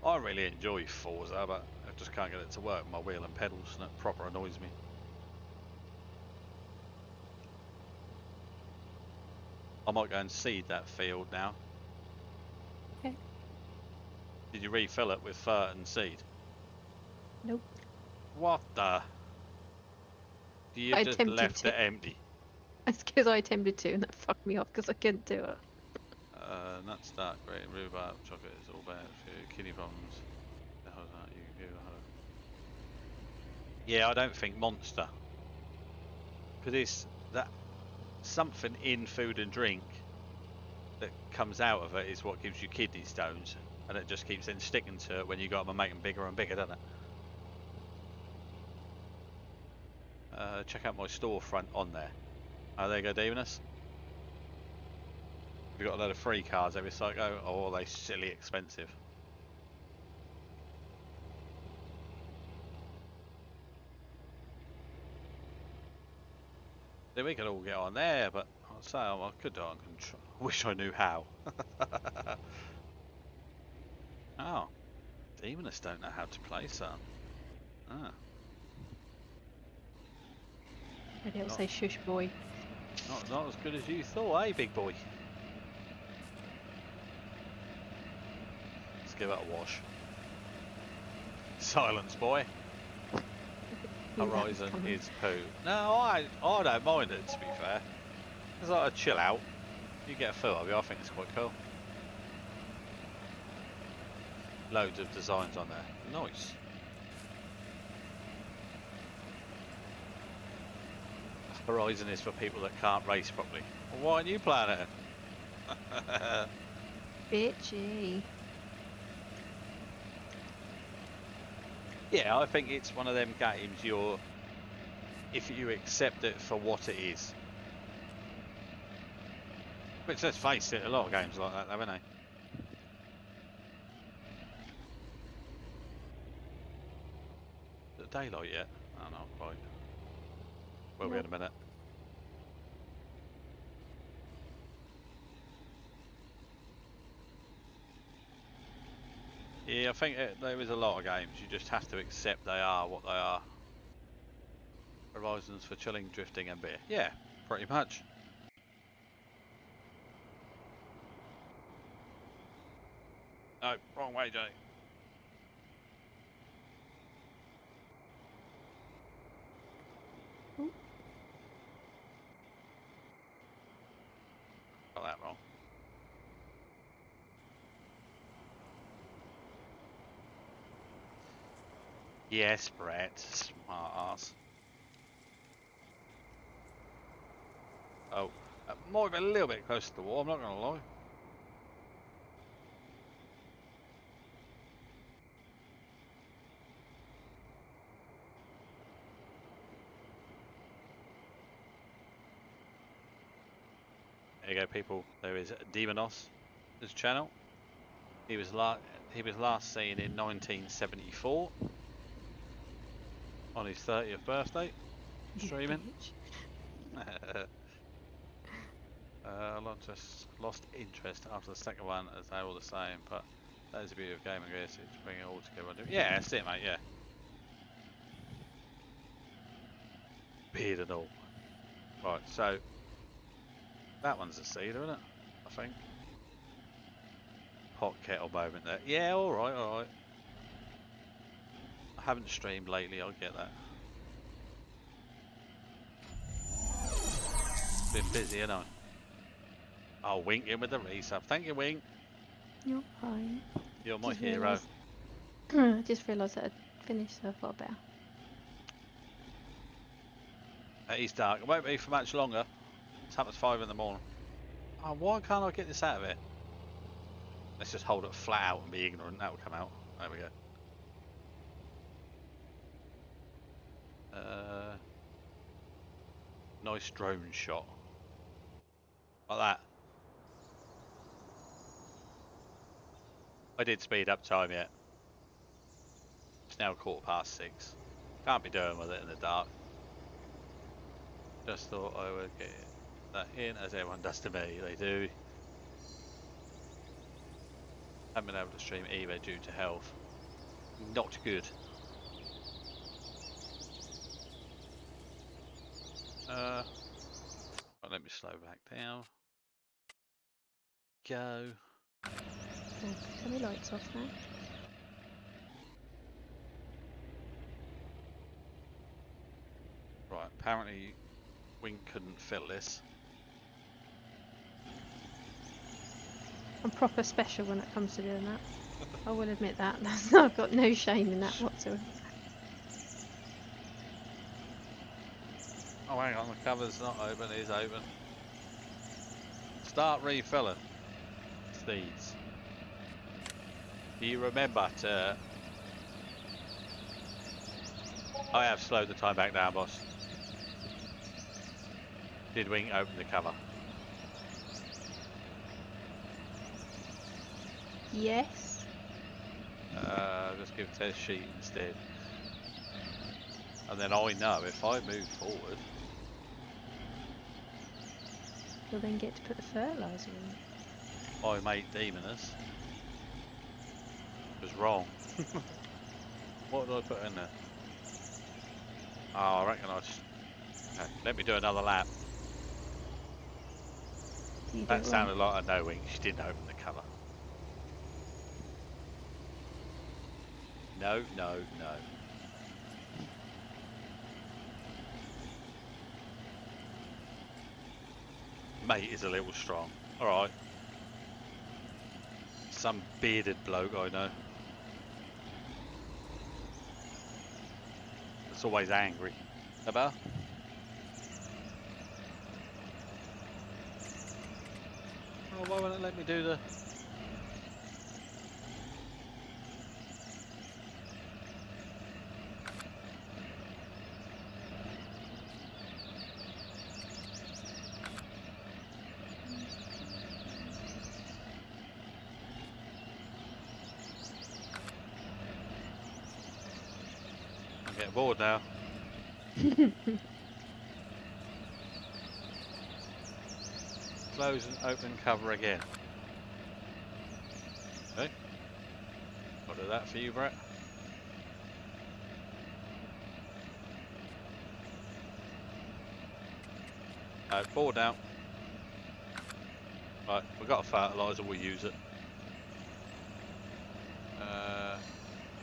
I really enjoy Forza, but I just can't get it to work with my wheel and pedals, and it proper annoys me. I might go and seed that field now. Okay. Did you refill it with fert and seed? Nope. What the? You I just attempted left to. it empty. It's because I attempted to, and that fucked me off because I couldn't do it. Nuts, dark, great, rhubarb, chocolate is all bad for you. Kidney problems. The hell's that? You can Google her. Yeah, I don't think monster. Because it's that something in food and drink that comes out of it is what gives you kidney stones, and it just keeps then sticking to it when you got them and make them bigger and bigger, doesn't it? Check out my storefront on there. Oh, there you go, Demoness. We've got a load of free cards every cycle. Oh, are they silly expensive? Then we could all get on there, but I'll say I could do it on control. I wish I knew how. Oh, Demonists don't know how to play some. Ah, And it'll Not- say shush boy. not as good as you thought, eh, big boy? Let's give it a wash. Silence, boy. Knew that was Horizon coming. is poo. No, I don't mind it, to be fair. It's like a chill out. You get a feel of it, I think it's quite cool. Loads of designs on there. Nice. Horizon is for people that can't race properly. Well, why aren't you playing it? Bitchy. Yeah, I think it's one of them games if you accept it for what it is. Which, let's face it, a lot of games are like that, haven't they? Is it daylight yet? Oh, not quite. Will be in a minute. Yeah, I think there is a lot of games. You just have to accept they are what they are. Horizons for chilling, drifting, and beer. Yeah, pretty much. No, wrong way, Jay. Ooh. Got that wrong. Yes, Brett. Smart ass. Oh, might be a little bit close to the wall, I'm not going to lie. There you go, people. There is Demonos, his channel. He was last seen in 1974 on his 30th birthday, streaming. I just lost interest after the second one, as they're all the same. But that is the beauty of gaming, I guess. It's bringing it all together. Yeah, that's it, mate. Yeah. Beard and all. Right, so that one's a cedar, isn't it? I think. Hot kettle moment there. Yeah, all right, all right. I haven't streamed lately. I'll get that. Been busy, haven't I? Oh, Wink in with the resub. Thank you, Wink. You're fine. You're my Just hero. realised- I just realised that I'd finished, so I thought better. It is dark. It won't be for much longer. It's up at 5 in the morning. Oh, why can't I get this out of it? Let's just hold it flat out and be ignorant. That will come out. There we go. Nice drone shot. Like that. I did speed up time yet. It's now 6:15. Can't be doing with it in the dark. Just thought I would get that in, as everyone does to me. They do. Haven't been able to stream either due to health. Not good. Let me slow back down. go. Oh, turn the lights off now. Right, apparently Wink couldn't fill this. I'm proper special when it comes to doing that. I will admit that. I've got no shame in that whatsoever. Oh, hang on, the cover's not open, it is open. Start refilling. Steeds. Do you remember to... I have slowed the time back down, boss. Did Wink open the cover? Yes. Just give test sheet instead. And then I know if I move forward... You'll then get to put the fertiliser in. My mate Demonus was wrong. What did I put in there? Oh, I reckon I just... Okay, let me do another lap. You do That it sounded like a no Wink. She didn't open the cover. No, no, no. Mate is a little strong. Alright. Some bearded bloke I know. That's always angry. About? Oh, why won't it let me do the... I'm getting bored now. Close and open cover again. Okay. I'll do that for you, Brett. Board out. Right, we've got a fertiliser, we'll use it.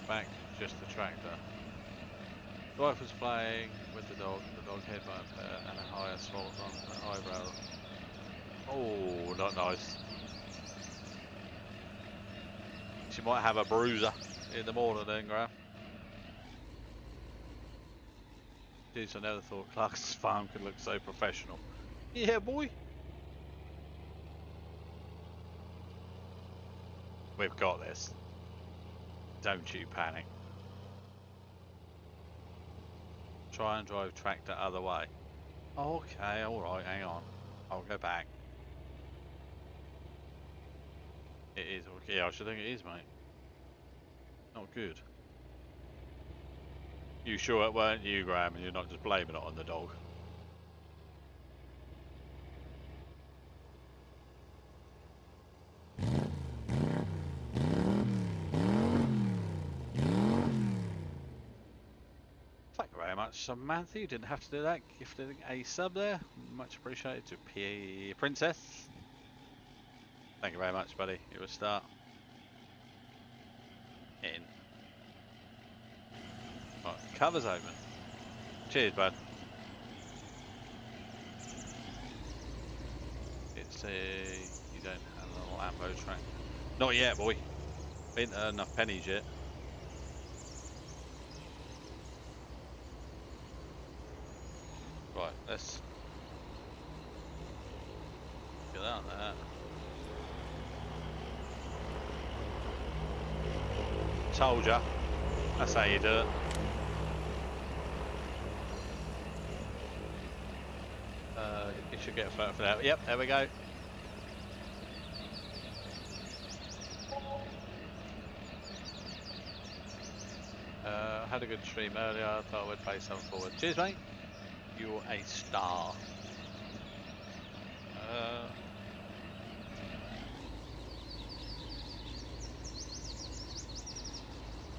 Back, just the tractor. The wife was playing with the dog headbutt and a high assault on the eyebrow. Oh, not nice. She might have a bruiser in the morning then, Graham. Jeez, I never thought Clark's farm could look so professional. Yeah, boy. We've got this. Don't you panic. Try and drive tractor other way. Okay, alright, hang on. I'll go back. It is, yeah, I should think it is, mate. Not good. You sure it weren't you, Graham, and you're not just blaming it on the dog? Thank you very much, Samantha. You didn't have to do that. Gifting a sub there. Much appreciated to P Princess. Thank you very much, buddy. You're a start. In. Right, cover's open. Cheers, bud. It's a... You don't have a little ammo track. Not yet, boy. Ain't enough pennies yet. Right, let's... Get out of that. Told ya. That's how you do it. You should get a photo for that. Yep, there we go. Had a good stream earlier. I thought I would pay something forward. Cheers, mate. You're a star.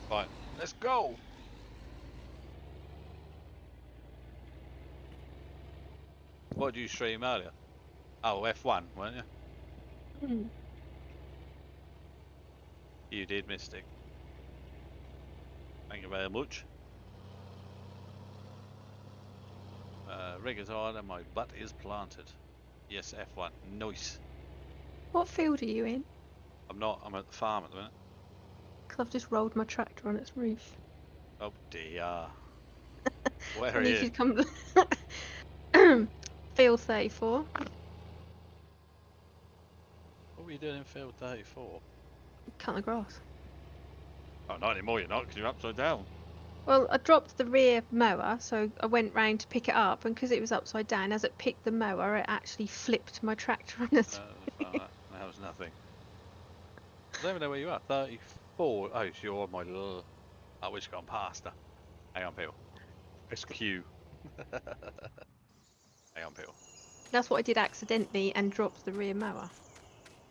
Right, let's go. What did you stream earlier? Oh, F1, weren't you? You did, Mystic. Thank you very much. Rig is on and my butt is planted. Yes, F1. Nice. What field are you in? I'm not. I'm at the farm at the minute. Because I've just rolled my tractor on its roof. Oh dear. Where I are need you? you to come. Field 34. What were you doing in field 34? Cut the grass. Oh, not anymore. You're not, because you're upside down. Well, I dropped the rear mower, so I went round to pick it up, and because it was upside down, as it picked the mower, it actually flipped my tractor on its. That was nothing. I don't even know where you are. 34. Oh, so you're on my little. Oh, we've gone past her. Hang on, people. It's Q. Hang on, people. That's what I did accidentally and dropped the rear mower.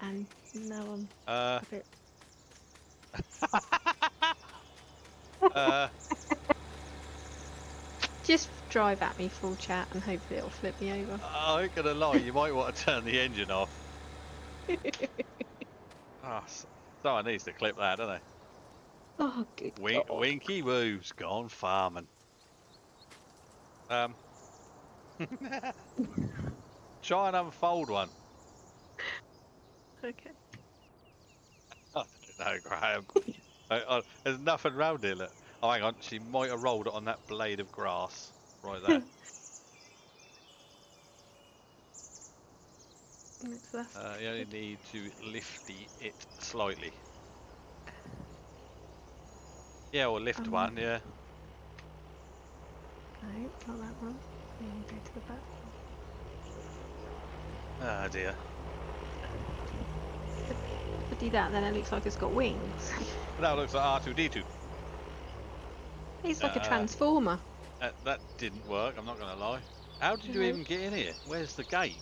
And now I'm a bit. Just drive at me full chat and hopefully it'll flip me over. I ain't gonna lie, you might want to turn the engine off. Oh, someone needs to clip that, don't they? Oh, good God. Winky Woo's gone farming. Try and unfold one. Okay. I don't know, Graham. There's nothing round here. Look. Oh, hang on. She might have rolled it on that blade of grass right there. You only need to lifty it slightly. Yeah, or lift one, yeah. No, not that one. Go to the back. Ah, dear. If I do that, then it looks like it's got wings. Now it looks like R2-D2. It's like a transformer. That didn't work, I'm not going to lie. How did you even get in here? Where's the gate?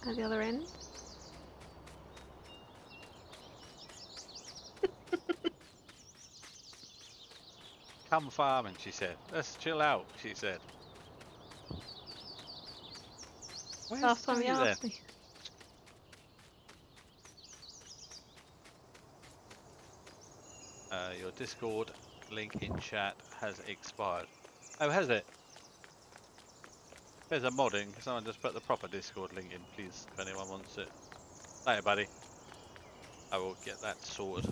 At the other end. Come farming, she said. Let's chill out, she said. Where's Last the time he gate, asked then? me. Your Discord link in chat has expired. Oh, has it? There's a modding. Someone just put the proper Discord link in, please, if anyone wants it. Hey, buddy. I will get that sorted.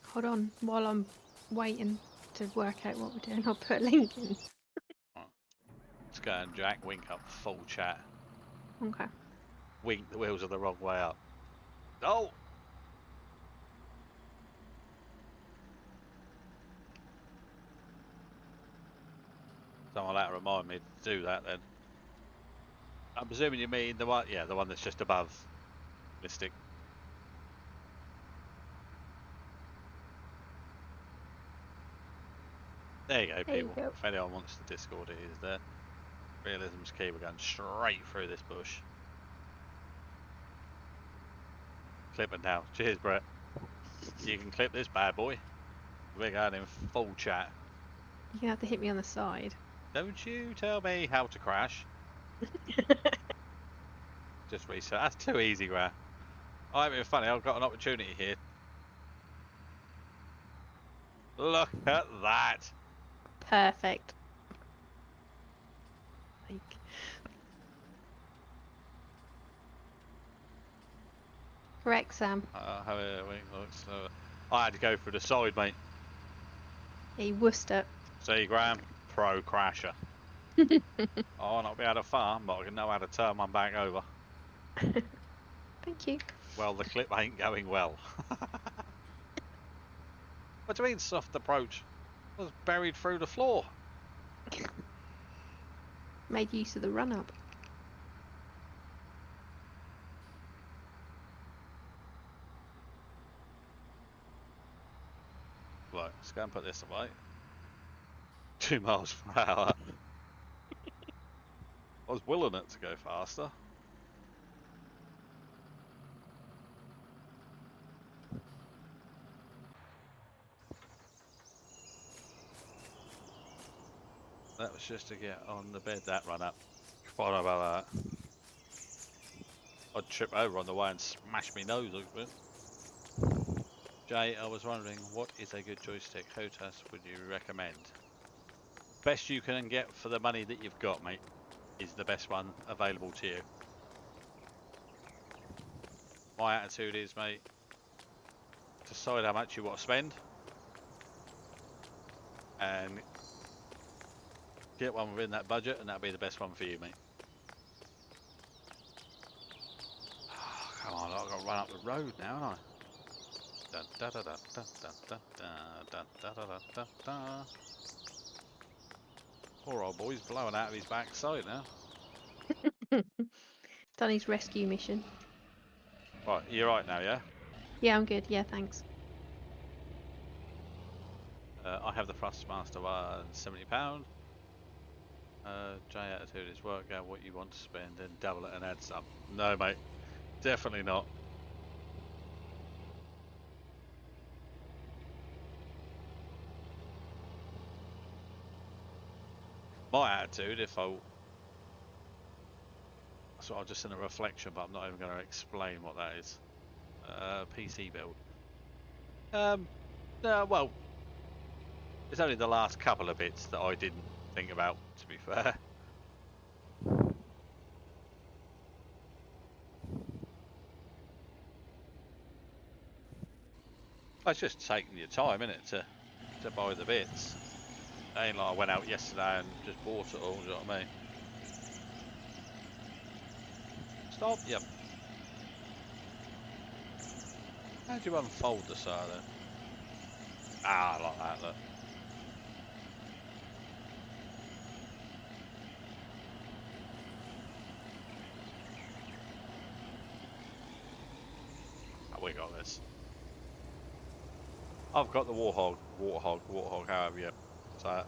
Hold on, while I'm waiting to work out what we're doing, I'll put a link in. Let's go and Jack Wink up full chat. Okay. Wink, the wheels are the wrong way up. Oh! Someone will have to remind me to do that then. I'm presuming you mean the one, yeah, the one that's just above Mystic. There you go, There you people. go. If anyone wants the Discord, it is there. Realism's key, we're going straight through this bush. Clip it now. Cheers, Brett. You can clip this bad boy. We're going in full chat. You're gonna have to hit me on the side. Don't you tell me how to crash. Just reset. That's too easy, Graham. I'm being funny. I've got an opportunity here. Look at that. Perfect. Correct, Sam. How it looks. I had to go through the side, mate. He wussed it. See, Graham, pro crasher. I'll not be able to farm, but I can know how to turn one back over. Thank you. Well, the clip ain't going well. What do you mean soft approach? I was buried through the floor. Made use of the run up. Right, let's go and put this away. 2 miles per hour. I was willing it to go faster. That was just to get on the bed, that run up. Forgot about that. I'd trip over on the way and smash my nose open. Jay, I was wondering, what is a good joystick? Hotas would you recommend? Best you can get for the money that you've got, mate, is the best one available to you. My attitude is, mate, decide how much you want to spend and get one within that budget, and that'll be the best one for you, mate. Oh, come on, I've got to run up the road now, haven't I? Da, da, da, da, da, da, da, da, da, da, da. Poor old boy's blowing out of his backside now. Done his rescue mission. Right, you're right now, yeah? Yeah, I'm good. Yeah, thanks. I have the Thrustmaster one, £70. J attitude is work out what you want to spend and double it and add some. No, mate, definitely not. My attitude, so I'll just send a reflection, but I'm not even going to explain what that is. PC build. Well, it's only the last couple of bits that I didn't think about, to be fair. It's just taking your time, innit, to buy the bits. It ain't like I went out yesterday and just bought it all, do you know what I mean? Stop, yep. How do you unfold the side then? Ah, like that, look. Oh, we got this. I've got the warthog, however you say it.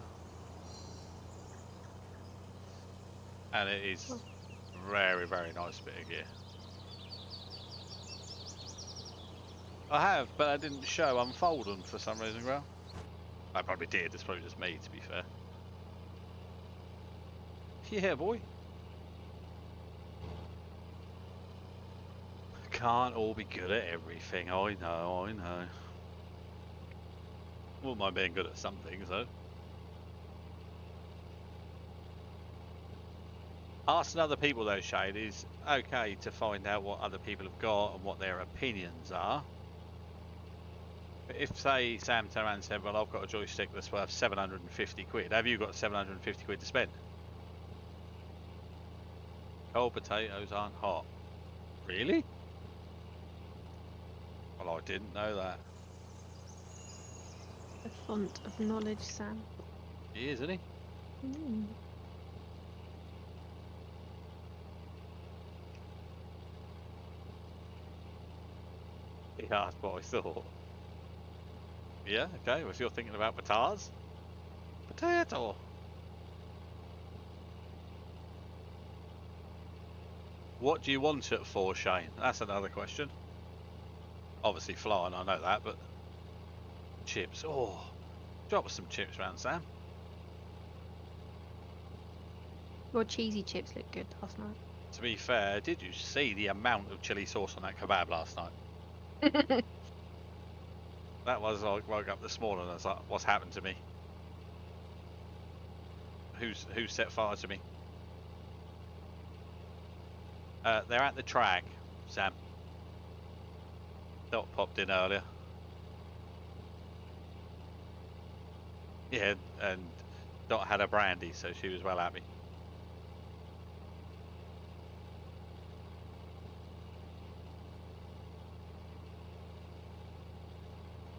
And it is very, very nice bit of gear. I have, but I didn't show unfolding for some reason, Graham. I probably did, it's probably just me, to be fair. Yeah, boy. Can't all be good at everything, I know. Wouldn't mind being good at some things, though. Asking other people, though, Shade, is okay to find out what other people have got and what their opinions are. But if, say, Sam turned around and said, well, I've got a joystick that's worth 750 quid, have you got 750 quid to spend? Cold potatoes aren't hot. Really? Well, I didn't know that. A font of knowledge, Sam. He is, isn't he? Mm. He asked what I thought. Yeah, okay, well, if you're thinking about potatoes. Potato! What do you want it for, Shane? That's another question. Obviously flying, I know that, but... Chips, oh! Drop us some chips round, Sam. Your cheesy chips look good last night. To be fair, did you see the amount of chilli sauce on that kebab last night? That was, I woke up this morning and I was like, what's happened to me? Who's set fire to me? They're at the track, Sam. Dot popped in earlier. Yeah, and Dot had a brandy, so she was well happy.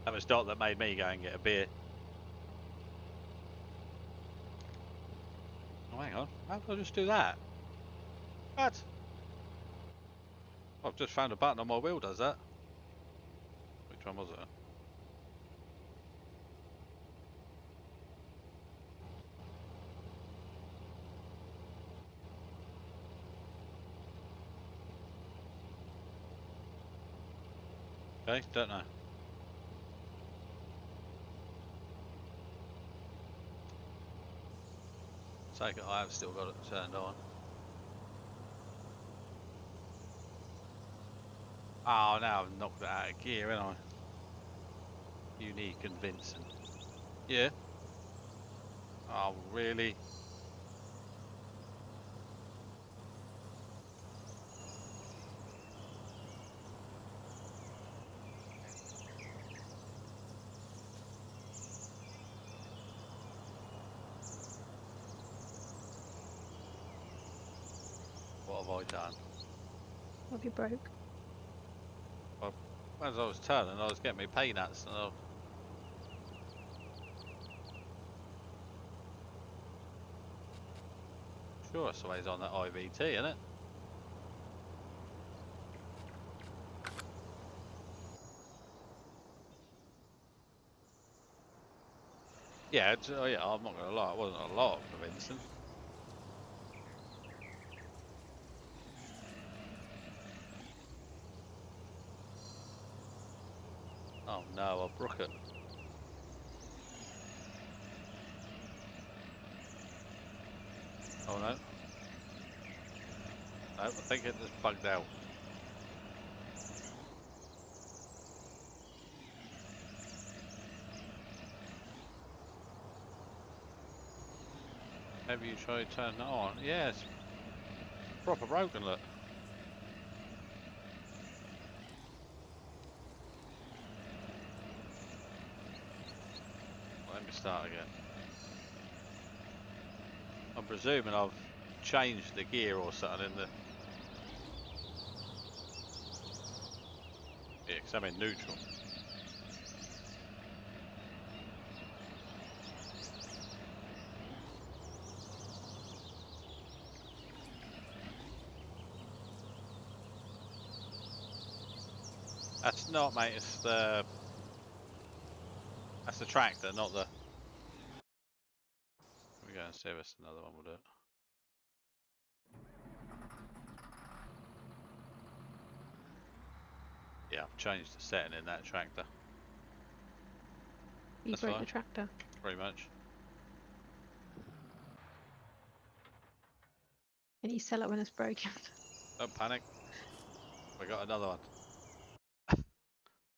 That was Dot that made me go and get a beer. Oh, hang on. How did I just do that? What? I've just found a button on my wheel does that. Which one was it? Okay, don't know. Take it, I have still got it turned on. Oh, now I've knocked it out of gear, haven't I? Unique and Vincent. Yeah. Oh, really? What have I done? What have you broke? Well, as I was turning, I was getting me peanuts, and sure it's always on that IVT, isn't it? Yeah, oh yeah, I'm not gonna lie, it wasn't a lot for Vincent. Oh no, I broke it. Oh no. No, I think it just bugged out. Have you tried turning it on? Yeah, it's proper broken, look. Let me start again. I'm presuming I've changed the gear or something in the... Yeah, because I'm in neutral. That's not, mate, it's the... That's the tractor, not the... Let me go and see if it's another one will do it. Yeah, I've changed the setting in that tractor. You That's broke fine. the tractor. Pretty much. And you sell it when it's broken. Don't panic. We got another one.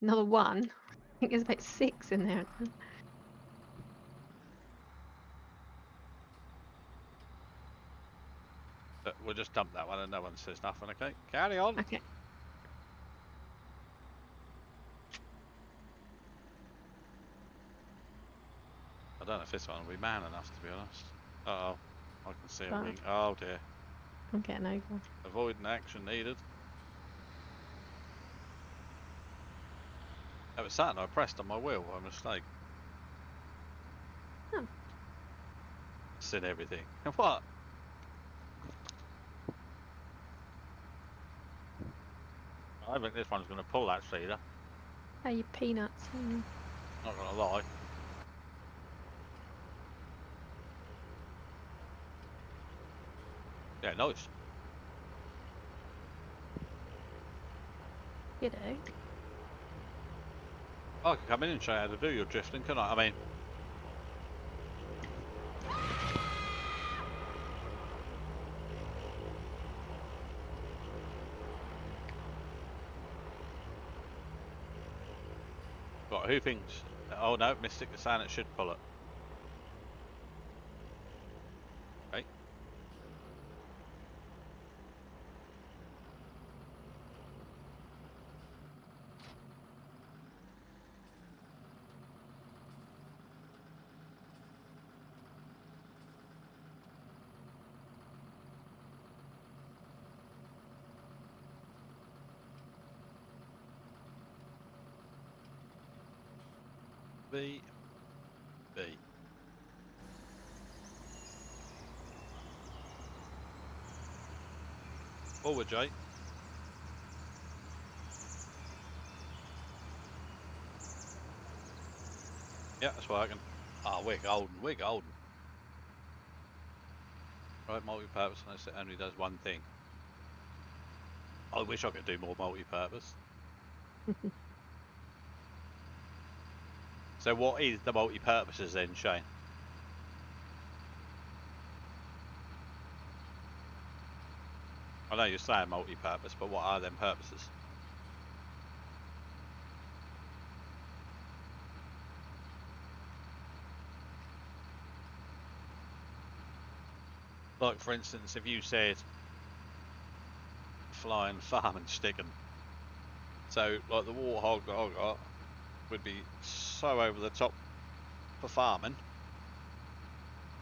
Another one. I think there's about 6 in there. But we'll just dump that one and no one says nothing, okay? Carry on. Okay. I don't know if this one will be man enough, to be honest. Uh-oh. I can see a Bad. wing. Oh dear. I'm getting over. Avoiding action needed. That was something I pressed on my wheel by mistake. Oh. Said everything. What? I think this one's going to pull that cedar. Hey, you peanuts. Not going to lie. Yeah, nice. You know. I could come in and show you how to do your drifting, couldn't I? I mean... Right, who thinks... Oh no, Mystic is saying it should pull it. Okay. B. Forward, Jay. Yeah, that's working. Ah, we're golden, we're golden. Right, multi-purpose, unless it only does one thing. I wish I could do more multi-purpose. So what is the multi-purposes then, Shane? I know you're saying multi-purpose, but what are them purposes? Like for instance, if you said flying, farm and sticking. So like the warthog that I got would be so over the top for farming.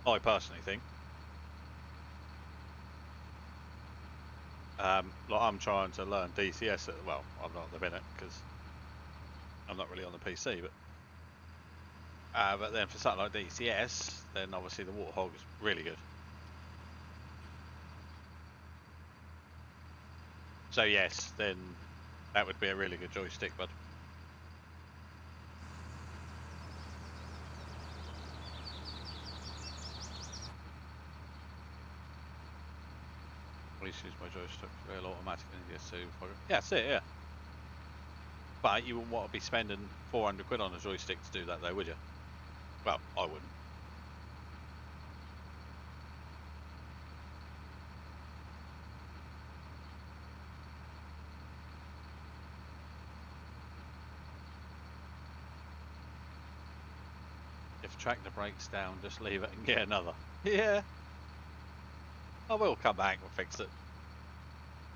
I personally think. Like I'm trying to learn DCS. Well, I'm not at the minute because I'm not really on the PC, but then for something like DCS, then obviously the warthog is really good. So yes, then that would be a really good joystick, bud. Please use my joystick for real automatic and DS2. Yeah, that's it, yeah. But you wouldn't want to be spending 400 quid on a joystick to do that though, would you? Well, I wouldn't. If tractor breaks down, just leave it and get another. Yeah. I will come back and fix it.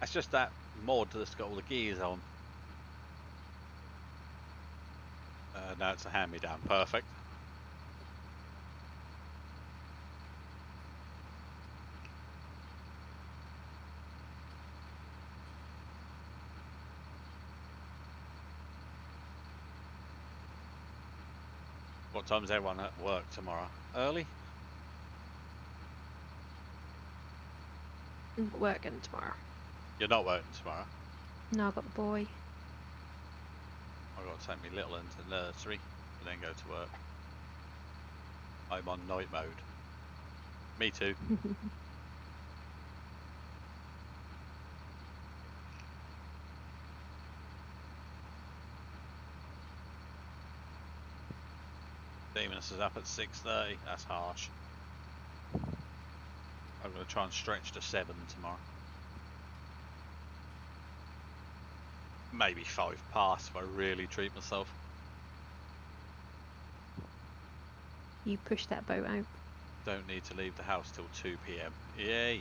That's just that mod that's got all the gears on. Now it's a hand-me-down. Perfect. What time's everyone at work tomorrow? Early? I'm not working tomorrow. You're not working tomorrow? No, I've got the boy. I've got to take me little into the nursery and then go to work. I'm on night mode. Me too. Demoness is up at 6:30. That's harsh. I'm going to try and stretch to 7 tomorrow. Maybe 5 past if I really treat myself. You push that boat out. Don't need to leave the house till 2 PM. Yeah.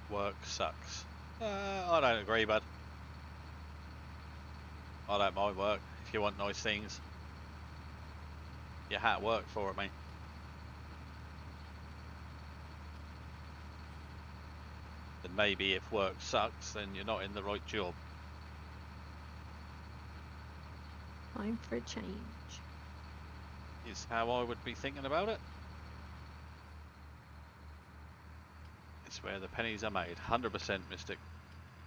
Work sucks. I don't agree, bud. I don't mind work if you want nice things. You had to work for it, mate. Then maybe if work sucks, then you're not in the right job. Time for a change. Is how I would be thinking about it. It's where the pennies are made. 100% Mystic.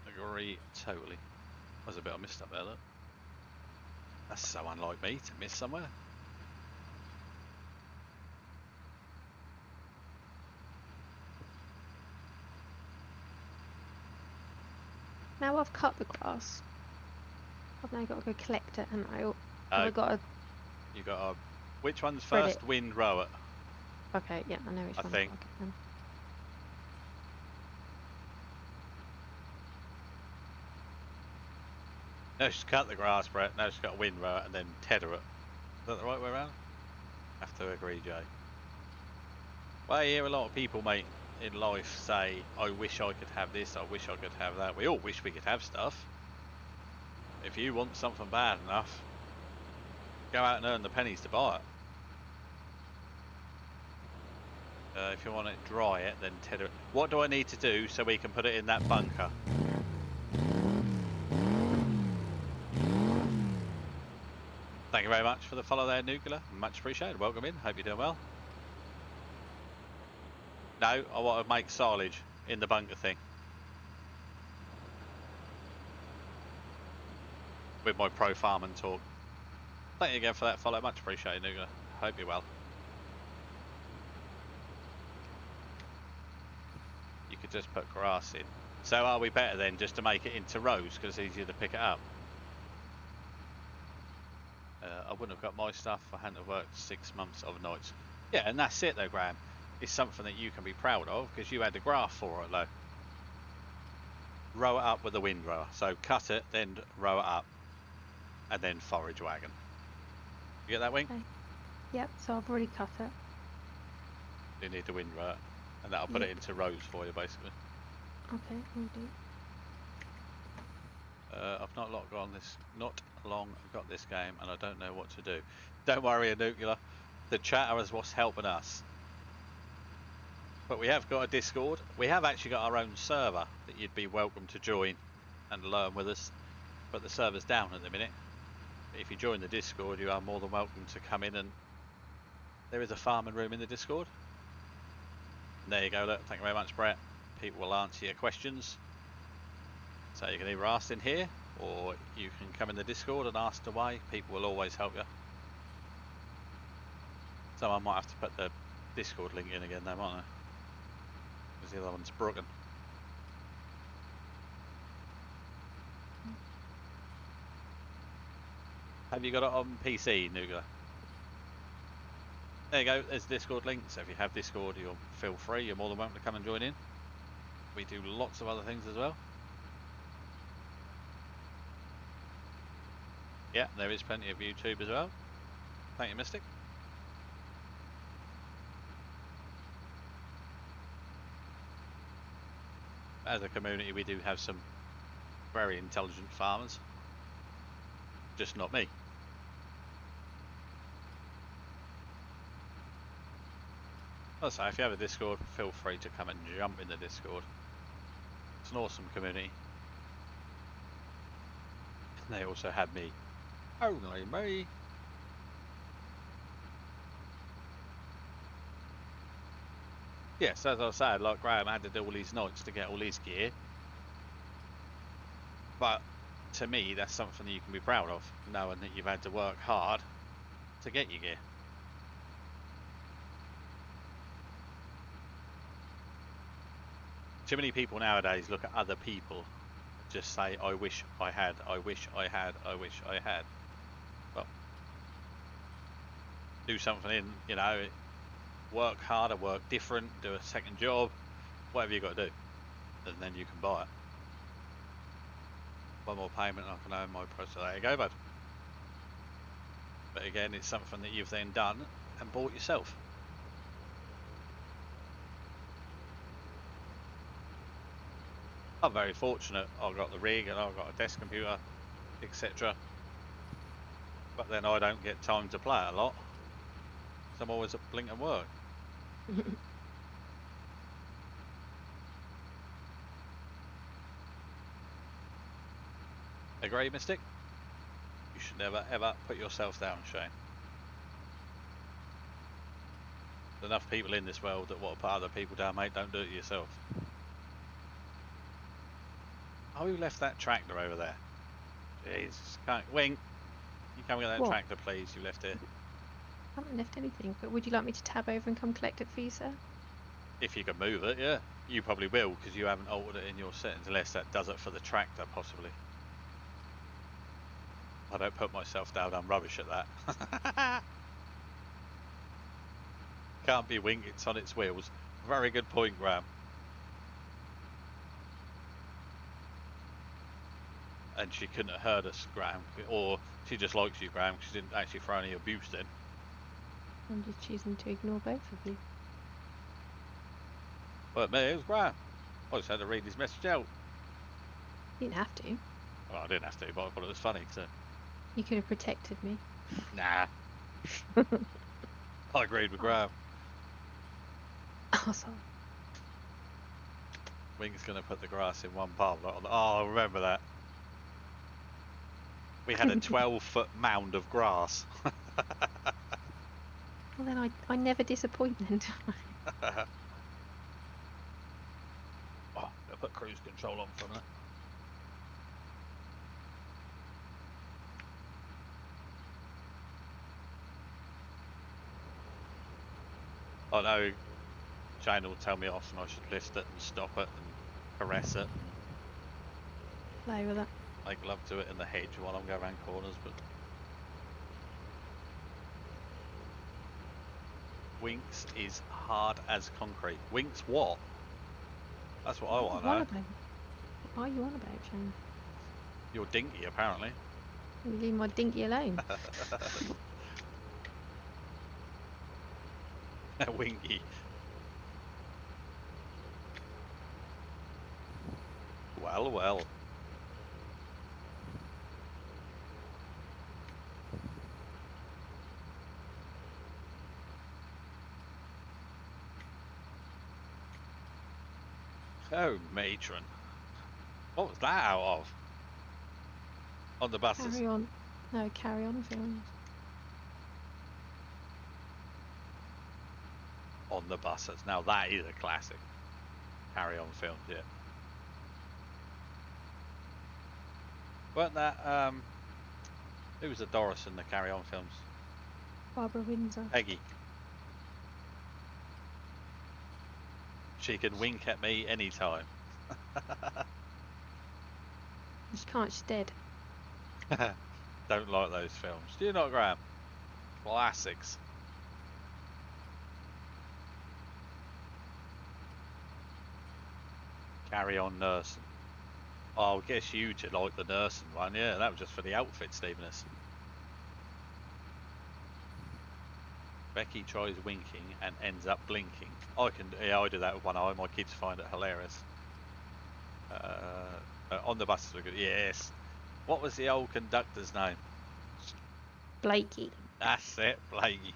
Agree totally. There's a bit I missed up there, look. That's so unlike me to miss somewhere. Now I've cut the grass, I've now got to go collect it, and I've got to. You got a. Which one's Spread first? it. Wind row it. Okay, yeah, I know which I one. think. I'll get them. No, she's cut the grass, Brett. Now she's got a wind row it and then tether it. Is that the right way around? Have to agree, Jay. Well, I hear a lot of people, mate, in life say, I wish I could have this, I wish I could have that. We all wish we could have stuff. If you want something bad enough, go out and earn the pennies to buy it. If you want it dry it, then tether it. What do I need to do so we can put it in that bunker? Thank you very much for the follow there, Nuclear. Much appreciated. Welcome in. Hope you're doing well. No, I want to make silage in the bunker thing. With my pro farming talk. Thank you again for that follow. Much appreciated, Nuclear. Hope you're well. You could just put grass in. So are we better then just to make it into rows because it's easier to pick it up? I wouldn't have got my stuff if I hadn't have worked 6 months of nights. Yeah, and that's it though, Graham. It's something that you can be proud of because you had the graph for it though. row it up with a windrower. So cut it, then row it up, and then forage wagon. You get that, Wink? Okay. Yep, so I've already cut it. You need the windrower, and that'll put it Yep. into rows for you, basically. Okay, will do. I've not long got this game, and I don't know what to do. Don't worry, Nuclear. The chatter is what's helping us. But we have got a Discord. We have actually got our own server that you'd be welcome to join and learn with us. But the server's down at the minute. But if you join the Discord, you are more than welcome to come in, and there is a farming room in the Discord. And there you go, look. Thank you very much, Brett. People will answer your questions. So you can either ask in here, or you can come in the Discord and ask away. People will always help you. So I might have to put the Discord link in again though, mightn't I? Because the other one's broken. Have you got it on PC, Nuga? There you go, there's the Discord link. So if you have Discord, you'll feel free. You're more than welcome to come and join in. We do lots of other things as well. Yeah, there is plenty of YouTube as well. Thank you, Mystic. As a community, we do have some very intelligent farmers. Just not me. Also, if you have a Discord, feel free to come and jump in the Discord. It's an awesome community. And they also have me. Only me. Yes, as I said, like Graham had to do all these nights to get all his gear. But to me, that's something that you can be proud of, knowing that you've had to work hard to get your gear. Too many people nowadays look at other people and just say, I wish I had, I wish I had, I wish I had. Well, do something in, you know, work harder, work different, do a second job, whatever you got to do, and then you can buy it. One more payment, I can own my price. So there you go, bud. But again, it's something that you've then done and bought yourself. I'm very fortunate. I've got the rig and I've got a desk computer, etc. But then I don't get time to play it a lot. So I'm always at blinking work. Agree, Mystic? You should never ever put yourself down, Shane. There's enough people in this world that want to put other people down, mate. Don't do it yourself. Oh, who left that tractor over there? Jesus, can't. Wink, you come get that tractor, please. You left it. I haven't left anything, but would you like me to tab over and come collect it for you, sir? If you can move it, yeah. You probably will, because you haven't altered it in your settings, unless that does it for the tractor, possibly. I don't put myself down, I'm rubbish at that. Can't be Wink, it's on its wheels. Very good point, Graham. And she couldn't have heard us, Graham, or she just likes you, Graham, because she didn't actually throw any abuse in. I'm just choosing to ignore both of you. Well, me, it was Graham. I just had to read his message out. You didn't have to. Well, I didn't have to, but I thought it was funny, so. You could have protected me. Nah. I agreed with Graham. Oh, sorry. Wink's going to put the grass in one part. Oh, I remember that. We had a 12-foot mound of grass. Well, then I never disappoint then, do I? Oh, I'll put cruise control on for a minute. I know Jane will tell me off and I should lift it and stop it and caress it. Play with it. Make love to it in the hedge while I'm going around corners, but Winks is hard as concrete. Winks what? That's what I want to know. What are you on about, Shane? You're dinky, apparently. You leave my dinky alone. Winky. Well, well. Oh, matron. What was that out of? On the buses. Carry on. No, carry on films. On the buses. Now that is a classic. Carry on films, yeah. Weren't that who was the Doris in the Carry On films? Barbara Windsor. Peggy. She can wink at me anytime. She can't, she's dead. Don't like those films. Do you not, Graham? Classics. Carry On nursing. Oh, I guess you did like the nursing one. Yeah, that was just for the outfit, Stepheness. Becky tries winking and ends up blinking. I do that with one eye. My kids find it hilarious. On the buses, we're good. Yes. What was the old conductor's name? Blakey. That's it, Blakey.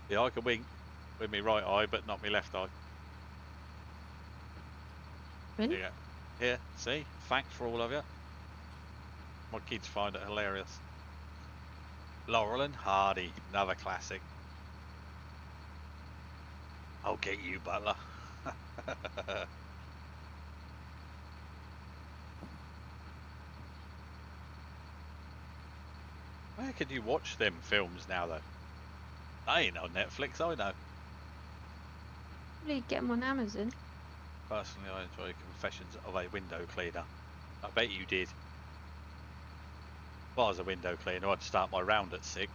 Yeah, I can wink with my right eye, but not my left eye. Really? Yeah. Here, see? Facts for all of you. My kids find it hilarious. Laurel and Hardy, another classic. I'll get you, Butler. Where could you watch them films now, though? They ain't on Netflix, I know. Probably get them on Amazon. Personally, I enjoy Confessions of a Window Cleaner. I bet you did. If I was a window cleaner, I'd start my round at 6.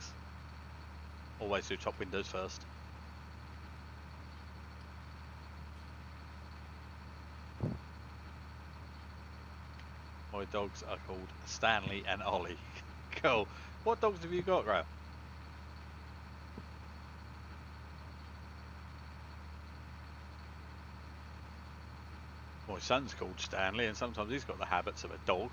Always do top windows first. My dogs are called Stanley and Ollie. Cool. What dogs have you got, Graham? My son's called Stanley, and sometimes he's got the habits of a dog.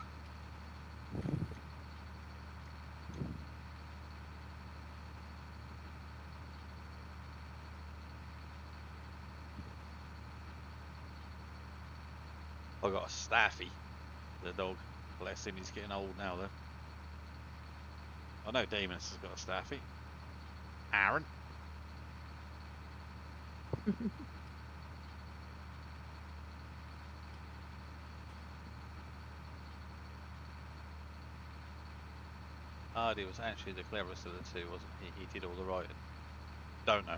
I've got a Staffy, the dog. Bless him, he's getting old now, though. I know Demoness has got a Staffy. Aaron. Hardy was actually the cleverest of the two, wasn't he? He did all the writing. Don't know.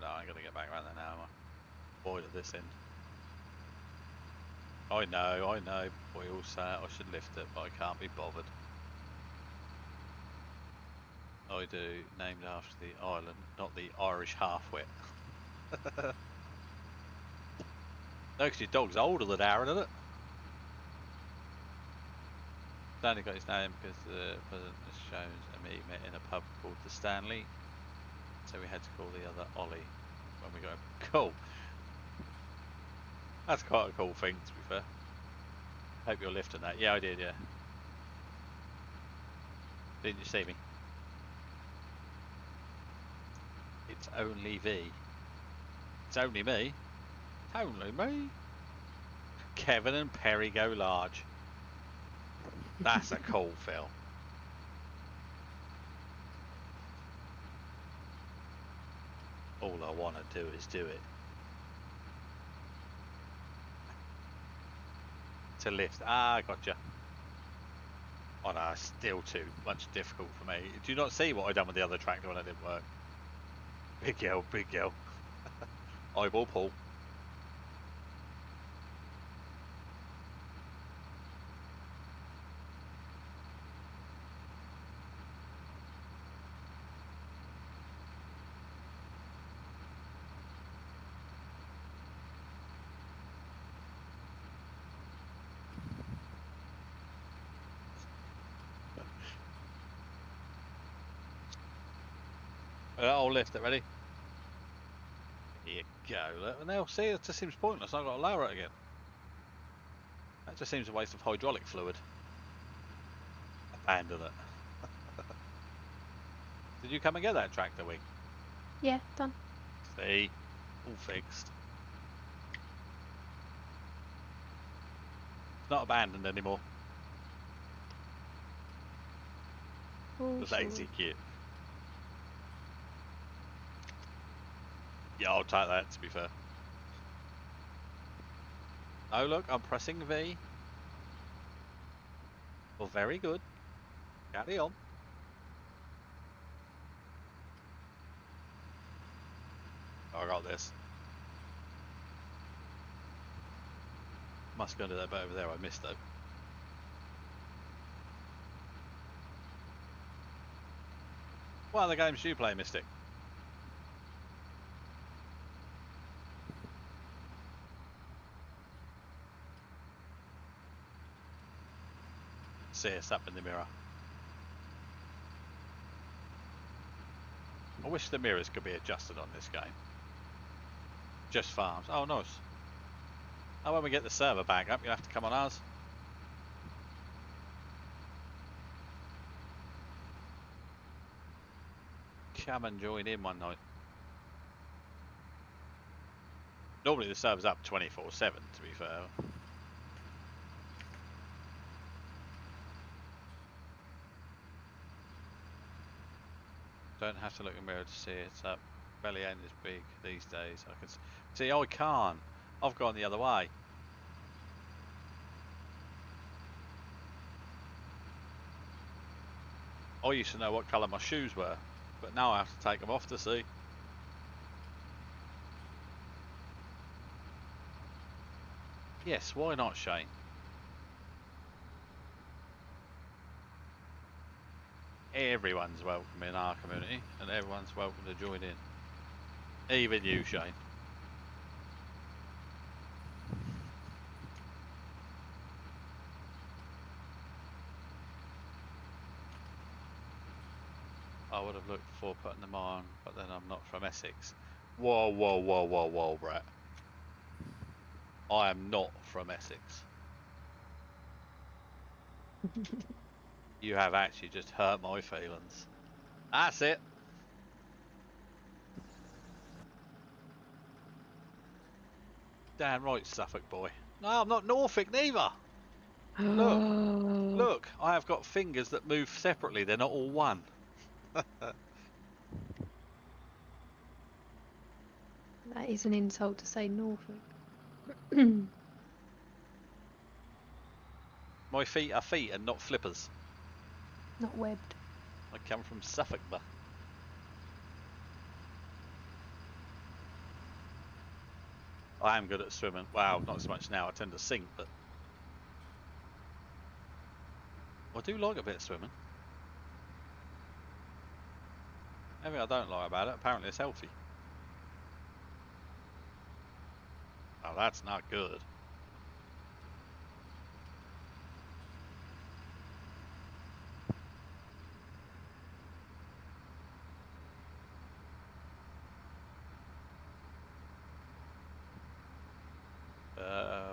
No, I'm going to get back around there now, am I? Boy, at this end. I know. We all say I should lift it, but I can't be bothered. I do, named after the island, not the Irish half-wit. No, because your dog's older than Aaron, isn't it? Stanley got his name because the president was shown and me met in a pub called the Stanley, so we had to call the other Ollie when we got him. Cool. That's quite a cool thing, to be fair. Hope you're lifting that. Yeah, I did, yeah. Didn't you see me? It's only V. It's only me. It's only me. Kevin and Perry Go Large. That's a cool film. All I want to do is do it. To lift. Ah, gotcha. Oh no, it's still too much difficult for me. Do you not see what I done with the other tractor when it didn't work? Big yell, big yell. Eyeball pull. I'll lift it, ready? Here you go. Look, now see, it just seems pointless. I've got to lower it again. That just seems a waste of hydraulic fluid. Abandon it. Did you come and get that tractor, Wing? Yeah, done. See? All fixed. It's not abandoned anymore. Oh, Lazy kid. Yeah, I'll take that, to be fair. Oh, look, I'm pressing V. Well, very good. Carry on. Oh, I got this. Must go to that bit over there. I missed though. What other games do you play, Mystic? See us up in the mirror. I wish the mirrors could be adjusted on this game. Just farms. Oh, nice. Oh, when we get the server back up, you'll have to come on ours. Come and join in one night. Normally the server's up 24/7, to be fair. Don't have to look in the mirror to see it's up. Belly ain't as big these days. I can see. I can't. I've gone the other way. I used to know what colour my shoes were, but now I have to take them off to see. Yes, why not, Shane? Everyone's welcome in our community, and everyone's welcome to join in. Even you, Shane. I would have looked before putting them on, but then I'm not from Essex. Whoa, whoa, whoa, whoa, whoa, Brett. I am not from Essex. You have actually just hurt my feelings. That's it. Damn right, Suffolk boy. No, I'm not Norfolk neither. Look, look, I have got fingers that move separately. They're not all one. That is an insult to say Norfolk. My feet are feet and not flippers. Not webbed. I come from Suffolk, but I am good at swimming. Wow, not so much now. I tend to sink, but I do like a bit of swimming. Everything I don't like about it, apparently it's healthy. Oh, that's not good.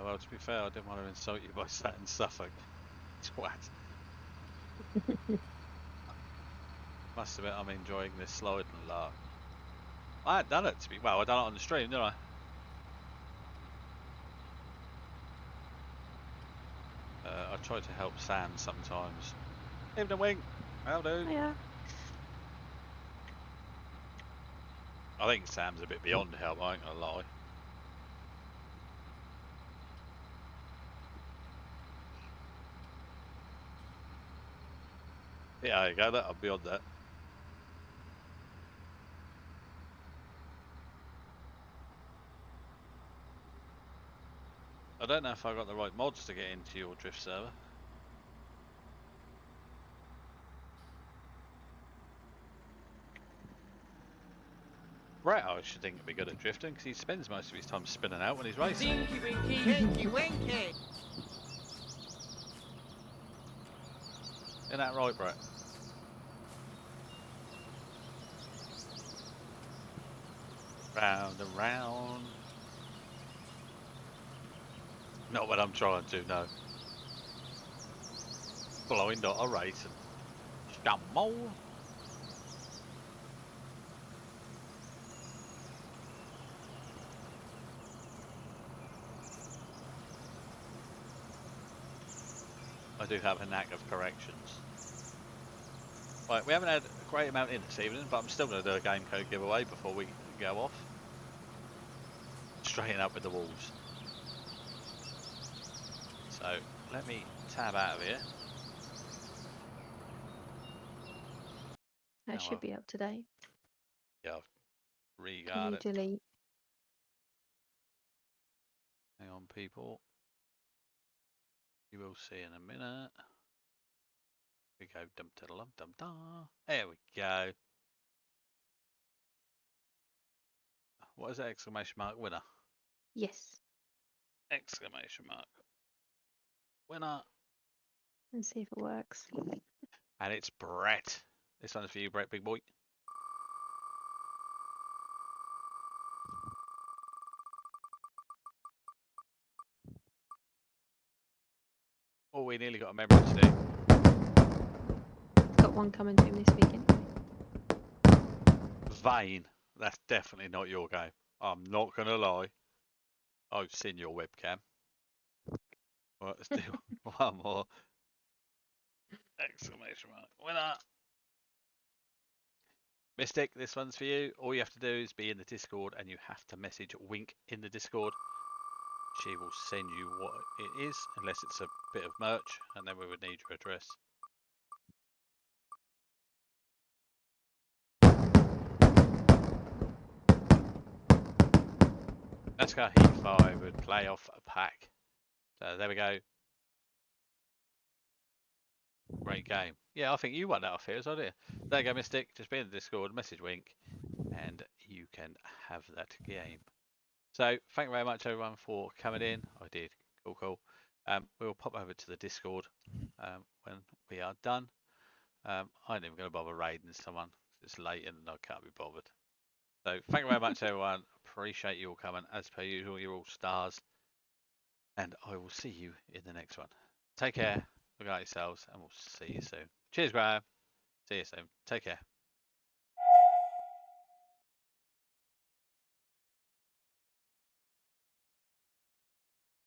Well, to be fair, I didn't want to insult you by saying Suffolk. Twat. Must admit, I'm enjoying this sliding lark. I had done it to be well. I done it on the stream, didn't I? I try to help Sam sometimes. Evening, Wing. How do? Yeah. I think Sam's a bit beyond help. I ain't gonna lie. Yeah, there you go. That, I'm beyond that. I don't know if I got the right mods to get into your drift server. Right, I should think he'd be good at drifting because he spends most of his time spinning out when he's racing. Winky Winky, Winky Winky. Isn't that right, Brett? Round and round. Not what I'm trying to, no. Blowing dot a racing. Stumble. I do have a knack of corrections. Right, we haven't had a great amount in this evening, but I'm still going to do a game code giveaway before we go off. Straighten up with the wolves. So, let me tab out of here. That should be up today. Yeah, Can regard you it. delete? Hang on, people. You will see in a minute. We go dum dum dum dum. There we go. What is that exclamation mark? Winner. Yes. Exclamation mark. Winner. Let's see if it works. And it's Brett. This one's for you, Brett, big boy. Oh, we nearly got a member to do. Got one coming to him this weekend. Vane. That's definitely not your game. I'm not going to lie. I've seen your webcam. Right, let's do one more. Exclamation mark. Winner. Mystic, this one's for you. All you have to do is be in the Discord and you have to message Wink in the Discord. She will send you what it is, unless it's a bit of merch, and then we would need your address. Let's go Heat 5 with playoff pack. So there we go. Great game. Yeah, I think you won that off here, so there you go, Mystic. Just be in the Discord, message Wink, and you can have that game. So thank you very much, everyone, for coming in. I did. Cool. We'll pop over to the Discord when we are done. I ain't even going to bother raiding someone. It's late and I can't be bothered. So thank you very much, everyone. Appreciate you all coming. As per usual, you're all stars. And I will see you in the next one. Take care. Look out yourselves, and we'll see you soon. Cheers, Graham. See you soon. Take care.